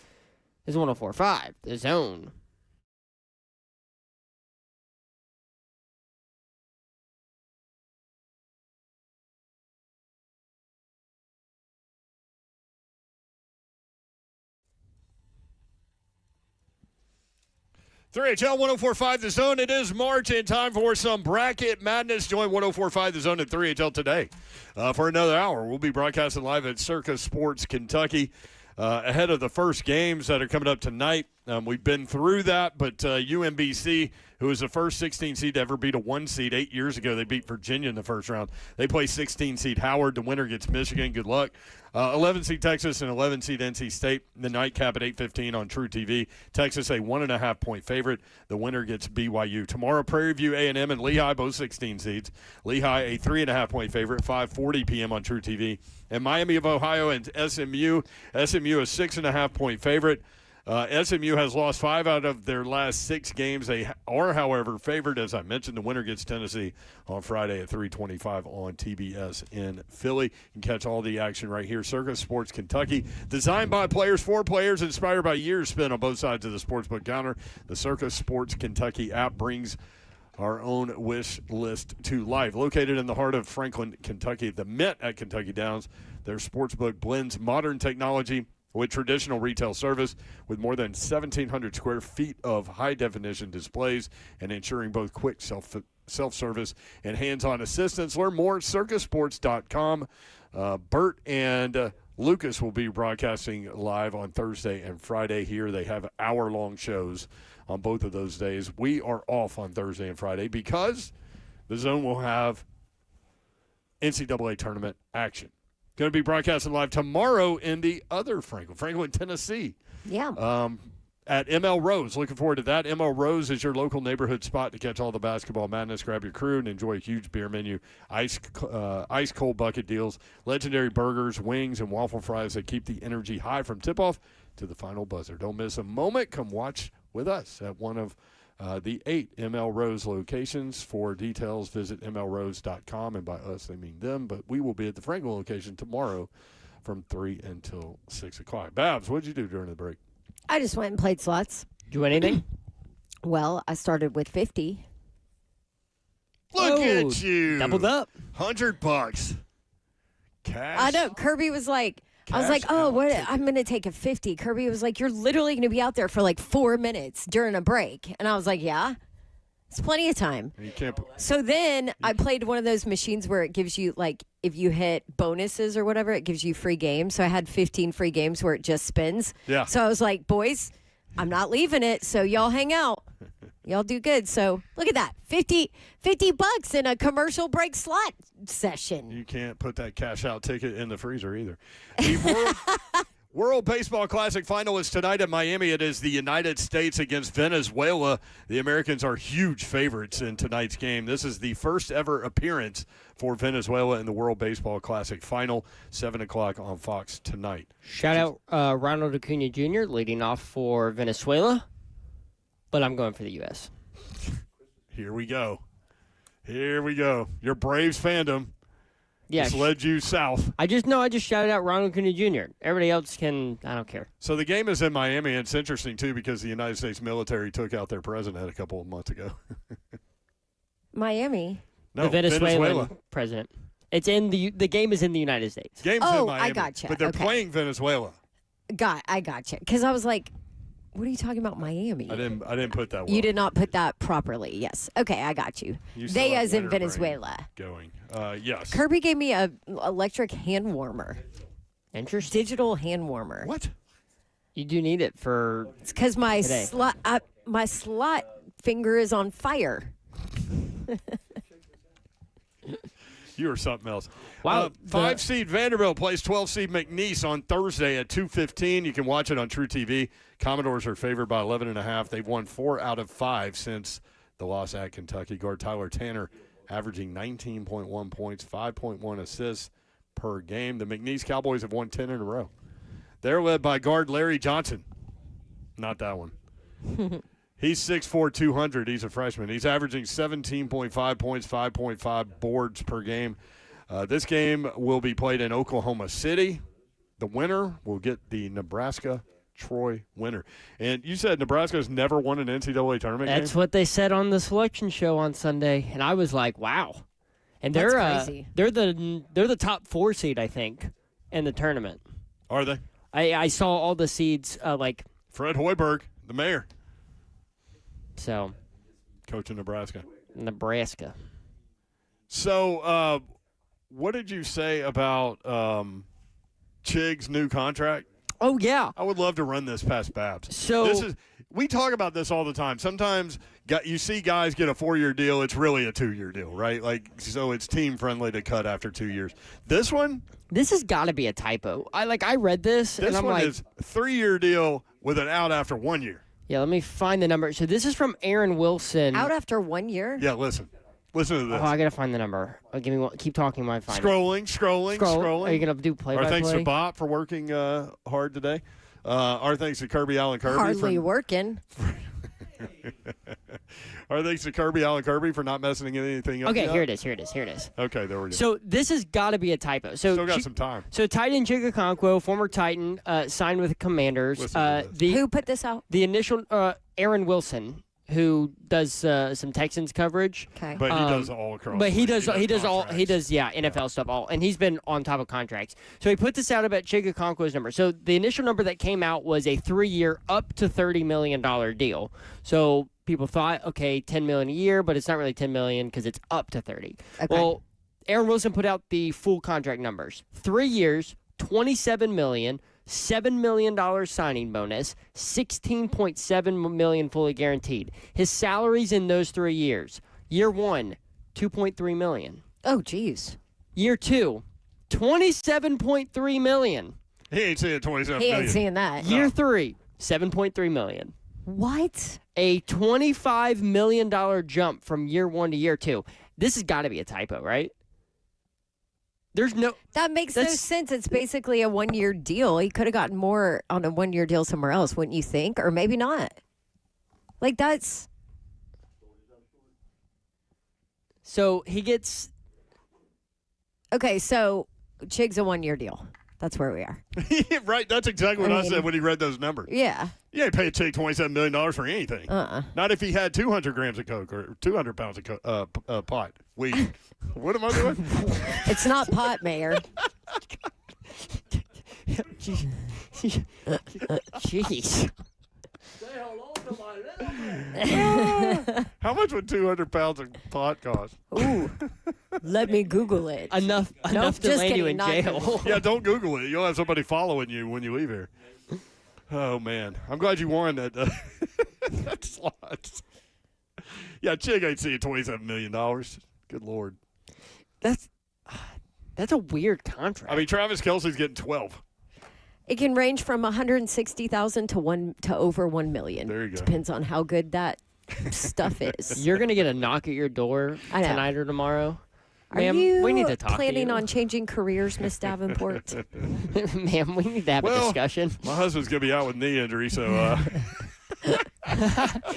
is 104.5, The Zone. HL 104.5 The Zone. It is March and time for some bracket madness. Join 104.5 The Zone at 3HL today for another hour. We'll be broadcasting live at Circus Sports Kentucky ahead of the first games that are coming up tonight. We've been through that, but UMBC, who was the first 16 seed to ever beat a 1 seed 8 years ago, they beat Virginia in the first round. They play 16 seed Howard. The winner gets Michigan. Good luck. 11 seed Texas and 11 seed NC State. The nightcap at 8:15 on True TV. Texas a 1.5 point favorite. The winner gets BYU. Tomorrow, Prairie View A&M and Lehigh, both 16 seeds. Lehigh a 3.5 point favorite. 5:40 p.m. on True TV. And Miami of Ohio and SMU. SMU a 6.5 point favorite. SMU has lost 5 out of their last 6 games. They are, however, favored. As I mentioned, the winner gets Tennessee on Friday at 3:25 on TBS in Philly. You can catch all the action right here. Circus Sports Kentucky. Designed by players for players. Inspired by years spent on both sides of the sportsbook counter. The Circus Sports Kentucky app brings our own wish list to life. Located in the heart of Franklin, Kentucky, the Mint at Kentucky Downs. Their sportsbook blends modern technology with traditional retail service, with more than 1,700 square feet of high-definition displays and ensuring both quick self-service and hands-on assistance. Learn more at circusports.com. Bert and Lucas will be broadcasting live on Thursday and Friday here. They have hour-long shows on both of those days. We are off on Thursday and Friday because the Zone will have NCAA tournament action. Going to be broadcasting live tomorrow in the other Franklin, Tennessee. Yeah. At ML Rose. Looking forward to that. ML Rose is your local neighborhood spot to catch all the basketball madness. Grab your crew and enjoy a huge beer menu, ice cold bucket deals, legendary burgers, wings, and waffle fries that keep the energy high from tip-off to the final buzzer. Don't miss a moment. Come watch with us at one of the 8 ML Rose locations. For details, visit mlrose.com, and by us, they mean them, but we will be at the Franklin location tomorrow from 3 until 6 o'clock. Babs, what did you do during the break? I just went and played slots. Do anything? Well, I started with 50. Look at you. Doubled up. $100. Cash. I know. Kirby was like, I was like, oh, what? I'm going to take a 50. Kirby was like, you're literally going to be out there for like 4 minutes during a break. And I was like, yeah, it's plenty of time. You can't. So then I played one of those machines where it gives you, like, if you hit bonuses or whatever, it gives you free games. So I had 15 free games where it just spins. Yeah. So I was like, boys, I'm not leaving it. So y'all hang out. Y'all do good. So look at that. $50 in a commercial break slot session. You can't put that cash out ticket in the freezer either. The World Baseball Classic final is tonight in Miami. It is the United States against Venezuela. The Americans are huge favorites in tonight's game. This is the first ever appearance for Venezuela in the World Baseball Classic final, 7 o'clock on Fox tonight. Shout out Ronald Acuna Jr. leading off for Venezuela, but I'm going for the U.S. Here we go. Your Braves fandom just led you south. I just shouted out Ronald Acuna Jr. Everybody else I don't care. So the game is in Miami, and it's interesting, too, because the United States military took out their president a couple of months ago. Miami? No, the Venezuelan Venezuela. president. It's in the game is in the United States. Game's in Miami. I gotcha. But they're Okay. playing Venezuela. I got you. Because I was like, what are you talking about, Miami? I didn't put that. You did not put that properly. Yes. Okay, I got you. They as in Venezuela. Going. Yes. Kirby gave me a electric hand warmer. Interesting. Digital hand warmer. What? You do need it for. It's because my slot finger is on fire. You are something else. Wow. 5-seed Vanderbilt plays 12-seed McNeese on Thursday at 2:15. You can watch it on True TV. Commodores are favored by 11.5. They've won 4 out of 5 since the loss at Kentucky. Guard Tyler Tanner averaging 19.1 points, 5.1 assists per game. The McNeese Cowboys have won 10 in a row. They're led by guard Larry Johnson. Not that one. He's 6'4", 200. He's a freshman. He's averaging 17.5 points, 5.5 boards per game. This game will be played in Oklahoma City. The winner will get the Nebraska-Troy winner. And you said Nebraska's never won an NCAA tournament game? That's what they said on the selection show on Sunday, and I was like, wow. And they're crazy. They're the top 4 seed, I think, in the tournament. Are they? I saw all the seeds Fred Hoiberg, the mayor. So, coach in Nebraska. So, what did you say about Chig's new contract? Oh, yeah. I would love to run this past Babs. So we talk about this all the time. Sometimes you see guys get a 4-year deal. It's really a 2-year deal, right? So it's team friendly to cut after 2 years. This one? This has got to be a typo. I read this and I'm one like, is a 3-year deal with an out after 1 year. Yeah, let me find the number. So this is from Aaron Wilson. Out after 1 year? Yeah, listen to this. Oh, I gotta find the number. Give me one. Keep talking while I find Scrolling. Are you gonna do play-by-play? Our thanks to Bob for working hard today. Our thanks to Kirby Allen Kirby. Hardly working. Our thanks to Kirby Allen Kirby for not messing anything up. Okay, yet. here it is. Okay, there we go. So this has got to be a typo. So Still got some time. So Titan Chigakonkwo, former Titan, signed with the Commanders. Who put this out? The initial Aaron Wilson, who does some Texans coverage. Okay. But he does all across. But he does contracts. NFL stuff all, and he's been on top of contracts. So he put this out about Chigakonkwo's number. So the initial number that came out was a 3-year, up to $30 million deal. So people thought, okay, $10 million a year, but it's not really $10 million because it's up to 30. Okay. Well, Aaron Wilson put out the full contract numbers: 3 years, $27 million. $7 million signing bonus, $16.7 million fully guaranteed. His salaries in those 3 years: year 1, $2.3 million. Oh, geez. Year 2, $27.3 million. He ain't seeing $27 He million. ain't seeing that. Year 3, $7.3 million. What? A $25 million jump from year 1 to year 2. This has got to be a typo, right? That makes no sense. It's basically a 1-year deal. He could have gotten more on a 1-year deal somewhere else, wouldn't you think? Or maybe not. That's. So he gets. Okay, so Chig's a 1-year deal. That's where we are. Right. That's exactly what I said when he read those numbers. Yeah. You ain't pay a Chig $27 million for anything. Not if he had 200 grams of coke or 200 pounds of pot. Weed. What am I doing? It's not pot, Mayor. Jeez. How much would 200 pounds of pot cost? Ooh. Let me Google it. Enough to land you in jail. Yeah, don't Google it. You'll have somebody following you when you leave here. Oh, man. I'm glad you won that, that slot. Yeah, Chig ain't seeing $27 million. Good Lord. That's a weird contract. I mean, Travis Kelce's getting 12. It can range from 160,000 to over 1 million. There you go. Depends on how good that stuff is. You're gonna get a knock at your door tonight or tomorrow. Are Ma'am, you we need to talk planning to you. on changing careers, Miss Davenport? Ma'am, we need to have a discussion. My husband's gonna be out with knee injury, so.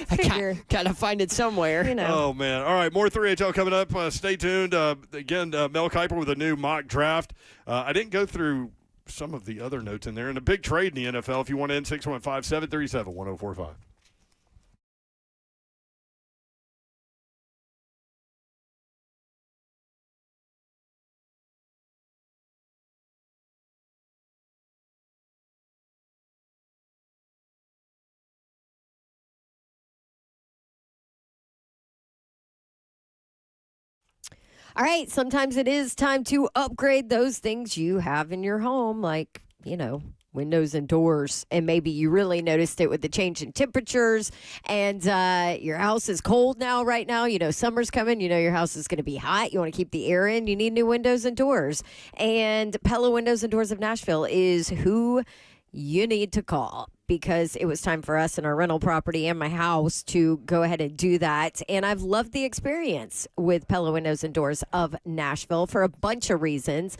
Figure. Gotta find it somewhere. You know. Oh, man. All right, more 3HL coming up. Stay tuned. Again, Mel Kiper with a new mock draft. I didn't go through some of the other notes in there. And a big trade in the NFL if you want to end 615-737-1045. All right, sometimes it is time to upgrade those things you have in your home, like, windows and doors. And maybe you really noticed it with the change in temperatures, and your house is cold now, right now. Summer's coming. Your house is going to be hot. You want to keep the air in. You need new windows and doors. And Pella Windows and Doors of Nashville is who you need to call, because it was time for us in our rental property and my house to go ahead and do that. And I've loved the experience with Pella Windows and Doors of Nashville for a bunch of reasons.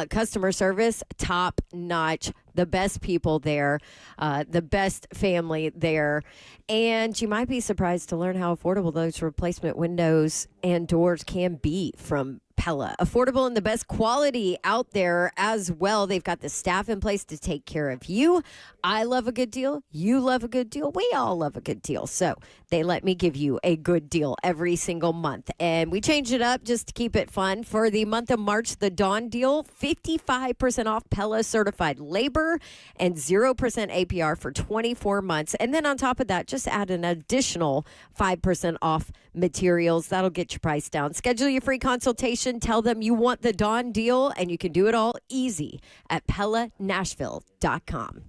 Customer service, top notch, the best people there, the best family there. And you might be surprised to learn how affordable those replacement windows and doors can be from Pella. Affordable and the best quality out there as well. They've got the staff in place to take care of you. I love a good deal. You love a good deal. We all love a good deal. So they let me give you a good deal every single month. And we change it up just to keep it fun. For the month of March, the Dawn deal, 55% off Pella certified labor and 0% APR for 24 months. And then on top of that, just add an additional 5% off materials. That'll get your price down. Schedule your free consultation. Tell them you want the Dawn deal, and you can do it all easy at PellaNashville.com.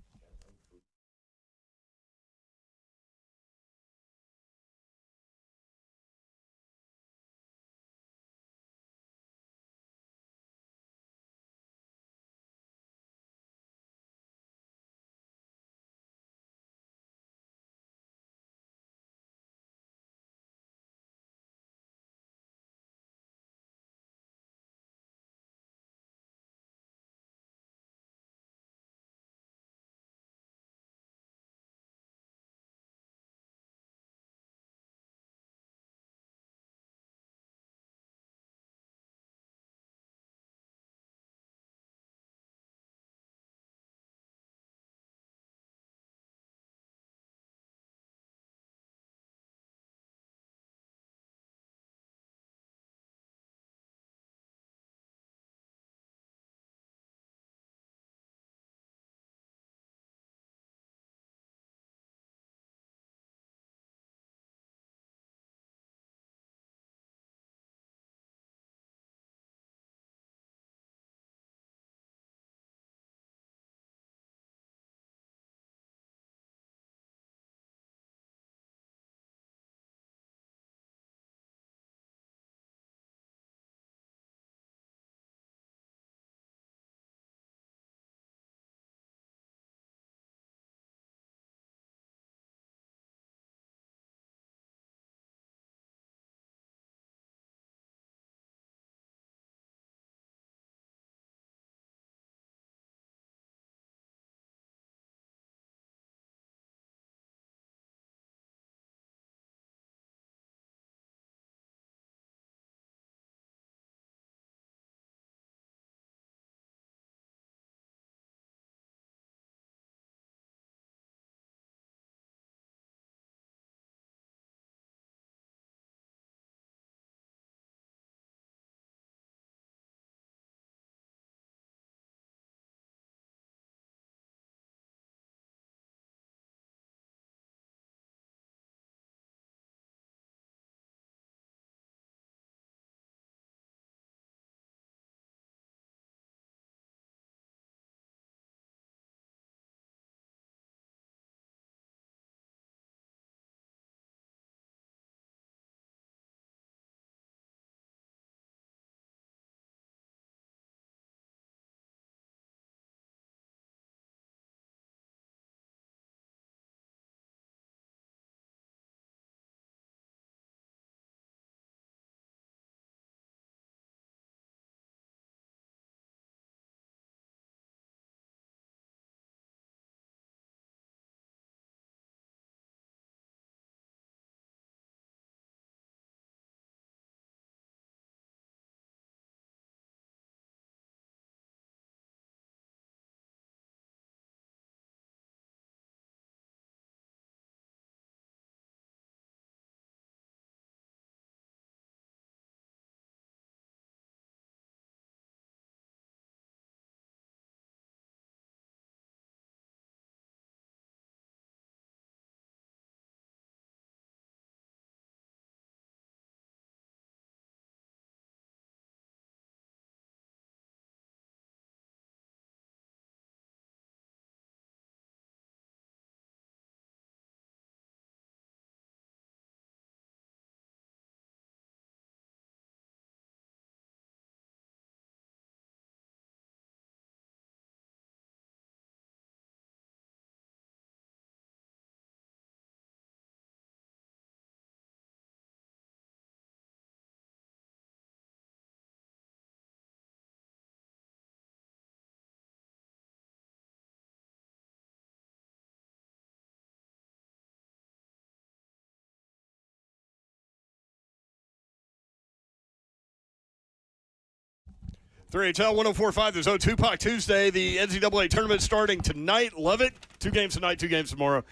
3HL 104.5. There's Tupac Tuesday. The NCAA tournament starting tonight. Love it. 2 games tonight, 2 games tomorrow,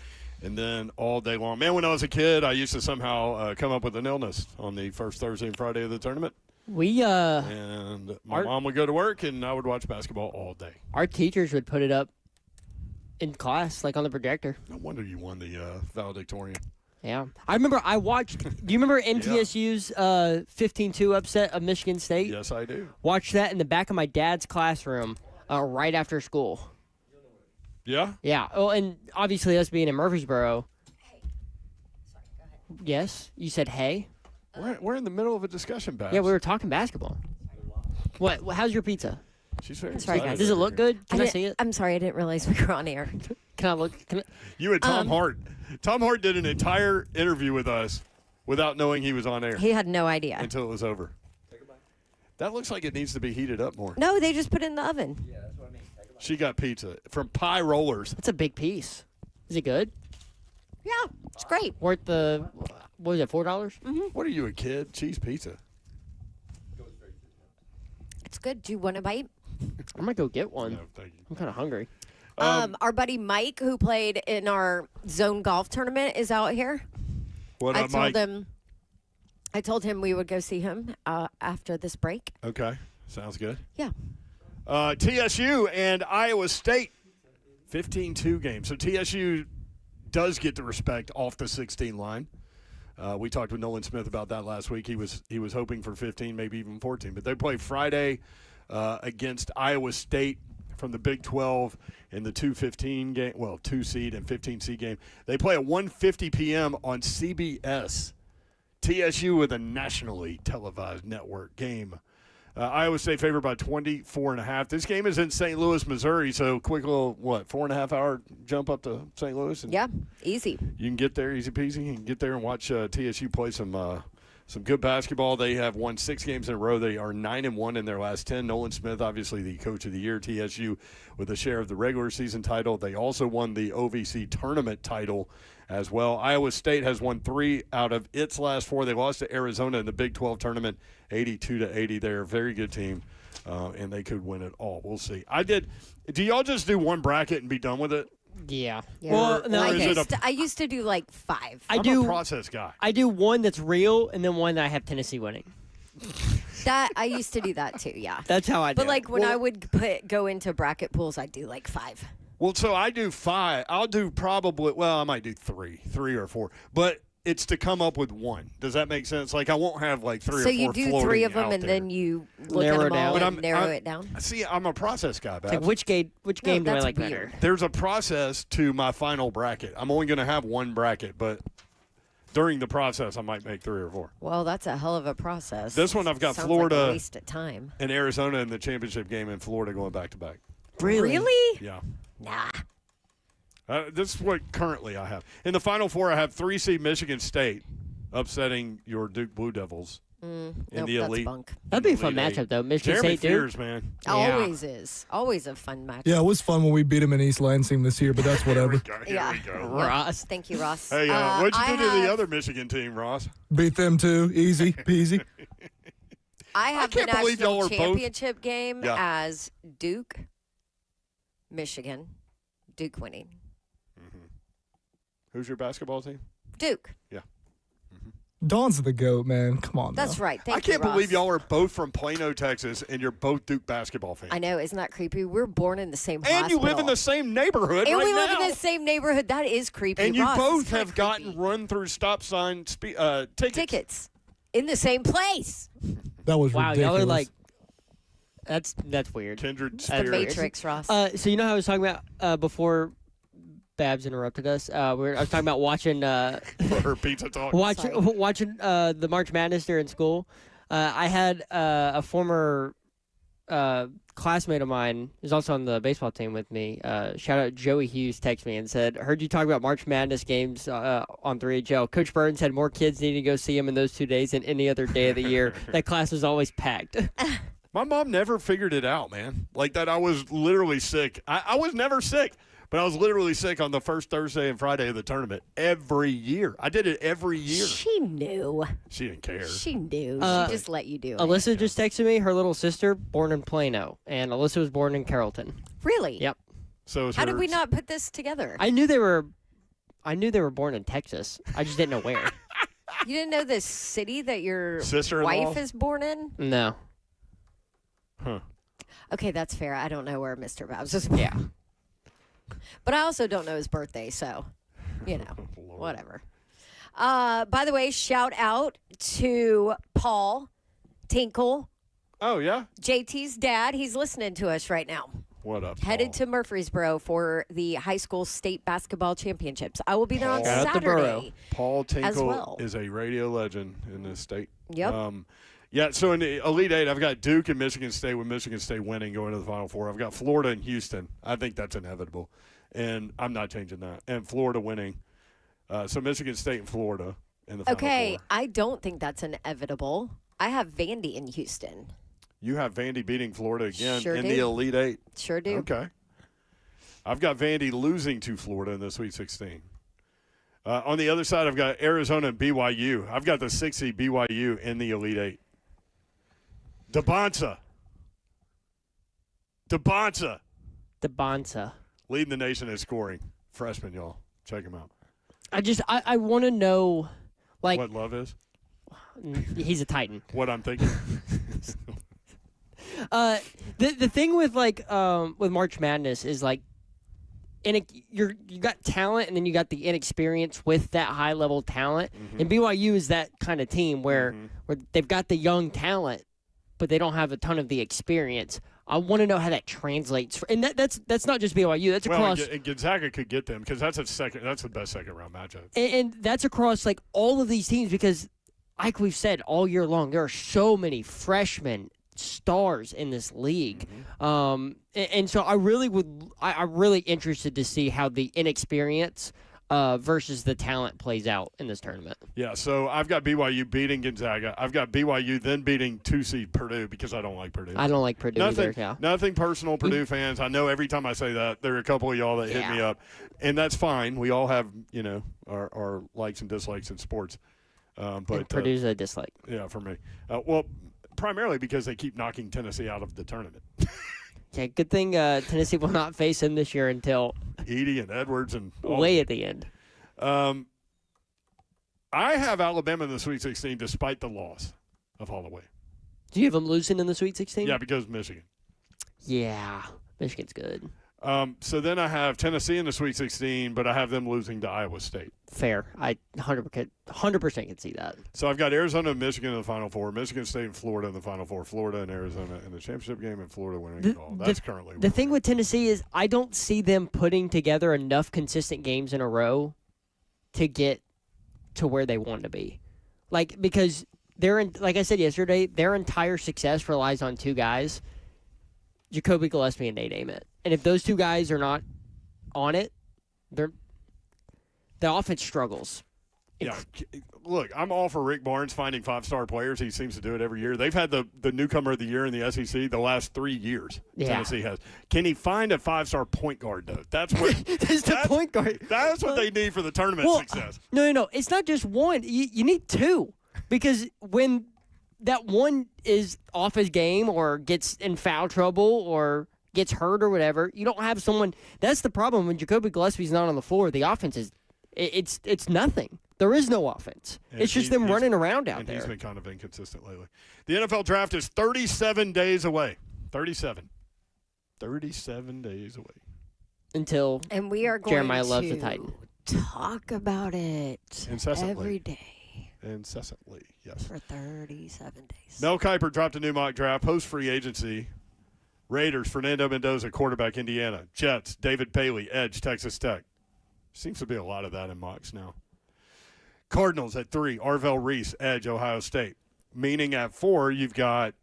and then all day long. Man, when I was a kid, I used to somehow come up with an illness on the first Thursday and Friday of the tournament. And my mom would go to work, and I would watch basketball all day. Our teachers would put it up in class, like on the projector. No wonder you won the valedictorian. Yeah. I remember I watched – do you remember MTSU's 15-2 upset of Michigan State? Yes, I do. Watched that in the back of my dad's classroom right after school. Yeah? Yeah. Oh, and obviously us being in Murfreesboro. Hey. Sorry, go ahead. Yes? You said hey? We're in the middle of a discussion, Babs. Yeah, we were talking basketball. What? How's your pizza? She's very Sorry, excited. guys. Does it look good? Can I see it? I'm sorry, I didn't realize we were on air. Can I look? You and Tom Hart. Tom Hart did an entire interview with us without knowing he was on air. He had no idea. Until it was over. That looks like it needs to be heated up more. No, they just put it in the oven. Yeah, that's what I mean. She got pizza from Pie Rollers. That's a big piece. Is it good? Yeah, it's great. Worth the, what was it, $4? Mm-hmm. What are you, a kid? Cheese pizza. It's good. Do you want a bite? I might go get one. No, thank you. I'm kind of hungry. Our buddy Mike, who played in our zone golf tournament, is out here. What up, Mike? I told him we would go see him after this break. Okay. Sounds good. Yeah. TSU and Iowa State, 15-2 game. So TSU does get the respect off the 16 line. We talked with Nolan Smith about that last week. He was hoping for 15, maybe even 14. But they play Friday against Iowa State from the Big 12 in the 2-15 game. Well, 2-seed and 15-seed game. They play at 1:50 p.m. on CBS. TSU with a nationally televised network game. Iowa State favored by 24.5. This game is in St. Louis, Missouri, so quick little, 4.5 hour jump up to St. Louis? And yeah, easy. You can get there, easy peasy. You can get there and watch TSU play some good basketball. They have won 6 games in a row. They are 9-1 in their last 10. Nolan Smith, obviously the coach of the year, TSU with a share of the regular season title. They also won the OVC tournament title as well. Iowa State has won 3 out of its last 4. They lost to Arizona in the Big 12 tournament, 82-80. They're a very good team, and they could win it all. We'll see. Do y'all just do one bracket and be done with it? Yeah. Well, no, I used to do like 5. I'm a process guy. I do one that's real and then one that I have Tennessee winning. That I used to do that too. Yeah. That's how I do. But like when I would go into bracket pools, I'd do like 5. Well, so I do 5. I'll do probably, I might do 3 or 4. But it's to come up with one. Does that make sense? Like, I won't have like 3 or 4 So you do 3 of them and then you look at them all and narrow it down? See, I'm a process guy, Babs. Like which game do I like better? There's a process to my final bracket. I'm only going to have one bracket, but during the process, I might make 3 or 4. Well, that's a hell of a process. This one, I've got Sounds Florida like a waste of time. and Arizona in the championship game, and Florida going back-to-back. Really? Yeah. Nah. This is what currently I have. In the Final Four, I have 3-seed Michigan State upsetting your Duke Blue Devils in the elite. Bunk. That'd be a fun matchup, though. Michigan Jeremy State, Fears, man. Always is. Always a fun matchup. Yeah, it was fun when we beat him in East Lansing this year, but that's whatever. Here we go. Ross. Thank you, Ross. Hey, what'd you do to the other Michigan team, Ross? Beat them too. Easy peasy. I have the can't believe y'all national are both- championship game as Duke, Michigan, Duke winning. Who's your basketball team? Duke. Yeah. Dawn's the GOAT, man. Come on. That's now. right. I can't believe y'all are both from Plano, Texas, and you're both Duke basketball fans. I know. Isn't that creepy? We're born in the same And hospital. you live in the same neighborhood And right we live now. in the same neighborhood. That is creepy. And you Ross, both it's kinda have gotten run through stop sign tickets. tickets in the same place. That was Wow, ridiculous. y'all are like, that's weird. Kindred The spirits. Matrix, Ross. So you know how I was talking about before Babs interrupted us? I was talking about watching For her pizza talk. watching the March Madness during school. I had a former classmate of mine who's also on the baseball team with me. Shout out Joey Hughes text me and said, heard you talk about March Madness games on 3HL. Coach Burns had more kids needing to go see him in those 2 days than any other day of the year. That class was always packed. My mom never figured it out, man. Like that I was literally sick. I was never sick. But I was literally sick on the first Thursday and Friday of the tournament every year. I did it every year. She knew. She didn't care. She knew. She just let you do it. Alyssa just texted me. Her little sister, born in Plano, and Alyssa was born in Carrollton. Really? Yep. So how did we not put this together? I knew they were born in Texas. I just didn't know where. You didn't know the city that your Sister-in-law? wife is born in? No. Huh. Okay, that's fair. I don't know where Mr. Babs is born. Yeah. But I also don't know his birthday, so, whatever. By the way, shout out to Paul Tinkle. Oh, yeah? JT's dad. He's listening to us right now. What up, Headed to Murfreesboro for the high school state basketball championships. I will be there on Shout out to Saturday. Paul Tinkle as well. is a radio legend in this state. Yep. Yeah, so in the Elite Eight, I've got Duke and Michigan State, with Michigan State winning going to the Final Four. I've got Florida and Houston. I think that's inevitable, and I'm not changing that. And Florida winning. So Michigan State and Florida in the Final Four. I don't think that's inevitable. I have Vandy in Houston. You have Vandy beating Florida again Sure in do. the Elite Eight. Sure do. Okay. I've got Vandy losing to Florida in the Sweet 16. On the other side, I've got Arizona and BYU. I've got the 6 seed BYU in the Elite Eight. Dabonsa. Leading the nation in scoring. Freshman, y'all. Check him out. I want to know, like, what love is? He's a Titan. What I'm thinking. The thing with with March Madness is like, you got talent and then you got the inexperience with that high level talent. Mm-hmm. And BYU is that kind of team where they've got the young talent, but they don't have a ton of the experience. I want to know how that translates, and that's not just BYU. That's across. And Gonzaga could get them because that's the best second round matchup. And that's across like all of these teams because, like we've said all year long, there are so many freshmen stars in this league, and so I'm really interested to see how the inexperience versus the talent plays out in this tournament. Yeah, so I've got BYU beating Gonzaga. I've got BYU then beating 2 seed Purdue because I don't like Purdue. I don't like Purdue either. Yeah. Nothing personal, Purdue fans. I know every time I say that, there are a couple of y'all that hit me up, and that's fine. We all have our likes and dislikes in sports. But Purdue's a dislike. Yeah, for me. Well, primarily because they keep knocking Tennessee out of the tournament. Yeah, good thing Tennessee will not face him this year until Edey and Edwards and way at the end. I have Alabama in the Sweet 16 despite the loss of Holloway. Do you have them losing in the Sweet 16? Yeah, because Michigan. Yeah, Michigan's good. So then I have Tennessee in the Sweet 16, but I have them losing to Iowa State. Fair. I 100% can see that. So I've got Arizona and Michigan in the Final Four, Michigan State and Florida in the Final Four, Florida and Arizona in the championship game, and Florida winning it all. That's currently the thing with Tennessee is I don't see them putting together enough consistent games in a row to get to where they want to be. Like, because like I said yesterday, their entire success relies on two guys, Jacoby Gillespie and Nate Ament. And if those two guys are not on it, the offense struggles. Yeah, look, I'm all for Rick Barnes finding 5-star players. He seems to do it every year. They've had the newcomer of the year in the SEC the last 3 years. Yeah. Tennessee has. Can he find a 5-star point guard, though? That's what the point guard. That's what they need for the tournament success. No. It's not just one. You need two. Because when that one is off his game or gets in foul trouble or gets hurt or whatever, you don't have someone. That's the problem when Jacoby Gillespie's not on the floor. The offense is it's nothing. There is no offense. And it's just them running around out there. He's been kind of inconsistent lately. The NFL draft is 37 days away. 37 days away. Until and we are going Jeremiah to loves the Titan. Talk about it incessantly every day. Incessantly, yes. For 37 days. Mel Kiper dropped a new mock draft post free agency. Raiders, Fernando Mendoza, quarterback, Indiana. Jets, David Paley, edge, Texas Tech. Seems to be a lot of that in mocks now. Cardinals at 3, Arvell Reese, edge, Ohio State. Meaning at 4, you've got,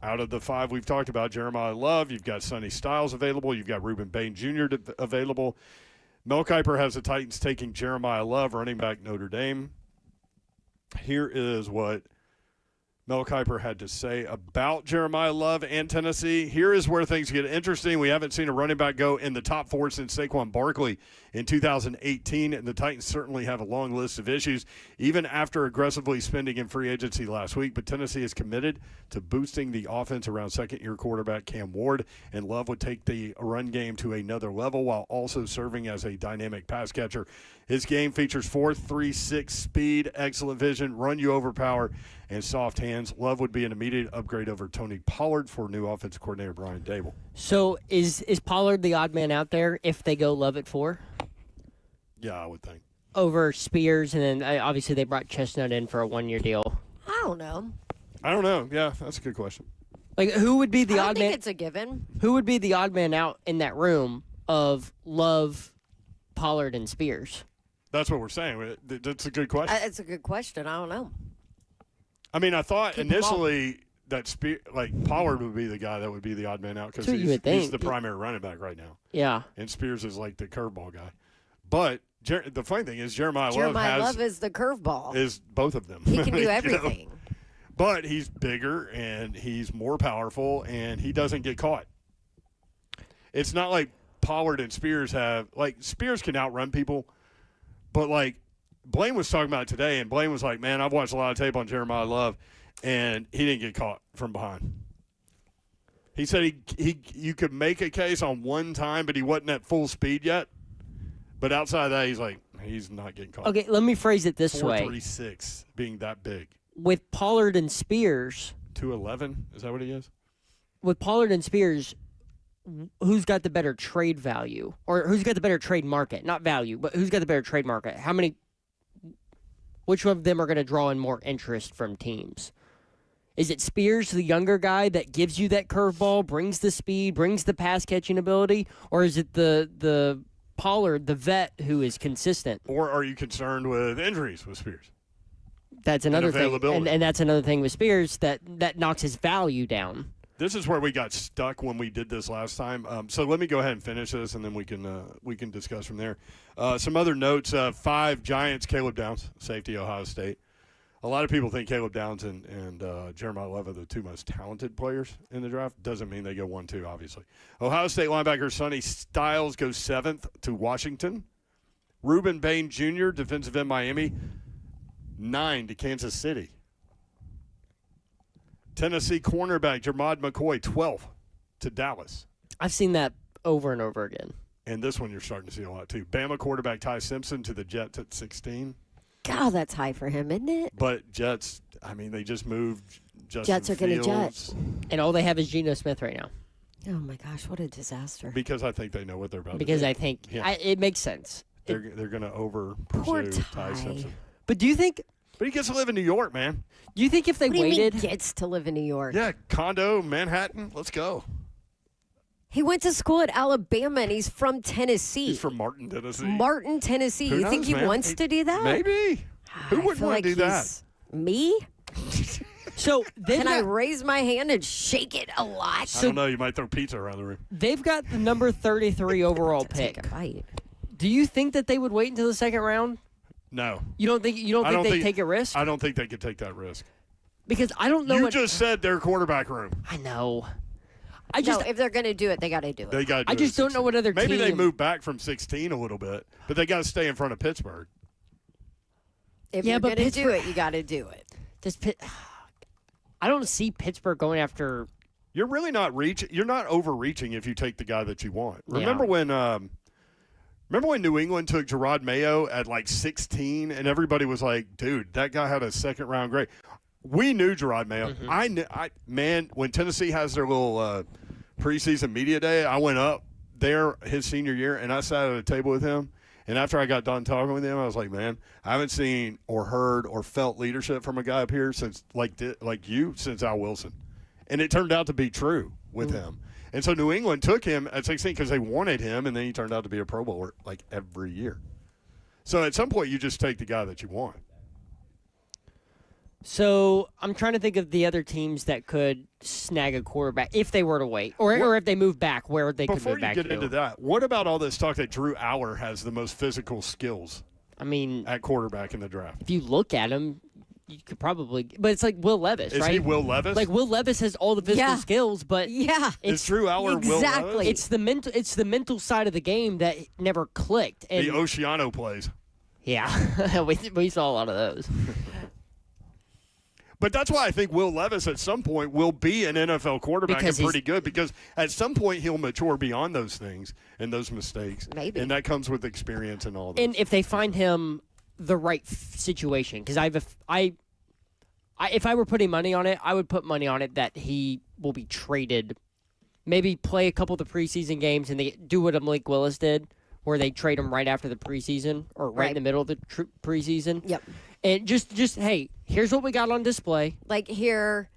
out of the 5 we've talked about, Jeremiah Love, you've got Sonny Styles available, you've got Reuben Bain Jr. available. Mel Kiper has the Titans taking Jeremiah Love, running back, Notre Dame. Here is what Mel Kiper had to say about Jeremiah Love and Tennessee. Here is where things get interesting. We haven't seen a running back go in the top 4 since Saquon Barkley in 2018, and the Titans certainly have a long list of issues, even after aggressively spending in free agency last week. But Tennessee is committed to boosting the offense around second-year quarterback Cam Ward, and Love would take the run game to another level while also serving as a dynamic pass catcher. His game features 4.36 speed, excellent vision, run-you-over power, and soft hands. Love would be an immediate upgrade over Tony Pollard for new offensive coordinator Brian Dable. So is Pollard the odd man out there if they go Love at 4? Yeah, I would think. Over Spears, and then obviously they brought Chestnut in for a 1-year deal. I don't know. I don't know. Yeah, that's a good question. Like, who would be the odd man? I think it's a given. Who would be the odd man out in that room of Love, Pollard, and Spears? That's what we're saying. That's a good question. It's a good question. I don't know. I mean, I thought initially that Pollard would be the guy that would be the odd man out because he's the primary running back right now. Yeah. And Spears is like the curveball guy. But the funny thing is Jeremiah Love is the curveball. Is both of them. He can do everything. But he's bigger and he's more powerful and he doesn't get caught. It's not like Pollard and Spears have – like Spears can outrun people, but like Blaine was talking about it today, and Blaine was like, man, I've watched a lot of tape on Jeremiah Love, and he didn't get caught from behind. He said you could make a case on one time, but he wasn't at full speed yet. But outside of that, he's like, he's not getting caught. Okay, let me phrase it this way. 4.36 being that big. With Pollard and Spears. 2.11, is that what he is? With Pollard and Spears, who's got the better trade value? Or who's got the better trade market? Not value, but who's got the better trade market? Which of them are going to draw in more interest from teams? Is it Spears, the younger guy that gives you that curveball, brings the speed, brings the pass catching ability? Or is it the Pollard, the vet, who is consistent? Or are you concerned with injuries with Spears? That's another thing. And that's another thing with Spears that knocks his value down. This is where we got stuck when we did this last time. So let me go ahead and finish this, and then we can discuss from there. Some other notes: 5 Giants, Caleb Downs, safety, Ohio State. A lot of people think Caleb Downs and Jeremiah Love are the 2 most talented players in the draft. Doesn't mean they go 1-2, obviously. Ohio State linebacker Sonny Styles goes 7th to Washington. Reuben Bain Jr., defensive end Miami, 9 to Kansas City. Tennessee cornerback Jermod McCoy, 12th to Dallas. I've seen that over and over again. And this one you're starting to see a lot, too. Bama quarterback Ty Simpson to the Jets at 16. God, that's high for him, isn't it? But Jets, I mean, they just moved Justin Jets are going to Jets. And all they have is Geno Smith right now. Oh, my gosh, what a disaster. Because I think they know what they're about to do. Because I think it makes sense. They're going to over-pursue Ty Simpson. But do you think – But he gets to live in New York, man. Do you think if they waited – What do you mean gets to live in New York? Yeah, condo, Manhattan. Let's go. He went to school at Alabama, and he's from Tennessee. He's from Martin, Tennessee. Martin, Tennessee. Who you knows, think he man? wants to do that? Maybe. Who wouldn't want to do that? Me? So can I raise my hand and shake it a lot? I don't know. You might throw pizza around the room. They've got the number 33 overall pick. Take a bite. Do you think that they would wait until the second round? No. You don't think they'd take a risk? I don't think they could take that risk. Because I don't know. You just said their quarterback room. I know. If they're going to do it, they got to do it. They got. I just don't know what other Maybe team. they move back from 16 a little bit, but they got to stay in front of Pittsburgh. If you're going to do it, you got to do it. I don't see Pittsburgh going after. You're really not reaching. You're not overreaching if you take the guy that you want. Yeah. Remember when New England took Gerard Mayo at like 16, and everybody was like, "Dude, that guy had a second-round grade." We knew Gerard Mayo. Mm-hmm. When Tennessee has their little preseason media day, I went up there his senior year, and I sat at a table with him. And after I got done talking with him, I was like, man, I haven't seen or heard or felt leadership from a guy up here since since Al Wilson. And it turned out to be true with him. And so New England took him at 16 because they wanted him, and then he turned out to be a Pro Bowler like every year. So at some point, you just take the guy that you want. So I'm trying to think of the other teams that could snag a quarterback if they were to wait, or if they move back, where they could move back to. Before you get into that, what about all this talk that Drew Aller has the most physical skills? I mean, at quarterback in the draft. If you look at him, you could probably, but it's like Will Levis, Is right? he Will Levis? Like Will Levis has all the physical Yeah. skills, but Is Drew Aller Will Levis? It's the mental side of the game that never clicked. And The Oceano plays. yeah, we saw a lot of those. But that's why I think Will Levis at some point will be an NFL quarterback Because and pretty good, because at some point he'll mature beyond those things and those mistakes. Maybe. And that comes with experience and all that. And if they find him the right situation, because if I were putting money on it, I would put money on it that he will be traded, maybe play a couple of the preseason games and they do what Malik Willis did, where they trade him right after the preseason or right in the middle of the preseason. Yep. And just hey, here's what we got on display. Like here's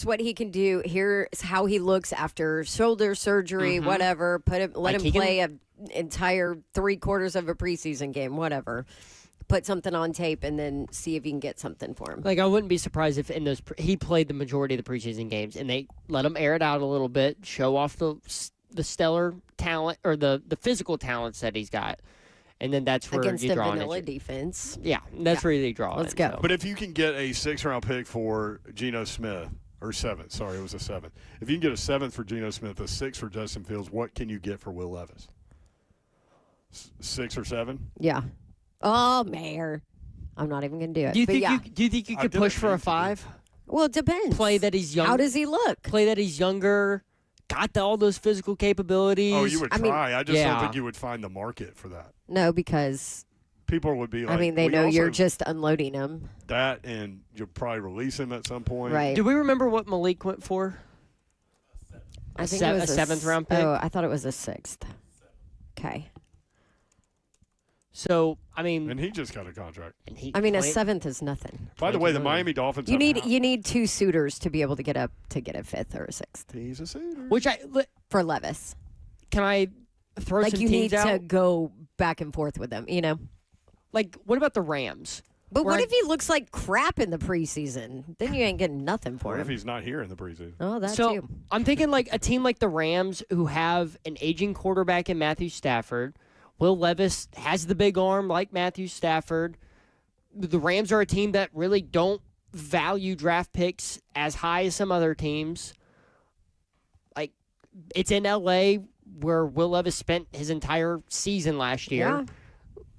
what he can do. Here's how he looks after shoulder surgery, whatever. Let him play an entire 3/4 of a preseason game, whatever. Put something on tape and then see if you can get something for him. Like I wouldn't be surprised if in those he played the majority of the preseason games and they let him air it out a little bit, show off the stellar talent or the physical talents that he's got. And then that's where Against you the draw vanilla in. defense. Yeah, that's where they draw. Let's in, go. so. But if you can get a 6th-round pick for Geno Smith, or 7th, sorry, it was a 7th. If you can get a 7th for Geno Smith, a 6th for Justin Fields, what can you get for Will Levis? 6 or 7? Yeah. Oh, Mayor. I'm not even going to do it. Do you But think yeah. do you think you could push for a 5? Well, it depends. Play that he's young. How does he look? Play that he's younger, got all those physical capabilities. Oh, you would try. I just don't yeah. think you would find the market for that. No, because People would be like, they we know you're also- just unloading him. that, and you'll probably release him at some point. Right. Do we remember what Malik went for? I think a it was 7th round pick. Oh, I thought it was a 6th. Okay. So I mean, And he just got a contract. A 7th is nothing. By the way, the Miami Dolphins You have need 2 suitors to be able to get a 5th or a 6th. He's a suitor. which For Levis. can I throw Like some you teams need to out? go back and forth with them, Like what about the Rams? But Where what I- if he looks like crap in the preseason? Then you ain't getting nothing for What him. if he's not here in the preseason? Oh, that So too. I'm thinking like a team like the Rams who have an aging quarterback in Matthew Stafford. Will Levis has the big arm like Matthew Stafford. The Rams are a team that really don't value draft picks as high as some other teams. Like it's in LA where Will Levis spent his entire season last year. Yeah.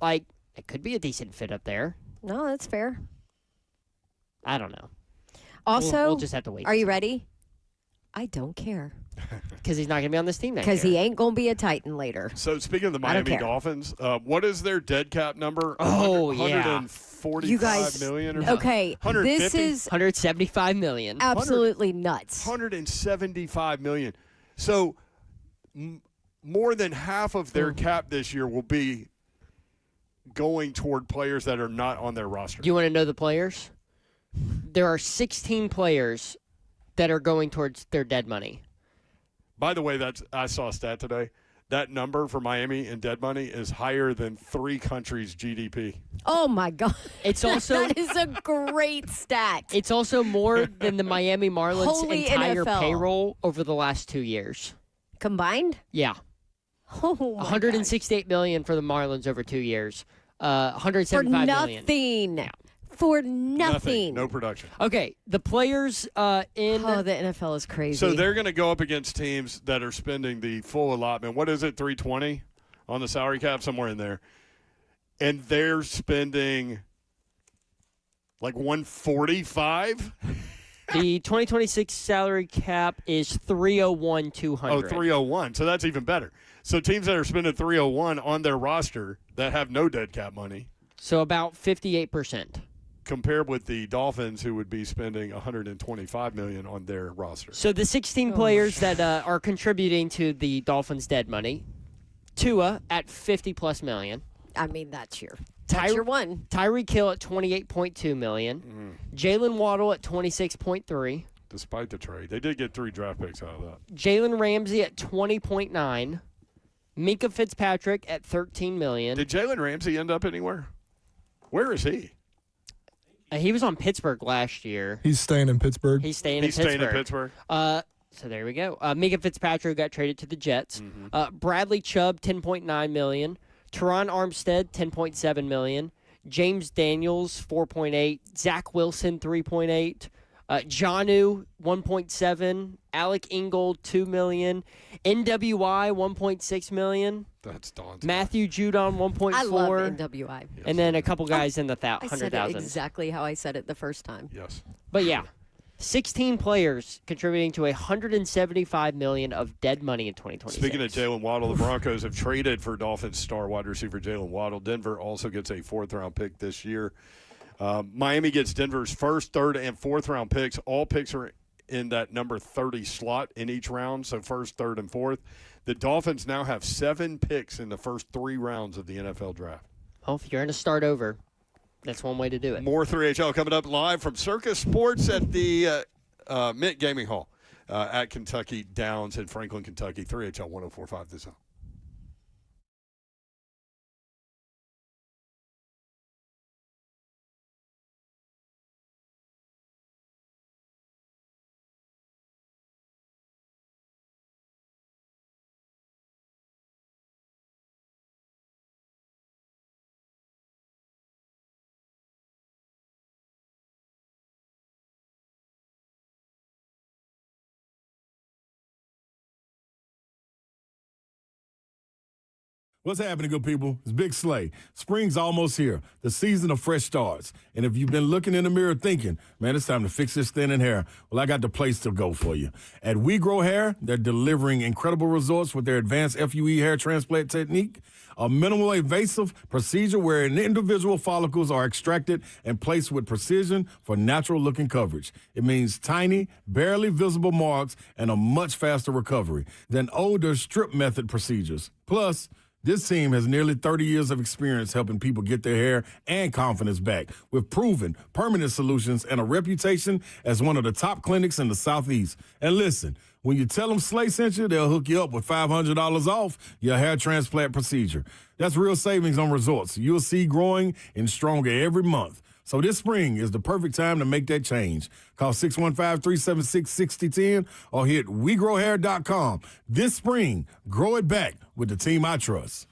Like it could be a decent fit up there. No, that's fair. I don't know. Also, we'll just have to wait. Are you ready? I don't care. Because he's not going to be on this team next Because year. he ain't going to be a Titan later. So speaking of the I don't Miami care. Dolphins, what is their dead cap number? Oh, yeah. 145 You guys- million or something? Okay, 150? this is $175 million. absolutely nuts. 175 million. So more than half of their cap this year will be going toward players that are not on their roster. Do you want to know the players? There are 16 players that are going towards their dead money. By the way, I saw a stat today. That number for Miami in dead money is higher than 3 countries' GDP. Oh, my God. It's also that is a great stat. it's also more than the Miami Marlins' Holy entire NFL. payroll over the last 2 years. Combined? Yeah, Oh, my 168 million for the Marlins over 2 years. For 175 million. nothing. For nothing. No production. Okay, the players in Oh, the NFL is crazy. So they're going to go up against teams that are spending the full allotment. What is it, 320 on the salary cap? Somewhere in there. And they're spending like 145? the 2026 salary cap is 301,200. Oh, 301. So that's even better. So teams that are spending 301 on their roster that have no dead cap money. So about 58%. Compared with the Dolphins, who would be spending $125 million on their roster. So the 16 players that are contributing to the Dolphins' dead money, Tua at 50+ million. I mean, that's your one. Tyreek Hill at 28.2 million. Jalen Waddle at 26.3. Despite the trade, they did get 3 draft picks out of that. Jalen Ramsey at 20.9. Minka Fitzpatrick at 13 million. Did Jalen Ramsey end up anywhere? Where is he? He was on Pittsburgh last year. He's staying in Pittsburgh. He's staying He's in Pittsburgh. staying in Pittsburgh. So there we go. Minka Fitzpatrick got traded to the Jets. Bradley Chubb, $10.9 million. Teron Armstead, $10.7 million. James Daniels, 4.8. Zach Wilson, 3.8. Jonnu, 1.7. Alec Ingold, 2 million. NWI, 1.6 million. That's daunting. Matthew Judon, 1.4. I love NWI. And then a couple guys in the I said it 100,000. exactly how I said it the first time. Yes. But yeah, 16 players contributing to $175 million of dead money in 2026. Speaking of Jalen Waddle, the Broncos have traded for Dolphins star wide receiver Jalen Waddle. Denver also gets a fourth-round pick this year. Miami gets Denver's first, third, and fourth-round picks. All picks are in that number 30 slot in each round, so first, third, and fourth. The Dolphins now have 7 picks in the first 3 rounds of the NFL draft. Well, if you're going to start over, that's one way to do it. More 3HL coming up live from Circus Sports at the Mint Gaming Hall at Kentucky Downs in Franklin, Kentucky. 3HL 104.5 The Zone. What's happening, good people? It's Big Slay. Spring's almost here, the season of fresh starts. And if you've been looking in the mirror thinking, man, it's time to fix this thinning hair, well, I got the place to go for you. At We Grow Hair, they're delivering incredible results with their advanced FUE hair transplant technique, a minimal invasive procedure where individual follicles are extracted and placed with precision for natural-looking coverage. It means tiny, barely visible marks and a much faster recovery than older strip method procedures. Plus, this team has nearly 30 years of experience helping people get their hair and confidence back with proven, permanent solutions and a reputation as one of the top clinics in the Southeast. And listen, when you tell them Slay sent you, they'll hook you up with $500 off your hair transplant procedure. That's real savings on results you'll see growing and stronger every month. So this spring is the perfect time to make that change. Call 615-376-6010 or hit WeGrowHair.com. This spring, grow it back with the team I trust.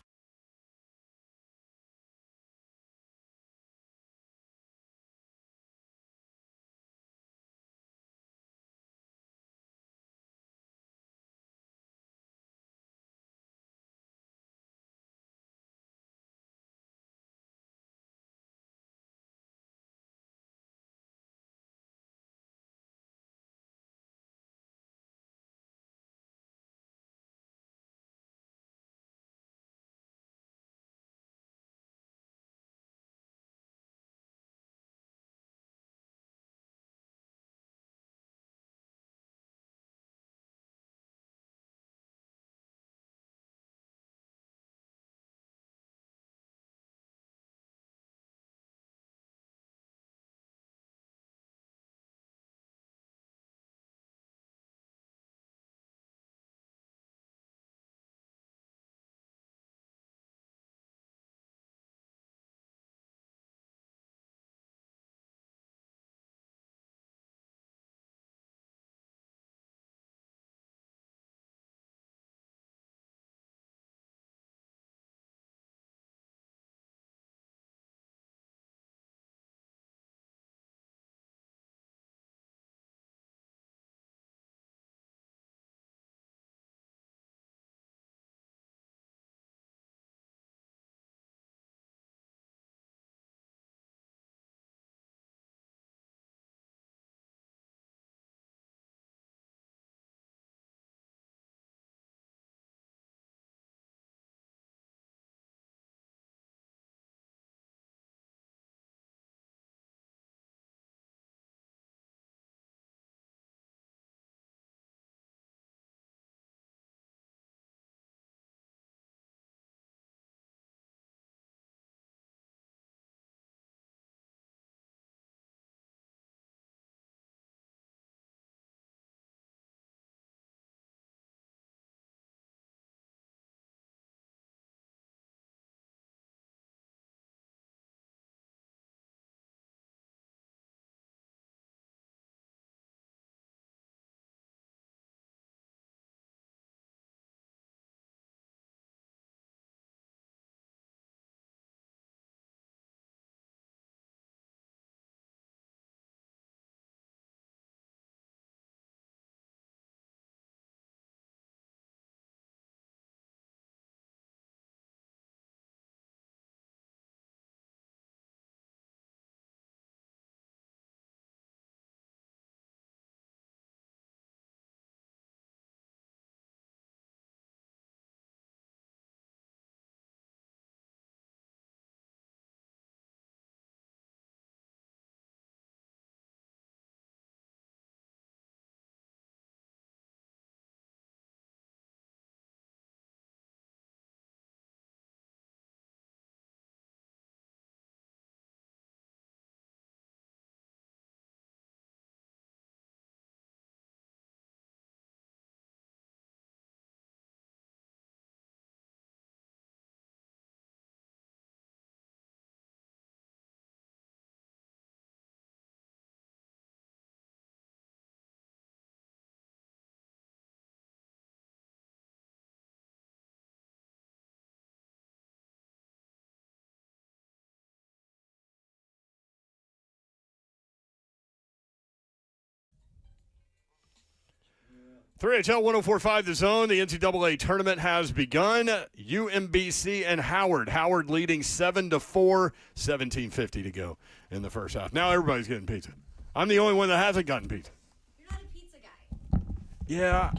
3HL 104.5 The Zone. The NCAA tournament has begun. UMBC and Howard. Howard leading 7-4, 17:50 to go in the first half. Now everybody's getting pizza. I'm the only one that hasn't gotten pizza. You're not a pizza guy. Yeah,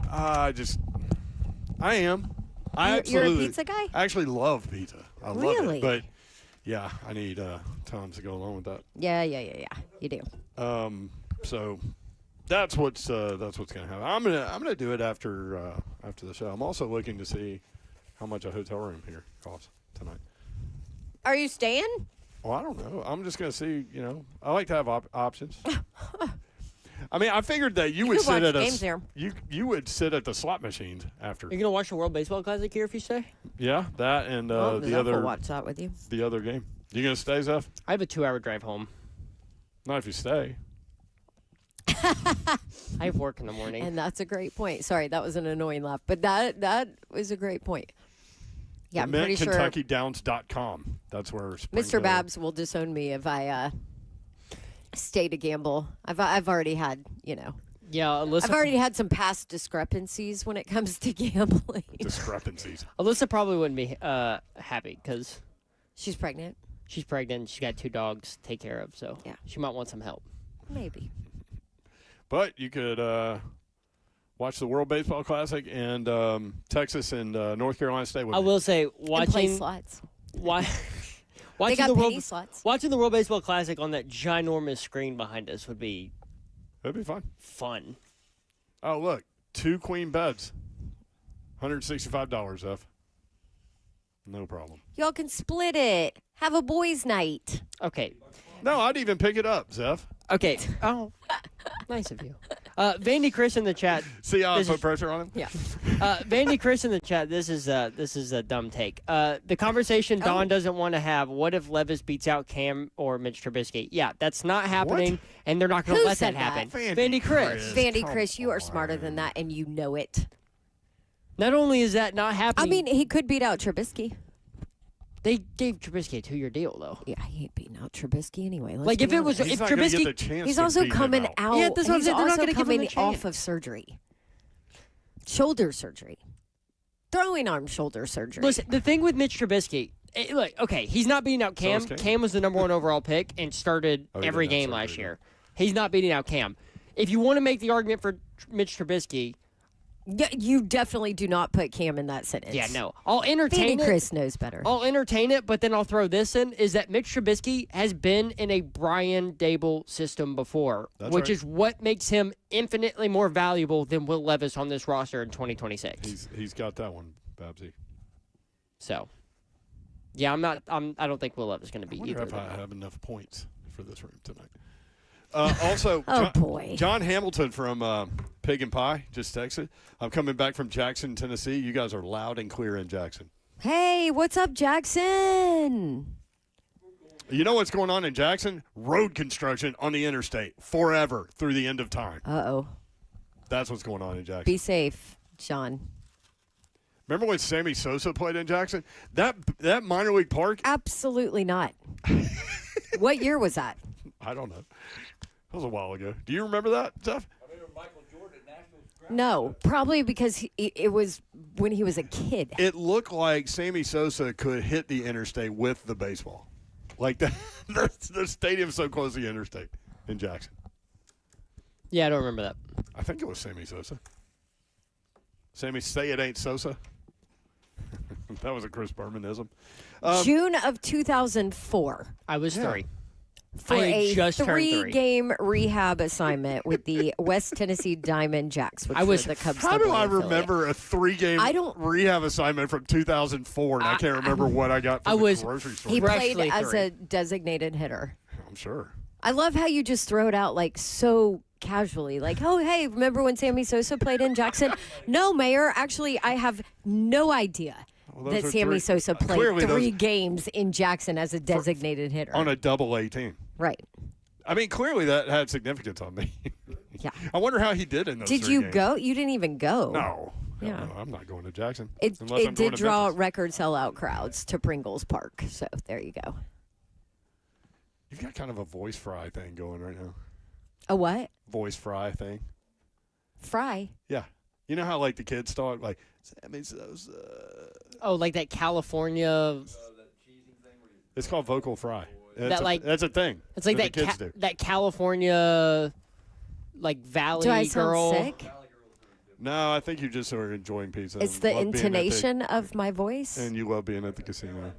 I am. You're a pizza guy? I actually love pizza. I love Really? it. But, yeah, I need times to go along with that. Yeah. You do. So that's what's going to happen. I'm gonna do it after the show. I'm also looking to see how much a hotel room here costs tonight. Are you staying? Well, I don't know. I'm just gonna see. I like to have options. I mean, I figured that you would could sit watch at games there. you would sit at the slot machines after. You're gonna watch the World Baseball Classic here if you stay? Yeah, that and the Zeph other will watch that with you. the other game. You gonna stay, Zeph? I have a 2-hour drive home. Not if you stay. I have work in the morning. And that's a great point. Sorry, that was an annoying laugh, but that was a great point. Yeah, I'm pretty sure KentuckyDowns.com. That's where Mr. Babs will disown me if I stay to gamble. I've already had, Yeah, Alyssa. I've already had some past discrepancies when it comes to gambling. Discrepancies. Alyssa probably wouldn't be happy because She's pregnant. she's pregnant. She's got 2 dogs to take care of, so Yeah. she might want some help. Maybe. But you could watch the World Baseball Classic and Texas and North Carolina State with I me. will say And play watching slots. why. They Watching got the penny World, slots. watching the World Baseball Classic on that ginormous screen behind us would be That'd be fun. fun. Oh, look. 2 queen beds. $165, F. No problem. Y'all can split it. Have a boys' night. Okay. No, I'd even pick it up, Zeph. Okay. Oh, nice of you. Vandy Chris in the chat. See how I This put is- pressure on him? Yeah. Vandy Chris in the chat. This is a dumb take. The conversation Don doesn't want to have. What if Levis beats out Cam or Mitch Trubisky? Yeah, that's not happening, and they're not going to Who let that said that? happen. Vandy Chris. Vandy Chris, you are smarter than that, and you know it. Not only is that not I happening, mean, he could beat out Trubisky. they gave Trubisky a 2-year deal though. Yeah, he ain't beating out Trubisky anyway. Let's Like, be if it was- honest. He's If not going to get Trubisky- the chance He's to also beat him coming out. out. Yeah, that's what I'm he's saying. They're not also gonna give him coming a chance. off of surgery. Shoulder surgery. Throwing arm shoulder surgery. Listen, the thing with Mitch Trubisky, look, okay, he's not beating out Cam. is Cam. Cam was the number 1 overall pick and started Oh, he every didn't have game last surgery, year. He's not beating out Cam. If you want to make the argument for Mitch Trubisky, Yeah, you definitely do not put Cam in that sentence. yeah, no, I'll entertain Vandy it. Chris knows better. I'll entertain it, but then I'll throw this in, is that Mitch Trubisky has been in a Brian Dable system before, That's which right. is what makes him infinitely more valuable than Will Levis on this roster in 2026. He's got that one, Babsy. So, yeah, I don't think Will Levis is going to I be wonder either. if of I them. have enough points for this room tonight. Also, Oh, boy. John Hamilton from Pig and Pie just texted. I'm coming back from Jackson, Tennessee. You guys are loud and clear in Jackson. Hey, what's up, Jackson? You know what's going on in Jackson? Road construction on the interstate forever through the end of time. Uh-oh. That's what's going on in Jackson. Be safe, John. Remember when Sammy Sosa played in Jackson? That minor league park? Absolutely not. What year was that? I don't know. That was a while ago. Do you remember that, Jeff? No, probably because it was when he was a kid. It looked like Sammy Sosa could hit the interstate with the baseball. Like that, the stadium's so close to the interstate in Jackson. Yeah, I don't remember that. I think it was Sammy Sosa. Sammy, say it ain't Sosa. That was a Chris Bermanism. June of 2004. I was 3. For I a just turned 3. 3-game rehab assignment with the West Tennessee Diamond Jacks, which I was- were the Cubs. How do AA I affiliate. remember a 3-game I don't- rehab assignment from 2004, and I can't remember what I got from I the was- grocery store? He Freshly played as 3. a designated hitter. I'm sure. I love how you just throw it out like so casually. Like, oh, hey, remember when Sammy Sosa played in Jackson? No, Mayor. Actually, I have no idea Well, that those are Sammy 3 Sosa played clearly 3 those- games in Jackson as a designated hitter. On a double-A team. Right. I mean, clearly that had significance on me. Yeah. I wonder how he did in those Did 3 you games. go? You didn't even go. No. Yeah. No, I'm not going to Jackson. It unless I'm going did to draw Memphis. record sellout crowds to Pringles Park. So there you go. You've got kind of a voice fry thing going right now. A what? Voice fry thing. Fry. Yeah. You know how like the kids talk like Sammy Sosa. Oh, like that California. It's called vocal fry. That, like, that's a thing. It's like that that the kids do. that California, like Valley Do I girl. sound sick? No, I think you just are enjoying pizza. It's and the love being at intonation of my voice. and you love being at the casino.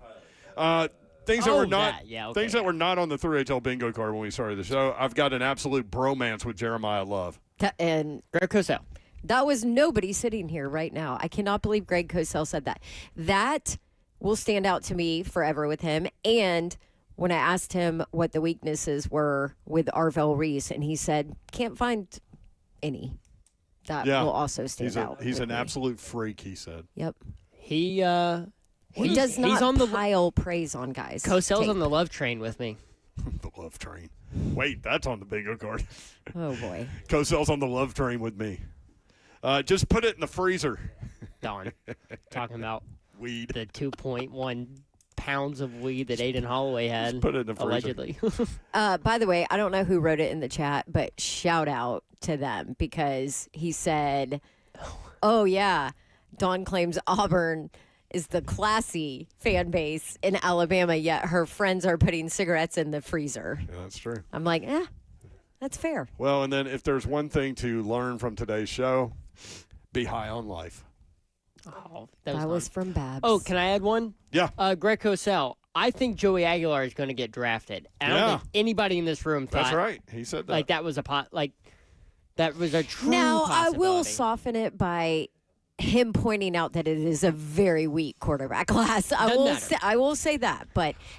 Things that were not things that were not on the 3HL bingo card when we started the show. I've got an absolute bromance with Jeremiyah Love. And Greg Cosell. That was nobody sitting here right now. I cannot believe Greg Cosell said that. That will stand out to me forever with him. And when I asked him what the weaknesses were with Arvell Reese, and he said, can't find any. That will also stand out. He's an absolute freak, he said. Yep. He does not he's on the pile praise on guys. Cosell's on the love train with me. The love train. Wait, that's on the bingo card. Oh, boy. Cosell's on the love train with me. Just put it in the freezer. Darn. Talking about weed. The 2.1 pounds of weed that Aiden Holloway had. Just put it in the freezer. Allegedly. By the way, I don't know who wrote it in the chat, but shout out to them because he said, oh, yeah, Dawn claims Auburn is the classy fan base in Alabama, yet her friends are putting cigarettes in the freezer. Yeah, that's true. I'm like, that's fair. Well, and then if there's one thing to learn from today's show, be high on life. Oh, that was from Babs. Oh, can I add one? Yeah. Greg Cosell. I think Joey Aguilar is going to get drafted. I don't think anybody in this room thought. That's right. He said that. Like that was that was a true Now, I will possibility. soften it by him pointing out that it is a very weak quarterback class. I will say that,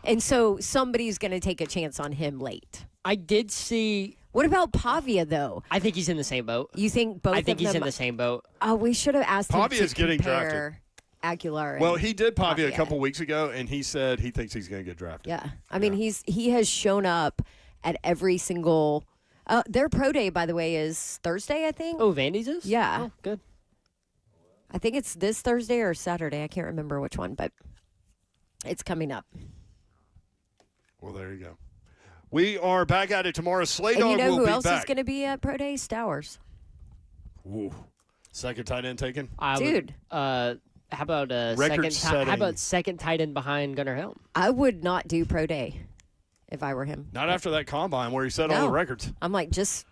and so somebody's going to take a chance on him late. I did see. What about Pavia though? I think he's in the same boat. You think both? I think of he's them, in the same boat. Oh, we should have asked him Pavia's to getting compare drafted. Aguilar. Well, he did Pavia a couple weeks ago, and he said he thinks he's going to get drafted. Yeah, I mean he has shown up at every single. Their pro day, by the way, is Thursday, I think. Oh, Vandy's is? Yeah. Oh, good. I think it's this Thursday or Saturday. I can't remember which one, but it's coming up. Well, there you go. We are back at it tomorrow. Slay And Dog you know will who be else back. is going to be at pro day? Stowers. Ooh. Second tight end taken? Dude. How about second tight end behind Gunnar Helm? I would not do pro day if I were him. Not after that combine where he set all the records. I'm like, just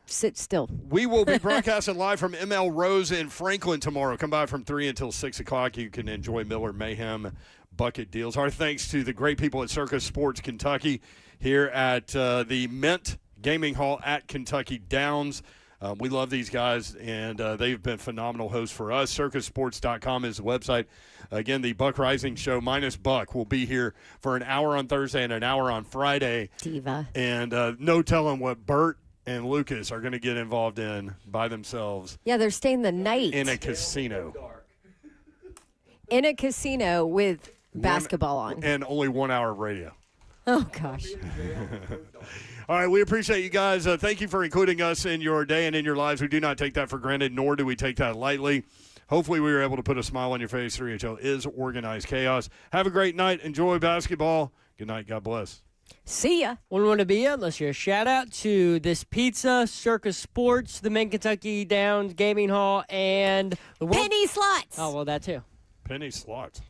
sit still. We will be broadcasting live from ML Rose in Franklin tomorrow. Come by from 3 until 6 o'clock. You can enjoy Miller Mayhem bucket deals. Our thanks to the great people at Circus Sports Kentucky here at the Mint Gaming Hall at Kentucky Downs. We love these guys, and they've been phenomenal hosts for us. CircusSports.com is the website. Again, the Buck Rising Show minus Buck will be here for an hour on Thursday and an hour on Friday. Diva. And no telling what Bert and Lucas are going to get involved in by themselves. Yeah, they're staying the night. In a casino. In a casino with basketball on. And only 1 hour of radio. Oh, gosh. All right, we appreciate you guys. Thank you for including us in your day and in your lives. We do not take that for granted, nor do we take that lightly. Hopefully we were able to put a smile on your face. 3HL is organized chaos. Have a great night. Enjoy basketball. Good night. God bless. See ya. Wouldn't want to be it. Let's hear a shout out to This Pizza, Circus Sports, the Mint Kentucky Downs Gaming Hall, and the Penny Slots. Oh, well, that too. Penny Slots.